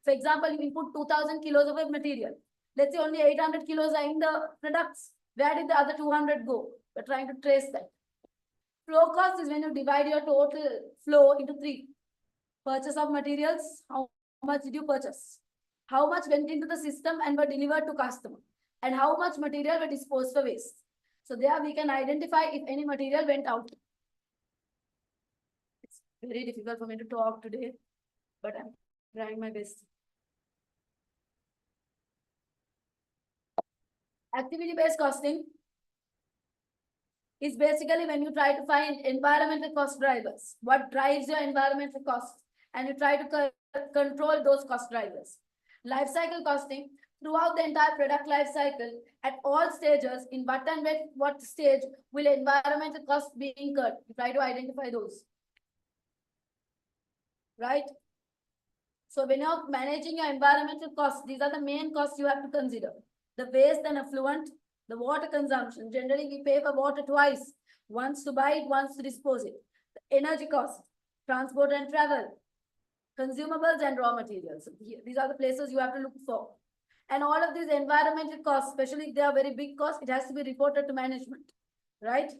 S1: For example, you input 2000 kilos of a material. Let's say only 800 kilos are in the products. Where did the other 200 go? We're trying to trace that. Flow cost is when you divide your total flow into three. Purchase of materials, how much did you purchase? How much went into the system and were delivered to customer? And how much material were disposed for waste? So there we can identify if any material went out. It's very difficult for me to talk today, but I'm trying my best. Activity-based costing is basically when you try to find environmental cost drivers. What drives your environmental costs? And you try to control those cost drivers. Life cycle costing, throughout the entire product life cycle, at all stages, in what and what stage will environmental costs be incurred? You try to identify those. Right? So when you're managing your environmental costs, these are the main costs you have to consider. The waste and effluent, the water consumption. Generally, we pay for water twice. Once to buy it, once to dispose it. The energy cost, transport and travel, consumables and raw materials. These are the places you have to look for. And all of these environmental costs, especially if they are very big costs, it has to be reported to management, right?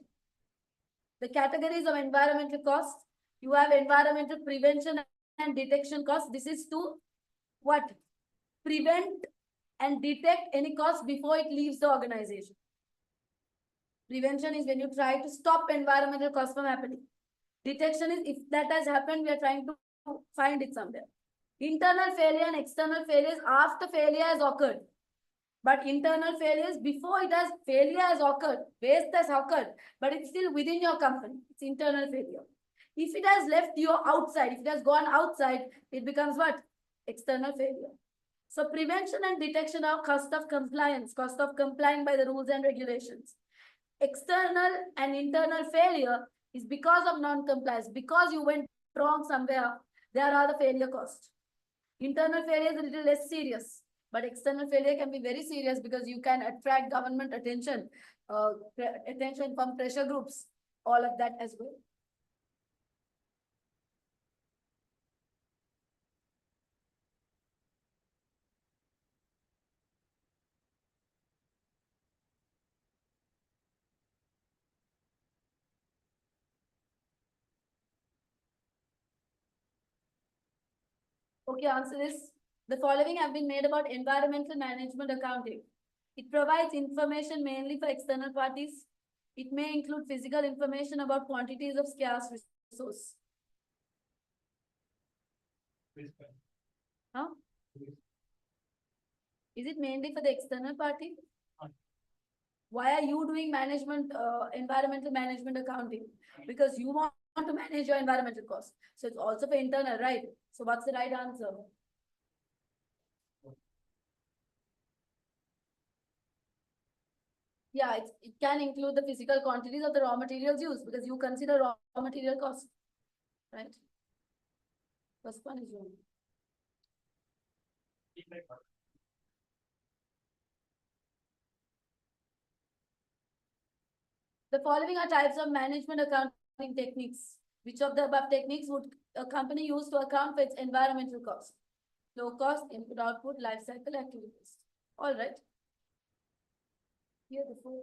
S1: The categories of environmental costs, you have environmental prevention and detection costs. This is to what? Prevent and detect any cost before it leaves the organization. Prevention is when you try to stop environmental costs from happening. Detection is if that has happened, we are trying to find it somewhere. Internal failure and external failures after failure has occurred. But internal failures before failure has occurred, waste has occurred, but it's still within your company. It's internal failure. If it has left you outside, if it has gone outside, it becomes what? External failure. So prevention and detection are cost of compliance, cost of complying by the rules and regulations. External and internal failure is because of non-compliance, because you went wrong somewhere, there are the failure costs. Internal failure is a little less serious, but external failure can be very serious because you can attract government attention, attention from pressure groups, all of that as well. Okay, answer this. The following have been made about environmental management accounting. It provides information mainly for external parties. It may include physical information about quantities of scarce resource. Huh? Is it mainly for the external party? Why are you doing management, environmental management accounting? Because you want to manage your environmental costs. So it's also for internal, right? So what's the right answer? Yeah, it can include the physical quantities of the raw materials used because you consider raw material cost, right? First one is wrong. The following are types of management accounting techniques. Which of the above techniques would a company use to account for its environmental cost? Low cost, input, output, life cycle, activities. All right. Here the four.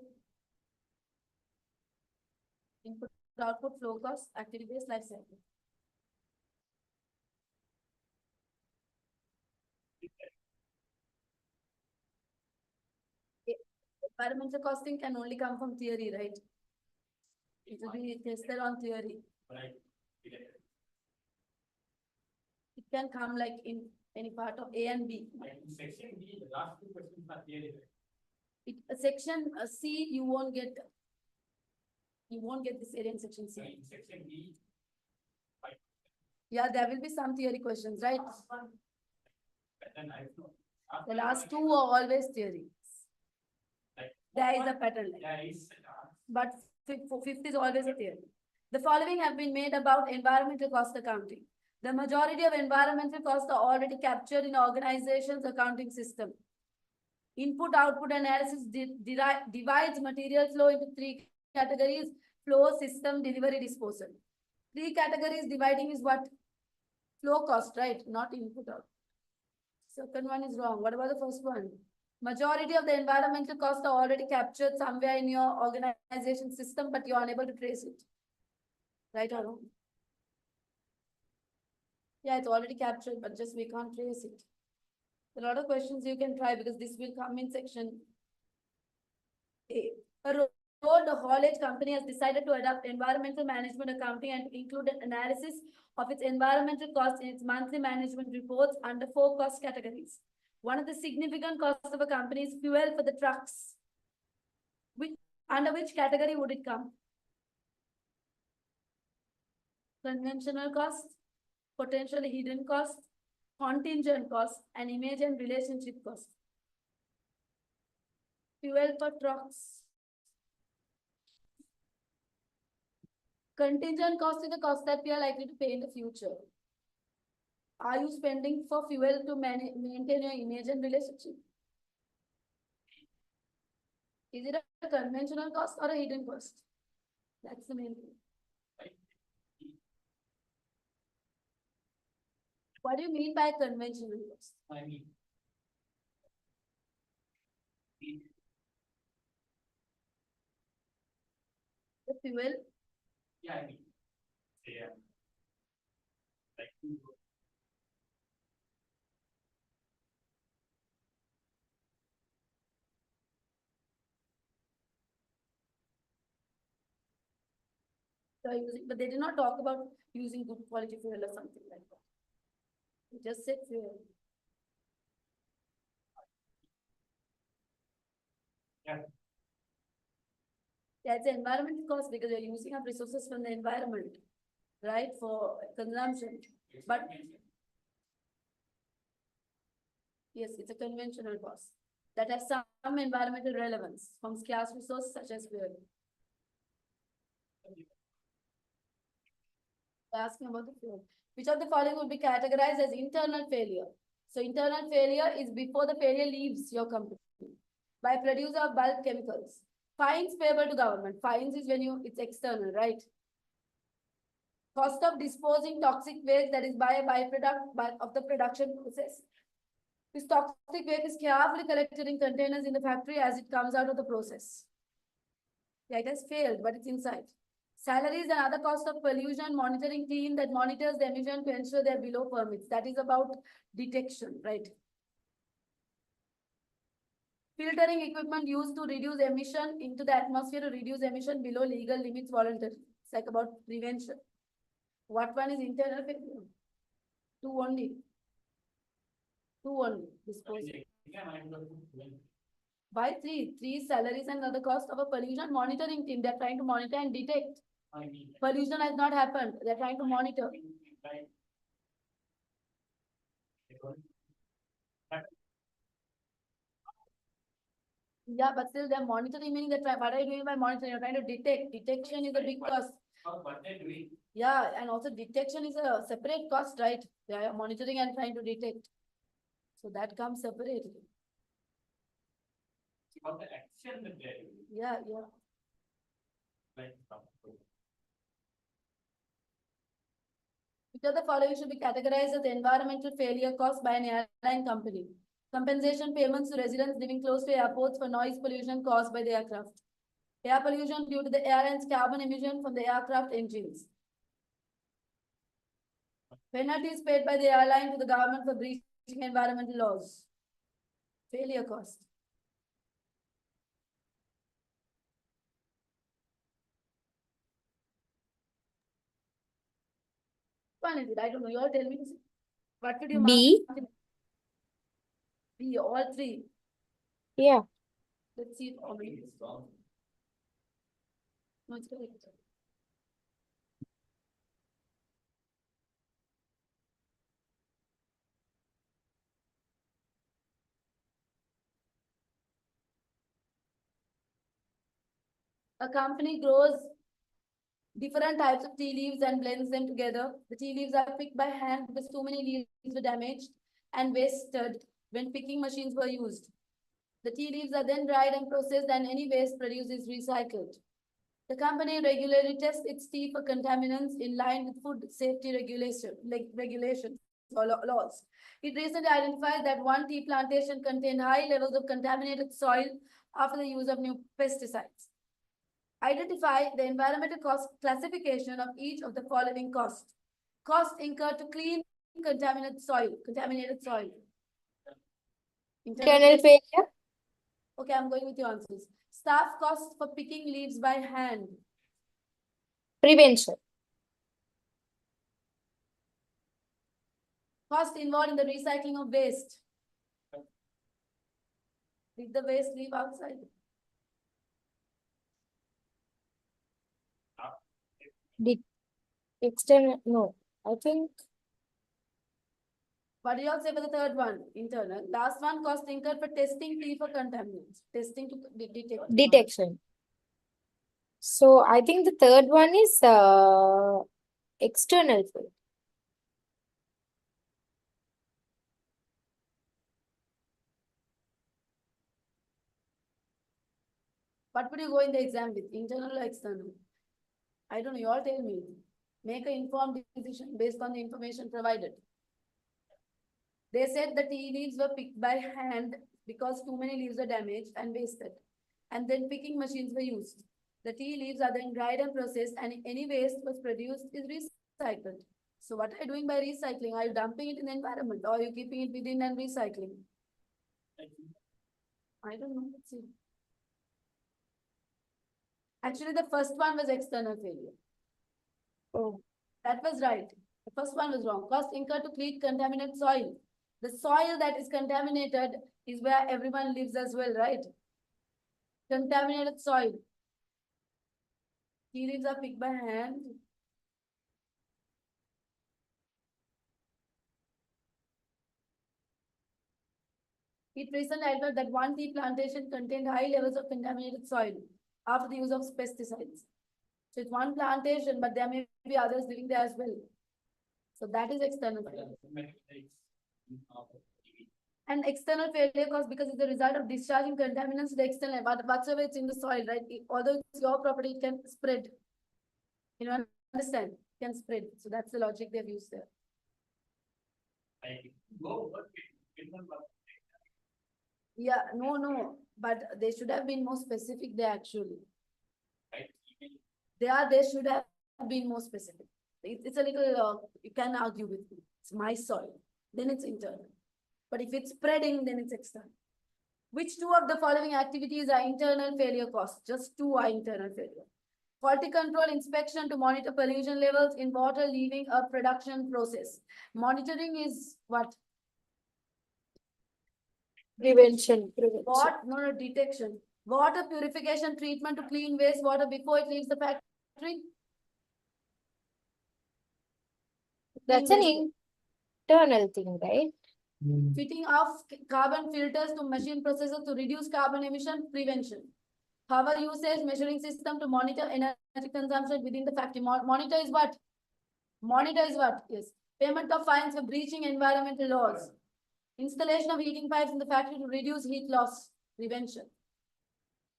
S1: Input, output, flow cost, activity based, life cycle. environmental costing can only come from theory, right? It will be tested on theory.
S3: Right.
S1: It can come like in any part of A and B.
S3: And in section B, the last two questions are theory.
S1: Section C, you won't get this area in section
S3: So
S1: C.
S3: in section B,
S1: Yeah, there will be some theory questions, right?
S3: but then I know.
S1: The last two are always theory. There is a pattern.
S3: There is.
S1: But fifth is always a theory. The following have been made about environmental cost accounting. The majority of environmental costs are already captured in organizations' accounting system. Input-output analysis divides material flow into three categories: flow, system, delivery, disposal. Three categories dividing is what? Flow cost, right? Not input out. Second one is wrong. What about the first one? Majority of the environmental costs are already captured somewhere in your organization system, but you're unable to trace it. Right or wrong? Yeah, it's already captured, but just we can't trace it. A lot of questions you can try because this will come in section A. A road haulage company has decided to adopt environmental management accounting and include an analysis of its environmental costs in its monthly management reports under 4 cost categories. One of the significant costs of a company is fuel for the trucks. Under which category would it come? Conventional costs, potentially hidden costs, contingent costs, and image and relationship costs. Fuel for trucks. Contingent cost is the cost that we are likely to pay in the future. Are you spending for fuel to maintain your image and relationship? Is it a conventional cost or a hidden cost? That's the main thing. What do you mean by conventional cost?
S3: I mean.
S1: The fuel.
S3: Yeah, I mean. Yeah. Like.
S1: But they did not talk about using good quality fuel or something like that. They just said fuel.
S3: Yeah.
S1: Yeah, it's an environmental cost because you're using up resources from the environment, right, for consumption. But yes, it's a conventional cost that has some environmental relevance from scarce resources such as fuel. Asking about the fuel. Which of the following would be categorized as internal failure? So internal failure is before the failure leaves your company by producer of bulk chemicals. Fines payable to government. Fines is when it's external, right? Cost of disposing toxic waste that is by a byproduct of the production process. This toxic waste is carefully collected in containers in the factory as it comes out of the process. Yeah, it has failed, but it's inside. Salaries and other costs of pollution monitoring team that monitors the emission to ensure they're below permits. That is about detection, right? Filtering equipment used to reduce emission into the atmosphere to reduce emission below legal limits voluntary. It's like about prevention. What one is internal failure? Two only. Disposal. By three salaries and other costs of a pollution monitoring team. They're trying to monitor and detect. Pollution has not happened. They're trying to monitor. Yeah, but still they're monitoring, meaning that what are you doing by monitoring? You're trying to detect. Detection is a big cost.
S3: What they're doing.
S1: Yeah, and also detection is a separate cost, right? They are monitoring and trying to detect. So that comes separately.
S3: About the action that they're doing.
S1: Yeah.
S3: Like.
S1: Which of the following should be categorized as environmental failure caused by an airline company? Compensation payments to residents living close to airports for noise pollution caused by the aircraft. Air pollution due to the airline's carbon emission from the aircraft engines. Penalties paid by the airline to the government for breaching environmental laws. Failure cost. one is it? I don't know. You all tell me. What did you
S2: B.
S1: mark? B, all three.
S2: Yeah.
S1: Let's see. How many is wrong. No, it's correct. A company grows different types of tea leaves and blends them together. The tea leaves are picked by hand because too many leaves were damaged and wasted when picking machines were used. The tea leaves are then dried and processed, and any waste produced is recycled. The company regularly tests its tea for contaminants in line with food safety regulations or laws. It recently identified that one tea plantation contained high levels of contaminated soil after the use of new pesticides. Identify the environmental cost classification of each of the following costs. Cost incurred to clean contaminated soil.
S2: Internal failure.
S1: Okay, I'm going with your answers. Staff costs for picking leaves by hand.
S2: Prevention.
S1: Cost involved in the recycling of waste. Did the waste leave outside?
S2: Did external? No. I think
S1: What do you all say for the third one? Internal. Last one, cost incurred for testing tea for contaminants. Testing to detect.
S2: detection. So I think the third one is external failure.
S1: What would you go in the exam with? Internal or external? I don't know. You all tell me. Make an informed decision based on the information provided. They said the tea leaves were picked by hand because too many leaves were damaged and wasted. And then picking machines were used. The tea leaves are then dried and processed, and any waste was produced is recycled. So what are you doing by recycling? Are you dumping it in the environment, or are you keeping it within and recycling? I don't know. Let's see. Actually, the first one was external failure.
S2: Oh.
S1: That was right. The first one was wrong. Cost incurred to clean contaminated soil. The soil that is contaminated is where everyone lives as well, right? Contaminated soil. Tea leaves are picked by hand. It recently identified that one tea plantation contained high levels of contaminated soil after the use of pesticides. So it's one plantation, but there may be others living there as well. So that is external failure. And external failure cause because it's the result of discharging contaminants to the external, whatsoever it's in the soil, right? Although it's your property, it can spread. You know, understand? It can spread. So that's the logic they've used there. Yeah, no, but they should have been more specific there actually. They should have been more specific. It's a little, you can argue with me. It's my soil, then it's internal. But if it's spreading, then it's external. Which two of the following activities are internal failure costs? Just two are internal failure. Quality control inspection to monitor pollution levels in water leaving a production process. Monitoring is what?
S2: Prevention.
S1: What? No, detection. Water purification treatment to clean wastewater before it leaves the factory.
S2: That's an internal thing, right?
S1: Fitting of carbon filters to machine processes to reduce carbon emission. Prevention. Power usage measuring system to monitor energy consumption within the factory. Monitor is what? Yes. Payment of fines for breaching environmental laws. Installation of heating pipes in the factory to reduce heat loss. Prevention.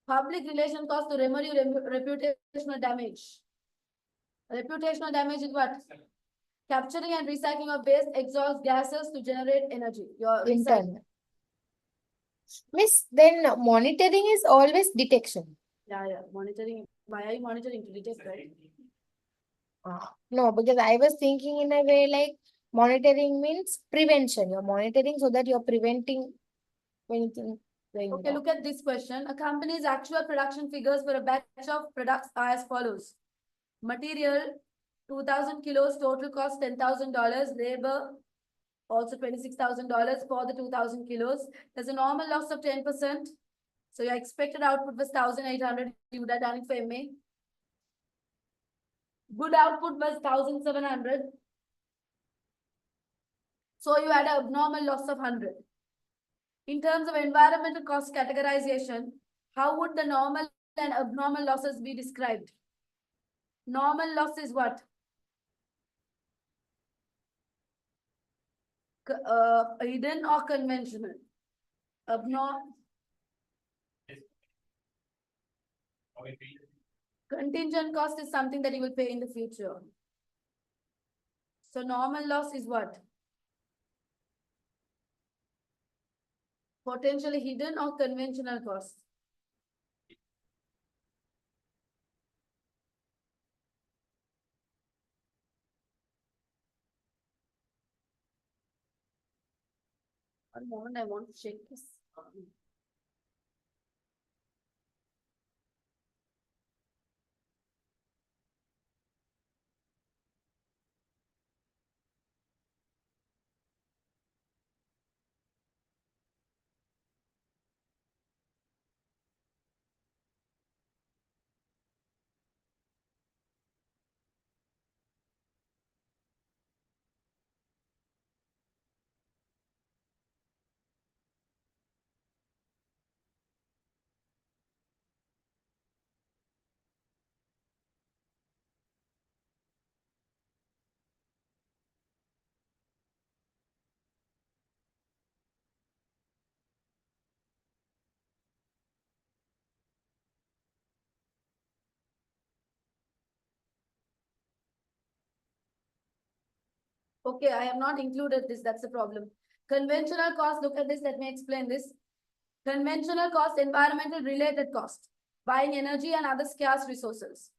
S1: Public relation cost to remedy reputational damage. Reputational damage is what? Capturing and recycling of waste exhaust gases to generate energy. Your
S2: Internal. Miss, then monitoring is always detection.
S1: Yeah. Monitoring. Why are you monitoring? To detect, right?
S2: No, because I was thinking in a way like monitoring means prevention. You're monitoring so that you're preventing anything going
S1: Okay,
S2: wrong.
S1: look at this question. A company's actual production figures for a batch of products are as follows. Material 2,000 kilos, total cost $10,000. Labor also $26,000 for the 2,000 kilos. There's a normal loss of 10%. So your expected output was 1,800. You would have done it for MA. Good output was 1,700. So you had an abnormal loss of 100. In terms of environmental cost categorization, how would the normal and abnormal losses be described? Normal loss is what? Hidden or conventional? Abnormal. Contingent cost is something that you will pay in the future. So normal loss is what? Potentially hidden or conventional cost? One moment, I want to check this. Okay, I have not included this. That's the problem. Conventional cost, look at this. Let me explain this. Conventional cost, environmental related cost, buying energy and other scarce resources.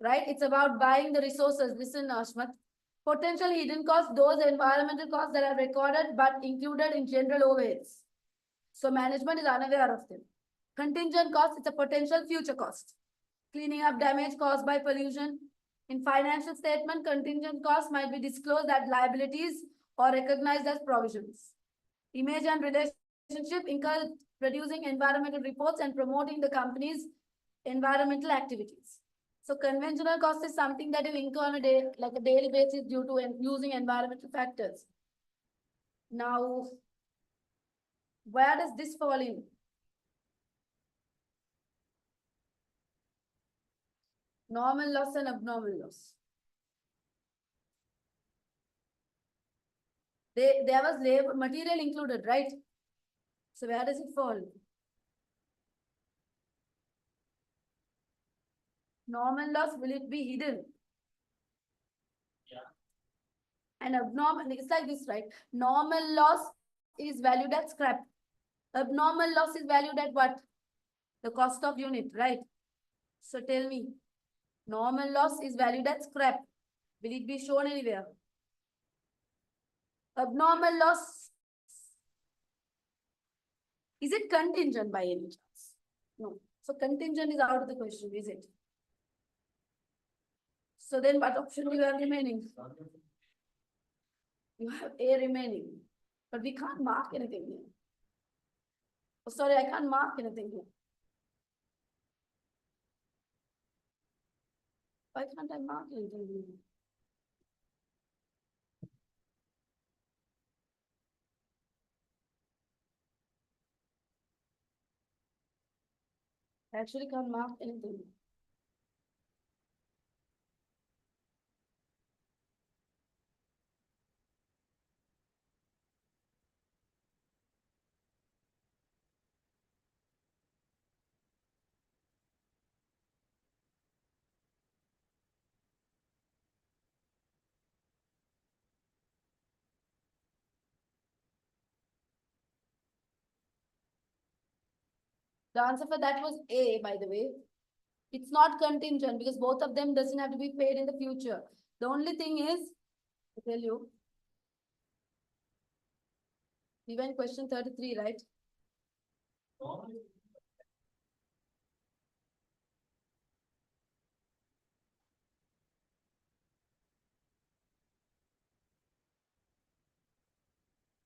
S1: Right? It's about buying the resources. Listen, Ashmat. Potential hidden costs, those environmental costs that are recorded but included in general overheads. So management is unaware of them. Contingent cost, it's a potential future cost. Cleaning up damage caused by pollution. In financial statement, contingent costs might be disclosed as liabilities or recognized as provisions. Image and relationship incur producing environmental reports and promoting the company's environmental activities. So conventional cost is something that you incur on a day, like a daily basis due to using environmental factors. Now, where does this fall in? Normal loss and abnormal loss. There was labor material included, right? So where does it fall? Normal loss, will it be hidden?
S3: Yeah.
S1: And abnormal, it's like this, right? Normal loss is valued at scrap. Abnormal loss is valued at what? The cost of unit, right? So tell me, normal loss is valued at scrap. Will it be shown anywhere? Abnormal loss, is it contingent by any chance? No. So contingent is out of the question, is it? So then what option do you have remaining? You have A remaining, but we can't mark anything here. Oh, sorry, I can't mark anything here. Why can't I mark anything here? I actually can't mark anything. The answer for that was A, by the way. It's not contingent because both of them doesn't have to be paid in the future. The only thing is, I tell you, we went question 33, right?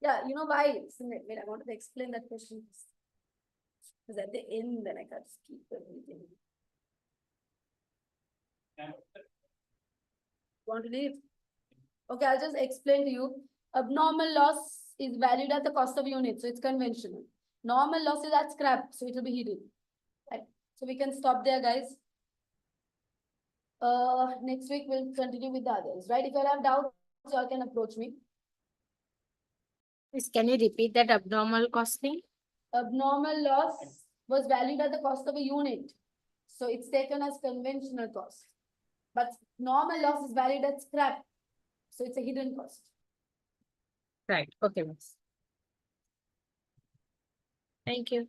S1: Yeah, you know why? Wait, I wanted to explain that question. Because at the end, then I can't keep everything. Want to leave? Okay, I'll just explain to you. Abnormal loss is valued at the cost of unit, so it's conventional. Normal loss is at scrap, so it will be hidden. Right. So we can stop there, guys. Next week we'll continue with the others, right? If you have doubts, you all can approach me.
S2: Miss, can you repeat that abnormal costing?
S1: Abnormal loss was valued at the cost of a unit, so it's taken as conventional cost. But normal loss is valued at scrap, so it's a hidden cost.
S2: Right. Okay, miss. Thank you.